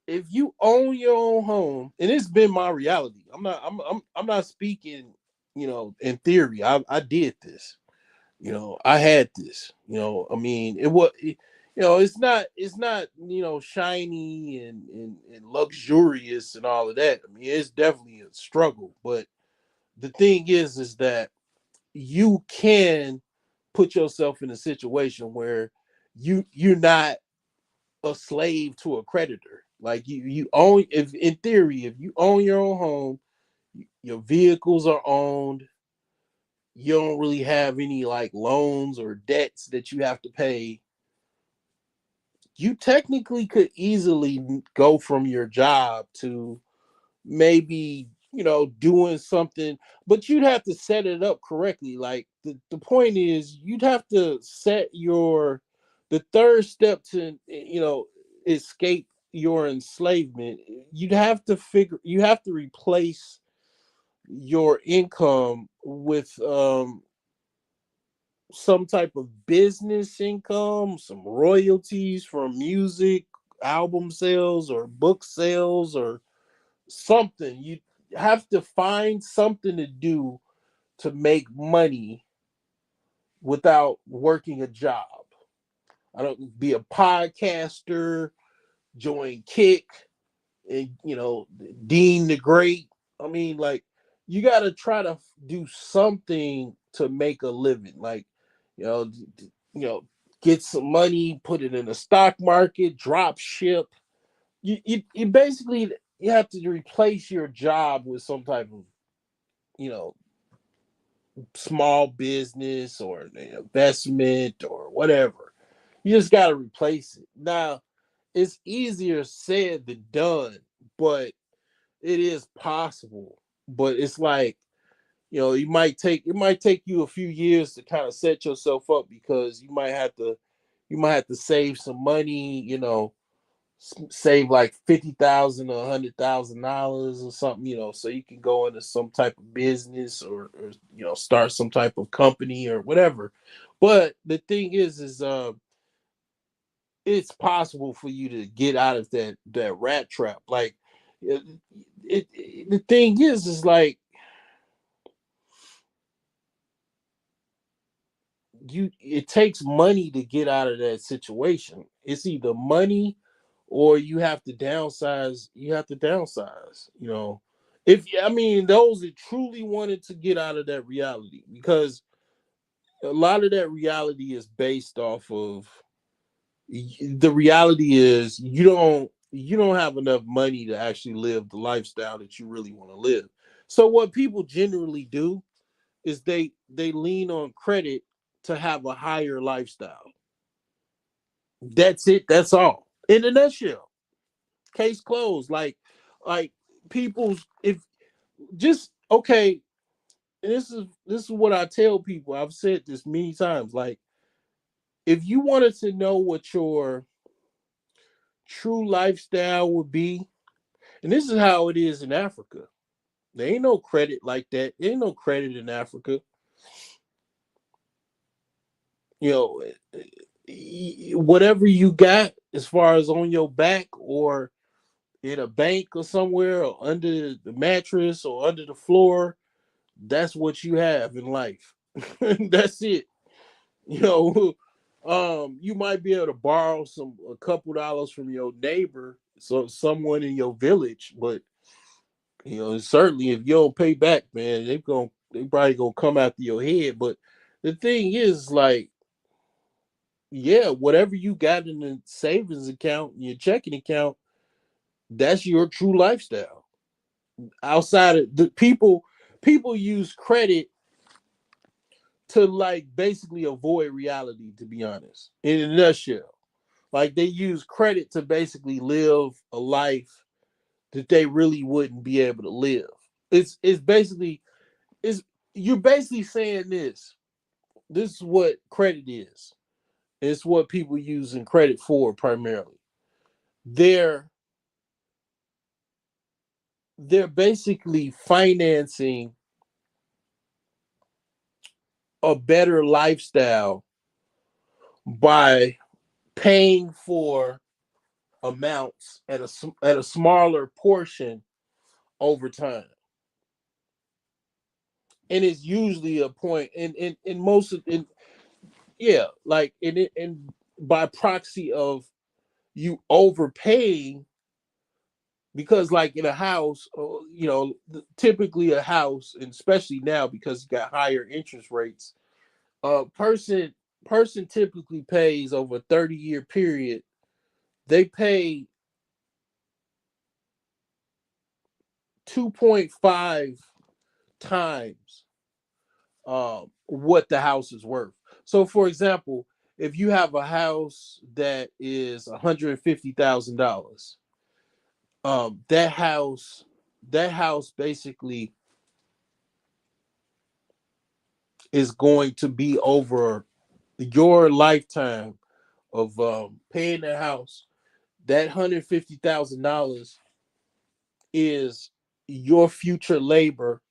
if you own your own home, and it's been my reality. I'm not speaking, in theory. I did this. I had this. I mean, it's not shiny and luxurious and all of that. I mean, it's definitely a struggle. But the thing is that you can put yourself in a situation where you're not a slave to a creditor. Like you own, if in theory, if you own your own home, your vehicles are owned, you don't really have any like loans or debts that you have to pay. You technically could easily go from your job to maybe doing something, but you'd have to set it up correctly. Like the point is, you'd have to set your the third step to escape your enslavement. You have to replace your income with some type of business income, some royalties from music, album sales, or book sales, or something. You have to find something to do to make money without working a job. I don't be a podcaster, join Kick, and Dean the Great. I mean, like, you got to try to do something to make a living. Like, you know, you know, get some money, put it in the stock market, drop ship. You basically you have to replace your job with some type of you know small business or an investment or whatever. You just got to replace it. Now, it's easier said than done, but it is possible. But it's like, it might take you a few years to kind of set yourself up, because you might have to save some money, save like 50,000 or $100,000 or something, so you can go into some type of business, or start some type of company or whatever. But the thing is it's possible for you to get out of that rat trap. Like, it, the thing is like, it takes money to get out of that situation. It's either money, or you have to downsize. If I mean, those that truly wanted to get out of that reality, because a lot of that reality is based off of, the reality is, you don't have enough money to actually live the lifestyle that you really want to live. So what people generally do is they lean on credit to have a higher lifestyle. That's it. That's all. In a nutshell. Case closed. Like people's if just okay. And this is what I tell people. I've said this many times. Like, if you wanted to know what your true lifestyle would be, and this is how it is in Africa. There ain't no credit like that. There ain't no credit in Africa. You know, whatever you got as far as on your back, or in a bank or somewhere, or under the mattress or under the floor, that's what you have in life. That's it. You know, you might be able to borrow a couple dollars from your neighbor, so someone in your village, but certainly if you don't pay back, man, they probably gonna come after your head. But the thing is, like, yeah, whatever you got in the savings account, your checking account, that's your true lifestyle. Outside of the people use credit to, like, basically avoid reality, to be honest. In a nutshell. Like, they use credit to basically live a life that they really wouldn't be able to live. It's basically, it's you're basically saying this. this is what credit is. It's what people use in credit for primarily. They're they're basically financing a better lifestyle by paying for amounts at a smaller portion over time. And it's usually a point in most of in yeah, like in by proxy of you overpaying, because like in a house, typically a house, and especially now because you got higher interest rates, a person typically pays over a 30-year period. They pay 2.5 times what the house is worth. So for example, if you have a house that is $150,000, that house basically is going to be over your lifetime of paying the house. That $150,000 is your future labor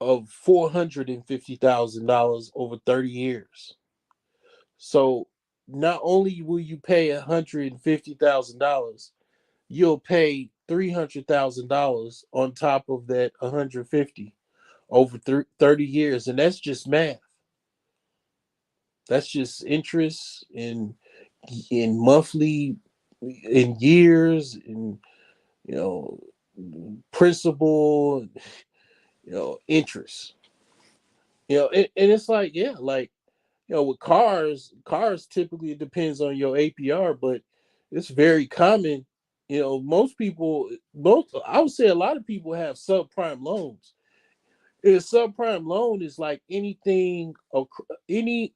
of $450,000 over 30 years. So not only will you pay $150,000, you'll pay $300,000 on top of that 150 over 30 years, and that's just math. That's just interest in monthly, in years, in you know principal, interest. And it's like, yeah, like, with cars typically it depends on your APR, but it's very common. Most people, most I would say a lot of people have subprime loans. And a subprime loan is like anything, any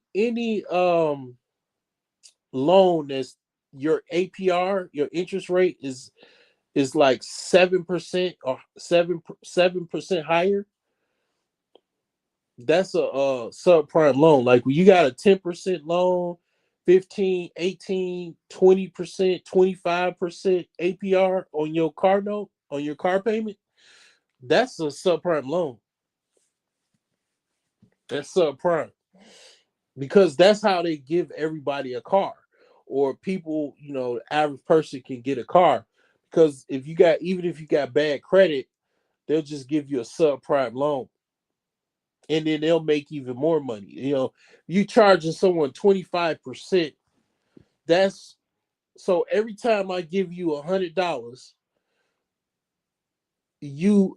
loan that's your APR, your interest rate is like 7% or 7% higher. That's a subprime loan. Like when you got a 10% loan, 15, 18, 20%, 25% APR on your car note, on your car payment, that's a subprime loan. That's subprime, because that's how they give everybody a car, or people, the average person can get a car, because even if you got bad credit, they'll just give you a subprime loan, and then they'll make even more money. You charging someone 25%. That's so every time I give you $100,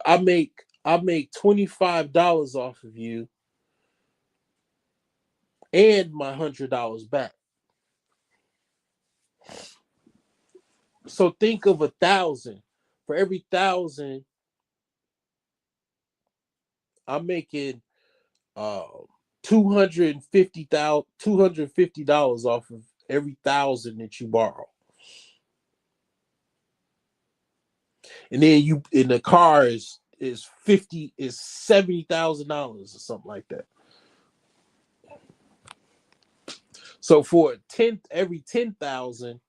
I make $25 off of you and my $100 back. So think of 1,000. For every 1,000, I'm making uh $250 off of every 1,000 that you borrow. And then you in the car is $70,000 or something like that. So for every 10,000,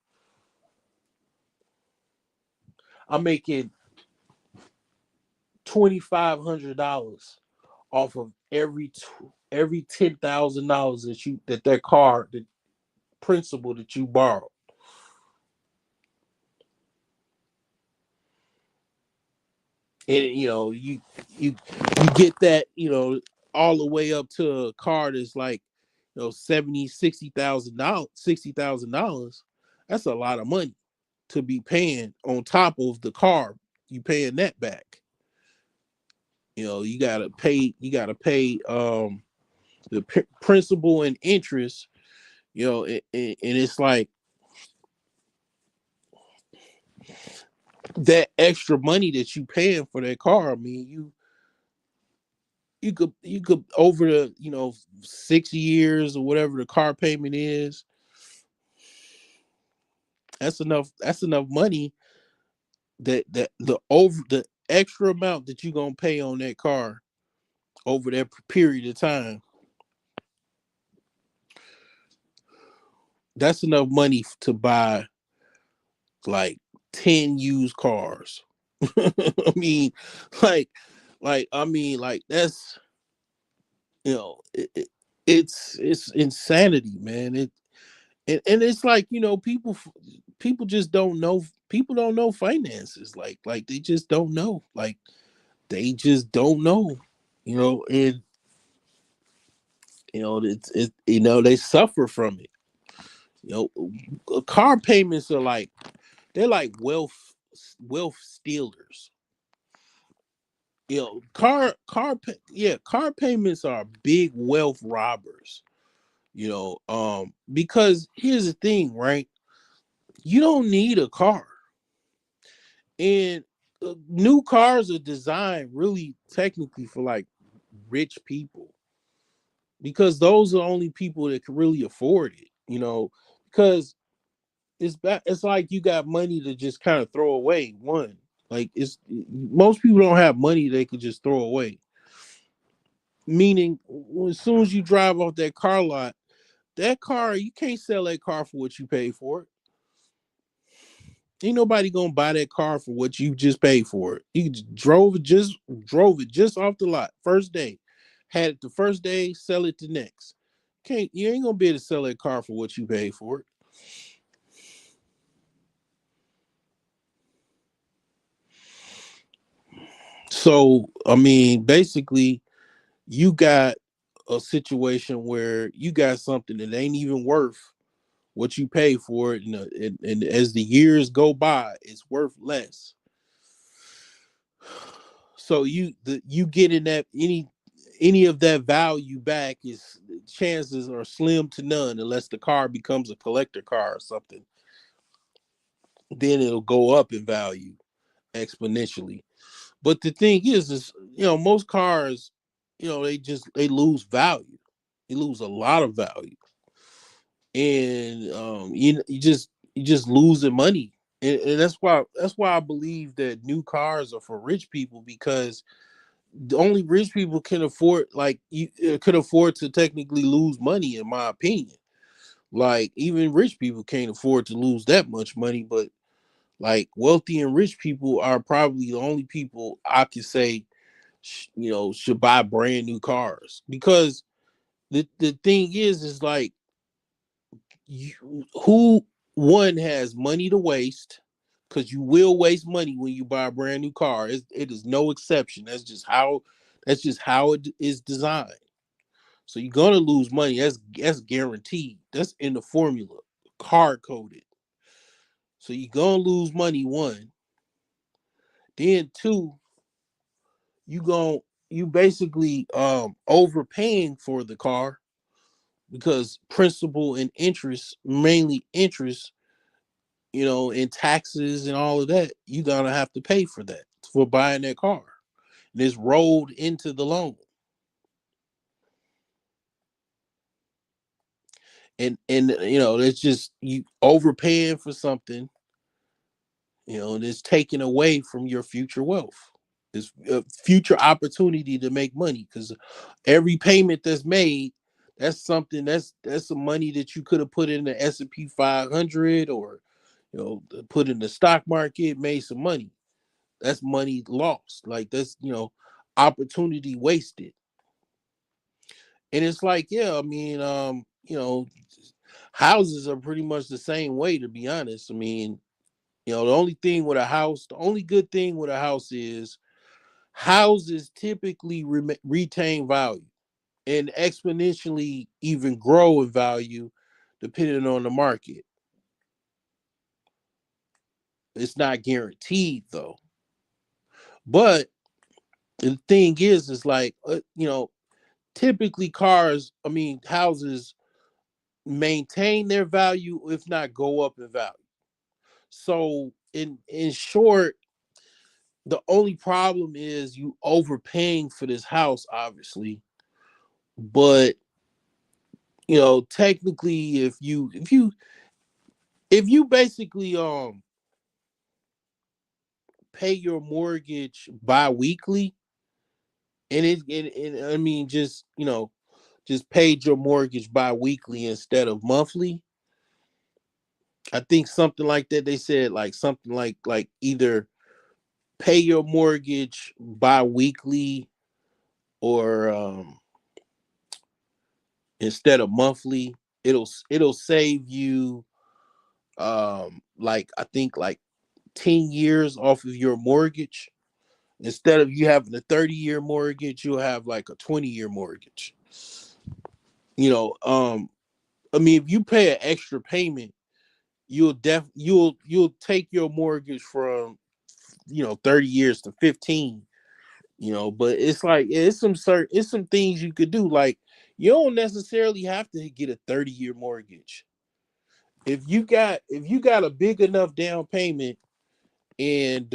I'm making $2,500 off of every $10,000 that car, the principal that you borrow. And you get that, all the way up to a car that's like, 70, $60,000, $60,000. That's a lot of money to be paying on top of the car. You paying that back. You gotta pay the principal and interest. And it's like that extra money that you paying for that car. I mean, you could over the 6 years or whatever the car payment is. That's enough money, that the extra amount that you're gonna pay on that car over that period of time. That's enough money to buy like 10 used cars. I mean, like, like that's it's insanity, man. And it's like people just don't know. People don't know finances. Like they just don't know. Like they just don't know. And they suffer from it. Car payments are like they're like wealth stealers. Car payments are big wealth robbers. Because here's the thing, right? You don't need a car, and new cars are designed really technically for like rich people, because those are the only people that can really afford it. Because it's like you got money to just kind of throw away. One, like it's most people don't have money they could just throw away. Meaning, as soon as you drive off that car lot, that car you can't sell that car for what you paid for it. Ain't nobody gonna buy that car for what you just paid for it. You drove it just off the lot first day, had it the first day, sell it the next. You ain't gonna be able to sell that car for what you paid for it. So I mean, basically, you got a situation where you got something that ain't even worth what you pay for it, and as the years go by, it's worth less. So you getting that any of that value back is chances are slim to none, unless the car becomes a collector car or something. Then it'll go up in value exponentially. But the thing is most cars, they lose value. They lose a lot of value, and you just losing money. And that's why I believe that new cars are for rich people, because the only rich people can afford, like, you could afford to technically lose money, in my opinion. Like, even rich people can't afford to lose that much money, but like wealthy and rich people are probably the only people I could say should buy brand new cars. Because the thing is like, who one has money to waste, because you will waste money when you buy a brand new car. It is no exception. That's just how it is designed. So you're gonna lose money. That's guaranteed. That's in the formula, hard coded. So you're gonna lose money. One, then two, you basically overpaying for the car, because principal and interest, mainly interest, and taxes and all of that, you gonna have to pay for that for buying that car. And it's rolled into the loan. And it's just you overpaying for something, and it's taken away from your future wealth. It's a future opportunity to make money, because every payment that's made, that's something that's some money that you could have put in the S&P 500, or put in the stock market, made some money. That's money lost. Like, that's opportunity wasted. And it's like, yeah, I mean, houses are pretty much the same way, to be honest. I mean, the only good thing with a house is houses typically retain value, and exponentially even grow in value depending on the market. It's not guaranteed though. But the thing is like, typically houses maintain their value, if not go up in value. So in short, the only problem is you overpaying for this house, obviously. But technically, if you basically pay your mortgage bi-weekly, and I mean, just paid your mortgage bi-weekly instead of monthly, I think something like that. They said like something like either pay your mortgage bi-weekly or instead of monthly. It'll save you like I think like 10 years off of your mortgage. Instead of you having a 30-year mortgage, you'll have like a 20-year mortgage. You know, I mean, if you pay an extra payment, you'll take your mortgage from 30 years to 15. But it's like it's some things you could do. Like you don't necessarily have to get a 30-year mortgage. If you got a big enough down payment and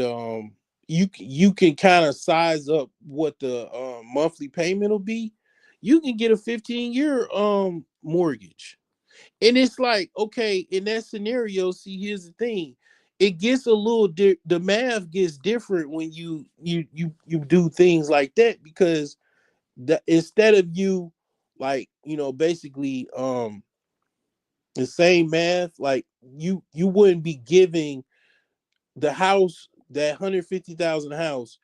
you can kind of size up what the monthly payment will be, you can get a 15-year mortgage. And it's like, okay, in that scenario, see, here's the thing. It gets a little the math gets different when you do things like that, because instead of you like, basically the same math, like you wouldn't be giving the house, that 150,000 house,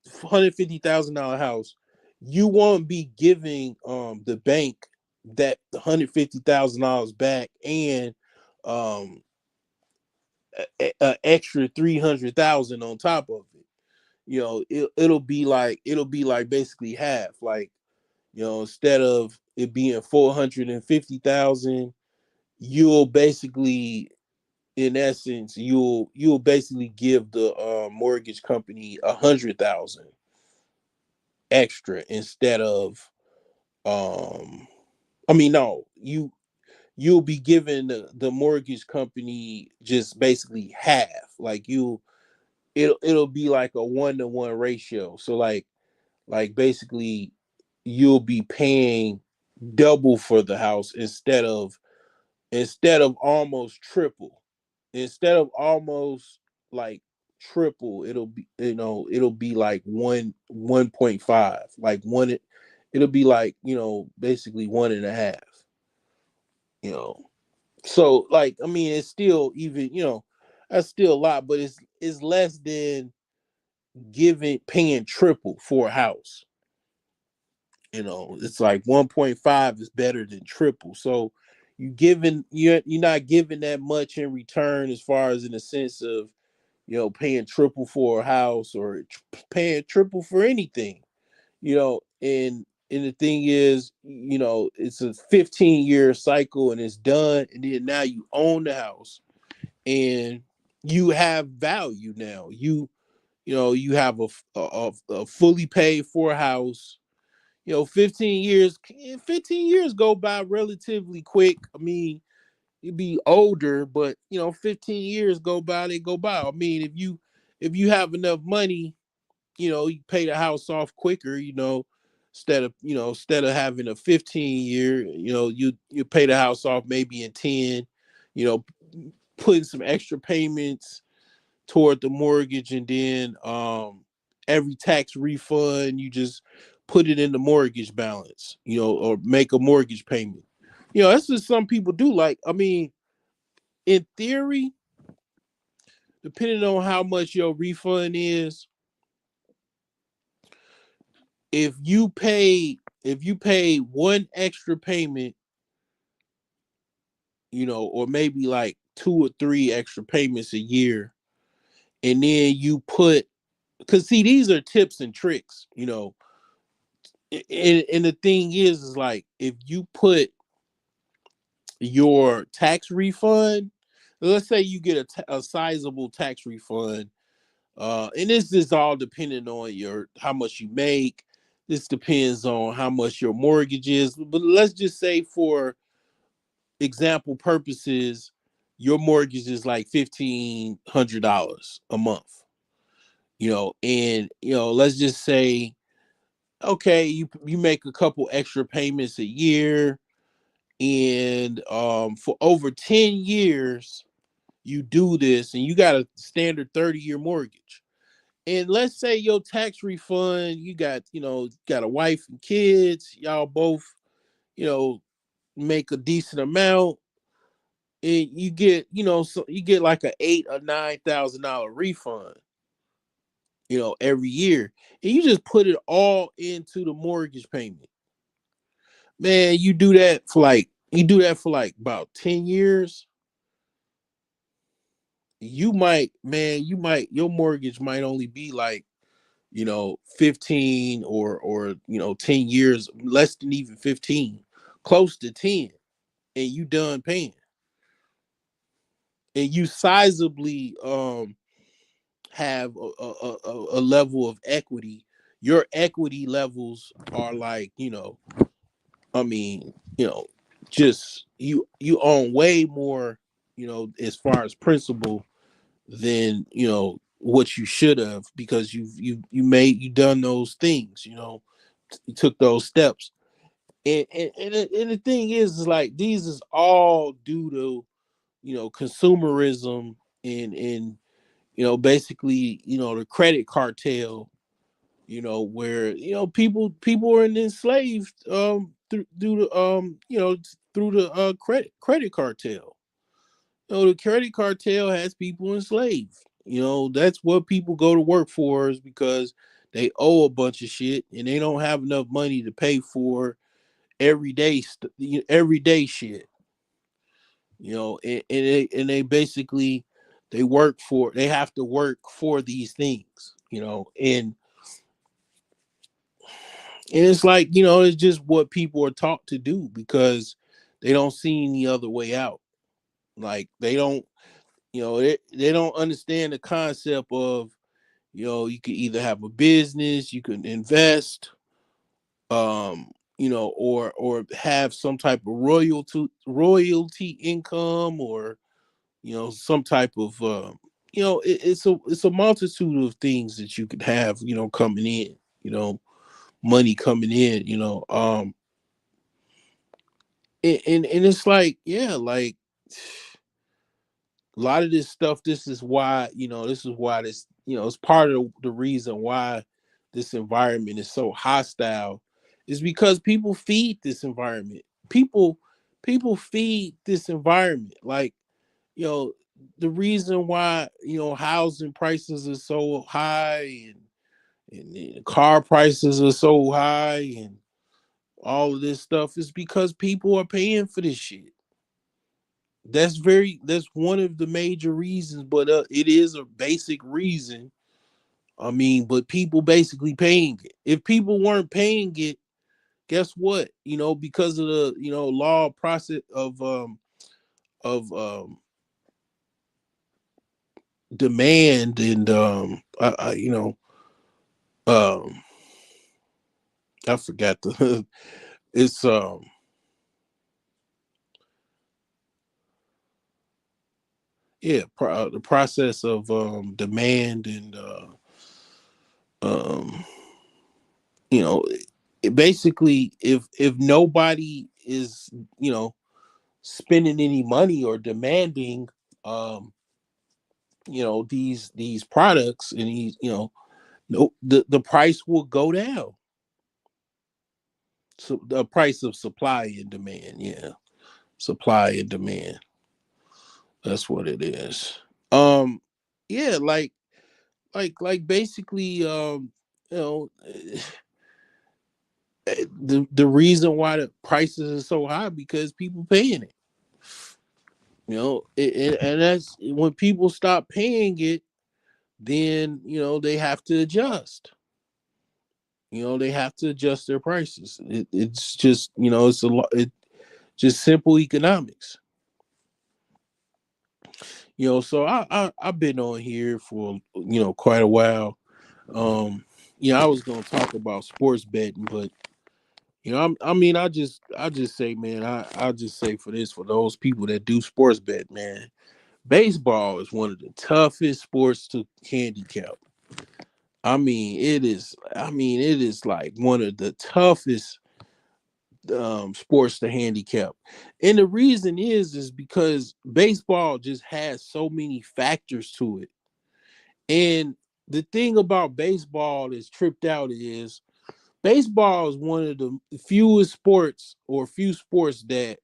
$150,000 house, you won't be giving the bank that $150,000 back and um a extra 300,000 on top of it. It'll be like basically half. Like, instead of it being 450,000, you'll basically, in essence, you'll basically give the mortgage company 100,000 extra instead of I mean, no, you'll be giving the mortgage company just basically half. Like it'll be like a 1-to-1 ratio. So like basically you'll be paying double for the house instead of almost triple. Instead of almost like triple, it'll be like 1.5, like one. It'll be like, basically one and a half. You know, so like, I mean, it's still even, that's still a lot, but it's less than giving paying triple for a house. It's like 1.5 is better than triple. So you're not giving that much in return, as far as in the sense of, paying triple for a house, or paying triple for anything. And the thing is, it's a 15-year cycle and it's done, and then now you own the house and you have value now. You have a fully paid for house. 15 years go by relatively quick. I mean, you'd be older, but 15 years go by, they go by. I mean, if you have enough money, you pay the house off quicker, instead of having a 15-year, you pay the house off maybe in 10, you know, putting some extra payments toward the mortgage, and then every tax refund you just put it in the mortgage balance, or make a mortgage payment. That's just some people do. Like, I mean, in theory, depending on how much your refund is, if you pay one extra payment, or maybe like two or three extra payments a year, and then you put, because see, these are tips and tricks, and the thing is like, if you put your tax refund, let's say you get a sizable tax refund, and this is all depending on how much you make. This depends on how much your mortgage is, but let's just say, for example purposes, your mortgage is like $1,500 a month. And let's just say, okay, you make a couple extra payments a year, and for over 10 years you do this, and you got a standard 30-year mortgage. And let's say your tax refund, you got a wife and kids, y'all both, you know make a decent amount. and you get, so you get like a $8,000 or $9,000 refund, every year, and you just put it all into the mortgage payment. Man, you do that for like about 10 years. Your mortgage might only be like 15 or 10 years, less than even 15, close to 10, and you done paying, and you sizably have a level of equity. Your equity levels are like, I mean, just you own way more, as far as principal, than what you should have, because you done those things, you took those steps. And the thing is like, these is all due to consumerism, and basically, the credit cartel, where people are enslaved, through the credit cartel. The credit cartel has people enslaved. That's what people go to work for, is because they owe a bunch of shit, and they don't have enough money to pay for everyday shit. And they basically, they have to work for these things. And it's like, it's just what people are taught to do, because they don't see any other way out. Like, they don't understand the concept of, you could either have a business, you can invest, or have some type of royalty income, or some type of, it's a multitude of things that you could have, coming in, money coming in, and it's like, yeah, like, a lot of this stuff, this is why it's part of the reason why this environment is so hostile, is because people feed this environment. People feed this environment. Like, you know, the reason why, housing prices are so high, and car prices are so high, and all of this stuff, is because people are paying for this shit. That's one of the major reasons, but it is a basic reason. I mean, but people basically paying it. If people weren't paying it, guess what? Because of the law process of demand, and um I forgot the it's yeah, the process of demand, and um you know basically, if nobody is spending any money or demanding um these products, and these, no, the price will go down. So the price of supply and demand, yeah, supply and demand, that's what it is. um yeah, like basically, you know the reason why the prices are so high, because people paying it. And that's when people stop paying it, then they have to adjust. They have to adjust their prices. It's just, it's a lot. It just simple economics. So I've been on here for quite a while. Um, I was gonna talk about sports betting, but I mean, I just say, man, I just say, for those people that do sports bet, man, baseball is one of the toughest sports to handicap. I mean, it is like one of the toughest sports to handicap. And the reason is because baseball just has so many factors to it. And the thing about baseball that's tripped out is, baseball is one of the fewest sports, or few sports, that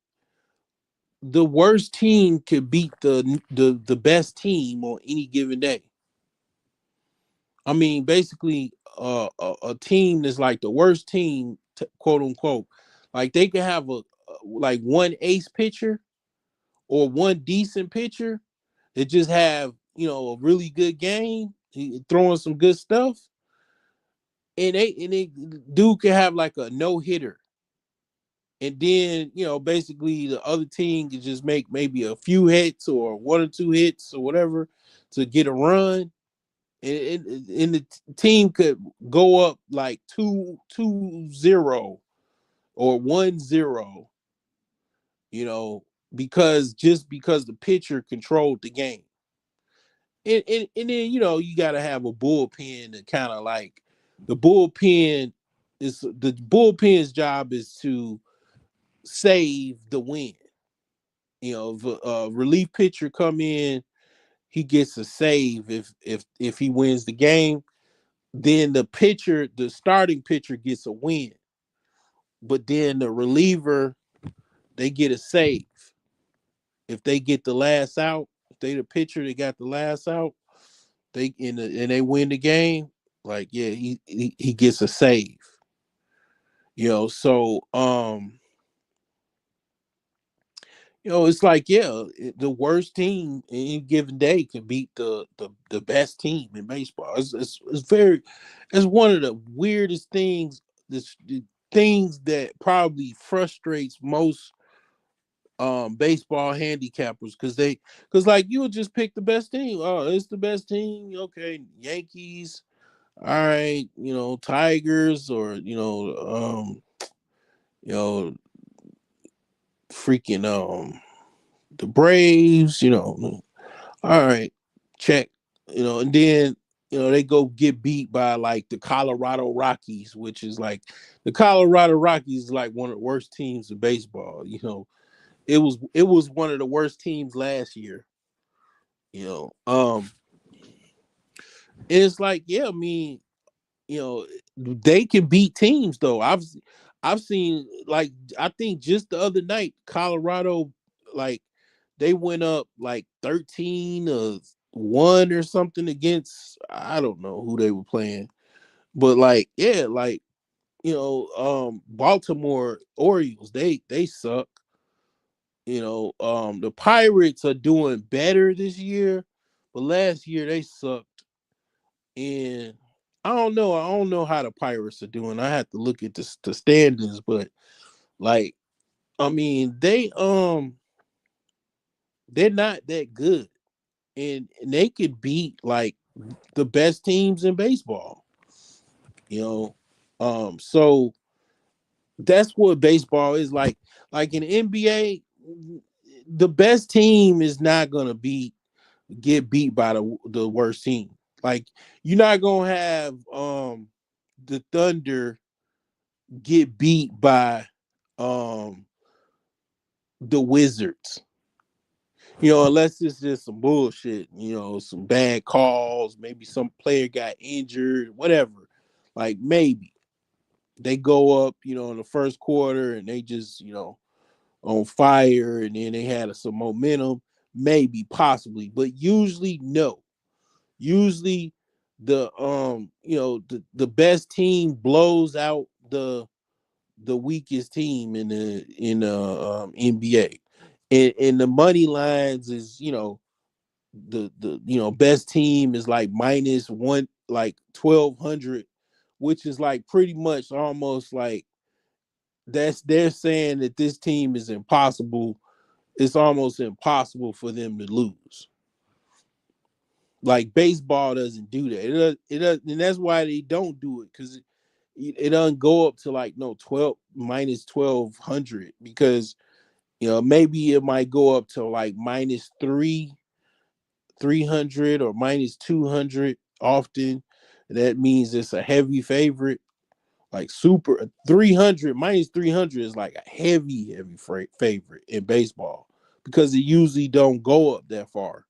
the worst team could beat the best team on any given day. I mean, basically, a team that's like the worst team, quote unquote, like they could have like one ace pitcher or one decent pitcher that just have a really good game, throwing some good stuff, and they dude can have like a no hitter, and then basically the other team can just make maybe a few hits or one or two hits or whatever to get a run, and the team could go up like 2-0 or 1-0, because the pitcher controlled the game. And then you got to have a bullpen to kind of like the bullpen the bullpen's job is to save the win. If a relief pitcher come in, he gets a save if he wins the game. Then the starting pitcher gets a win, but then the reliever, they get a save if they get the last out. If they the pitcher, they got the last out. And they win the game. Like, yeah, he gets a save. So it's like, yeah, the worst team in any given day can beat the best team in baseball. It's one of the weirdest things. The things that probably frustrates most baseball handicappers, because like you'll just pick the best team. Oh, it's the best team. Okay, Yankees. All right, Tigers, or you know, freaking the Braves. All right, check. And then they go get beat by like the Colorado Rockies, which is like the Colorado Rockies is like one of the worst teams in baseball. It was one of the worst teams last year. You know, um, and it's like, yeah, I mean, you know, they can beat teams though. I've seen, like, I think just the other night, Colorado, like, they went up like 13-1 or something against, I don't know who they were playing. But like, yeah, like, Baltimore Orioles, they suck. The Pirates are doing better this year, but last year they sucked. And I don't know how the Pirates are doing. I have to look at the standings, but like, I mean, they're not that good, and they could beat like the best teams in baseball. You know, so that's what baseball is like. Like in NBA, the best team is not gonna get beat by the worst team. Like, you're not gonna have the Thunder get beat by um the Wizards. Unless it's just some bullshit, some bad calls, maybe some player got injured, whatever. Like, maybe they go up, in the first quarter and they just, on fire, and then they had some momentum, maybe, possibly, but usually no. Usually the best team blows out the weakest team in NBA. And the money lines is, the best team is like minus one, like 1,200, which is like pretty much almost like they're saying that this team is impossible. It's almost impossible for them to lose. Like, baseball doesn't do that. It does, and that's why they don't do it, because it doesn't go up to like no 12 minus 1,200, because maybe it might go up to like minus 300 or minus 200 often. That means it's a heavy favorite. Like, super 300, minus 300 is like a heavy favorite in baseball, because it usually don't go up that far.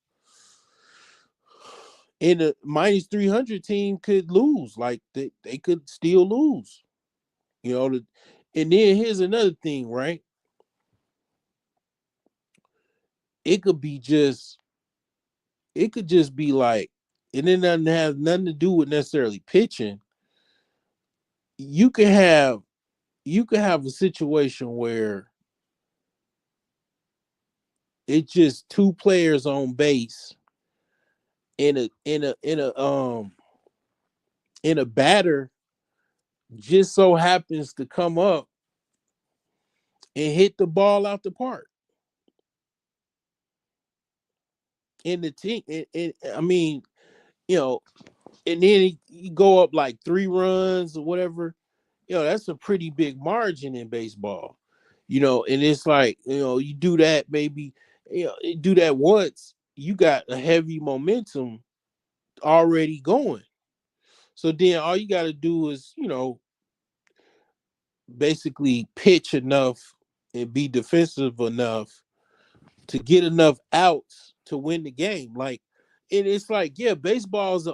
And a minus 300 team could lose. Like, they could still lose. And then here's another thing, right? it could be just it could just be like, and it doesn't have nothing to do with necessarily pitching. You can have a situation where it's just two players on base in a batter just so happens to come up and hit the ball out the park. In the team, I mean, you know, and then you go up like 3 runs or whatever. That's a pretty big margin in baseball. And it's like, you do that maybe, do that once, you got a heavy momentum already going. So then all you got to do is, basically pitch enough and be defensive enough to get enough outs to win the game. Like, and it's like, yeah, baseball is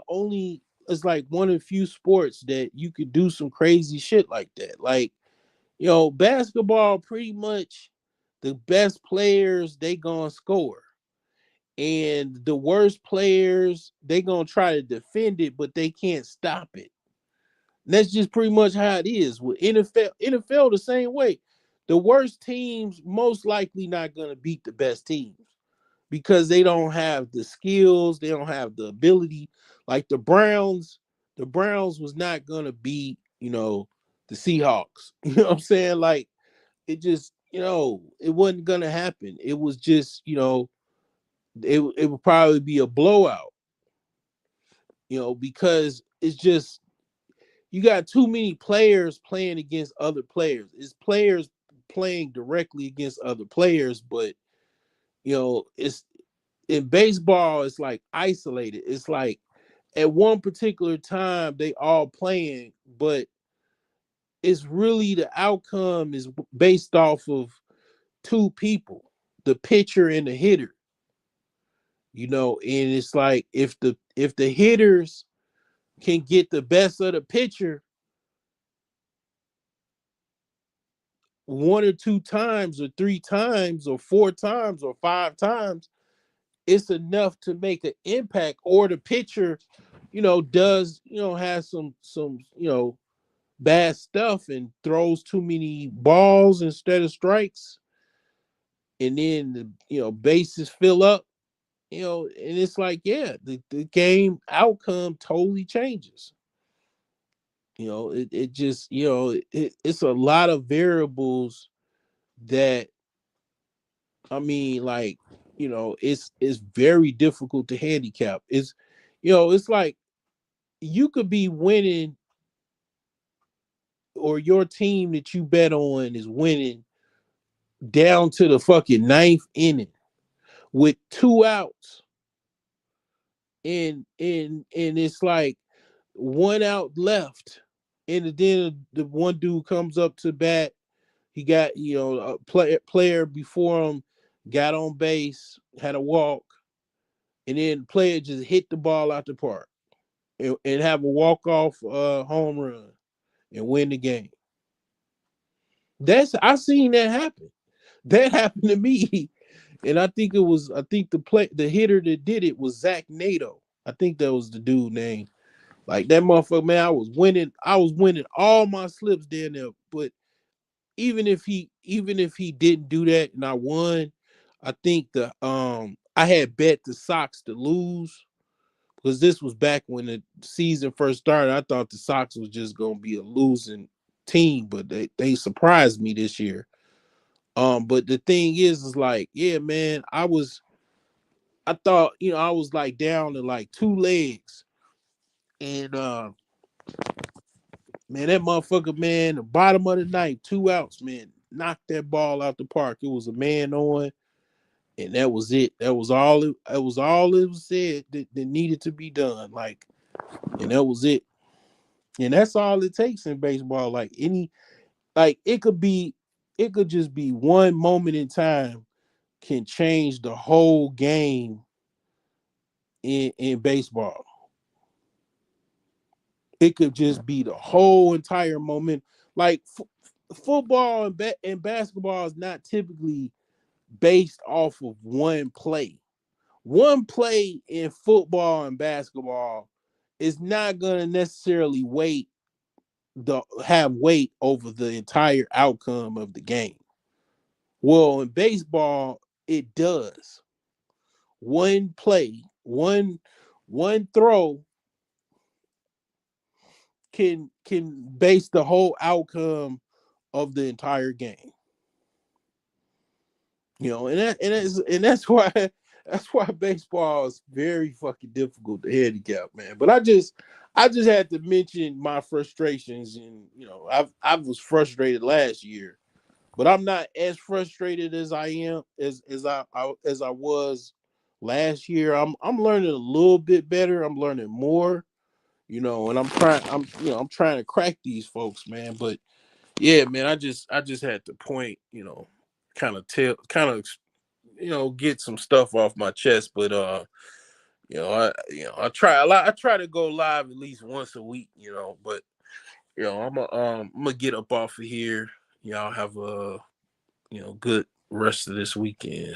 it's like one of the few sports that you could do some crazy shit like that. Like, basketball, pretty much the best players, they gonna score. And the worst players, they gonna try to defend it, but they can't stop it. And that's just pretty much how it is with NFL the same way. The worst teams most likely not gonna beat the best teams because they don't have the skills, they don't have the ability. Like the Browns was not gonna beat, the Seahawks. You know what I'm saying? Like, it just, it wasn't gonna happen. It was just, it would probably be a blowout, because it's just you got too many players playing against other players. It's players playing directly against other players, but it's in baseball, it's like isolated. It's like at one particular time they all playing, but it's really the outcome is based off of two people, the pitcher and the hitter. And it's like if the hitters can get the best of the pitcher one or two times or three times or four times or five times, it's enough to make an impact. Or the pitcher, does has some bad stuff and throws too many balls instead of strikes, and then the bases fill up, and it's like, yeah, the game outcome totally changes. It just, it's a lot of variables that, I mean, like, it's very difficult to handicap. It's like you could be winning, or your team that you bet on is winning down to the fucking ninth inning with 2 outs, and it's like 1 out left, and then the one dude comes up to bat. He got, a player before him got on base, had a walk, and then the player just hit the ball out the park and have a walk off home run and win the game. I seen that happen. That happened to me, and I think the hitter that did it was Zach Nato. I think that was the dude name. Like, that motherfucker, man, I was winning all my slips down there. But even if he didn't do that and I won, I think I had bet the Sox to lose, because this was back when the season first started. I thought the Sox was just gonna be a losing team, but they surprised me this year. But the thing is like, yeah, man, I thought, I was like down to like 2 legs, and man, that motherfucker, man, the bottom of the ninth, 2 outs, man, knocked that ball out the park. It was a man on, and that was it. That was all it was said that needed to be done. Like, and that was it. And that's all it takes in baseball. Like, it could just be one moment in time can change the whole game in baseball. It could just be the whole entire moment. Like, football and basketball is not typically based off of one play. One play in football and basketball is not going to necessarily have weight over the entire outcome of the game. Well, in baseball, it does. One play, one throw can base the whole outcome of the entire game. That's why baseball is very fucking difficult to handicap, man. But I just had to mention my frustrations, and I was frustrated last year, but I'm not as frustrated as I am as I was last year. I'm learning a little bit better. I'm learning more, and I'm trying to crack these folks, man. But yeah, man, I just had to point, get some stuff off my chest. But I try a lot. I try to go live at least once a week, but I'm gonna get up off of here. Y'all have a good rest of this weekend.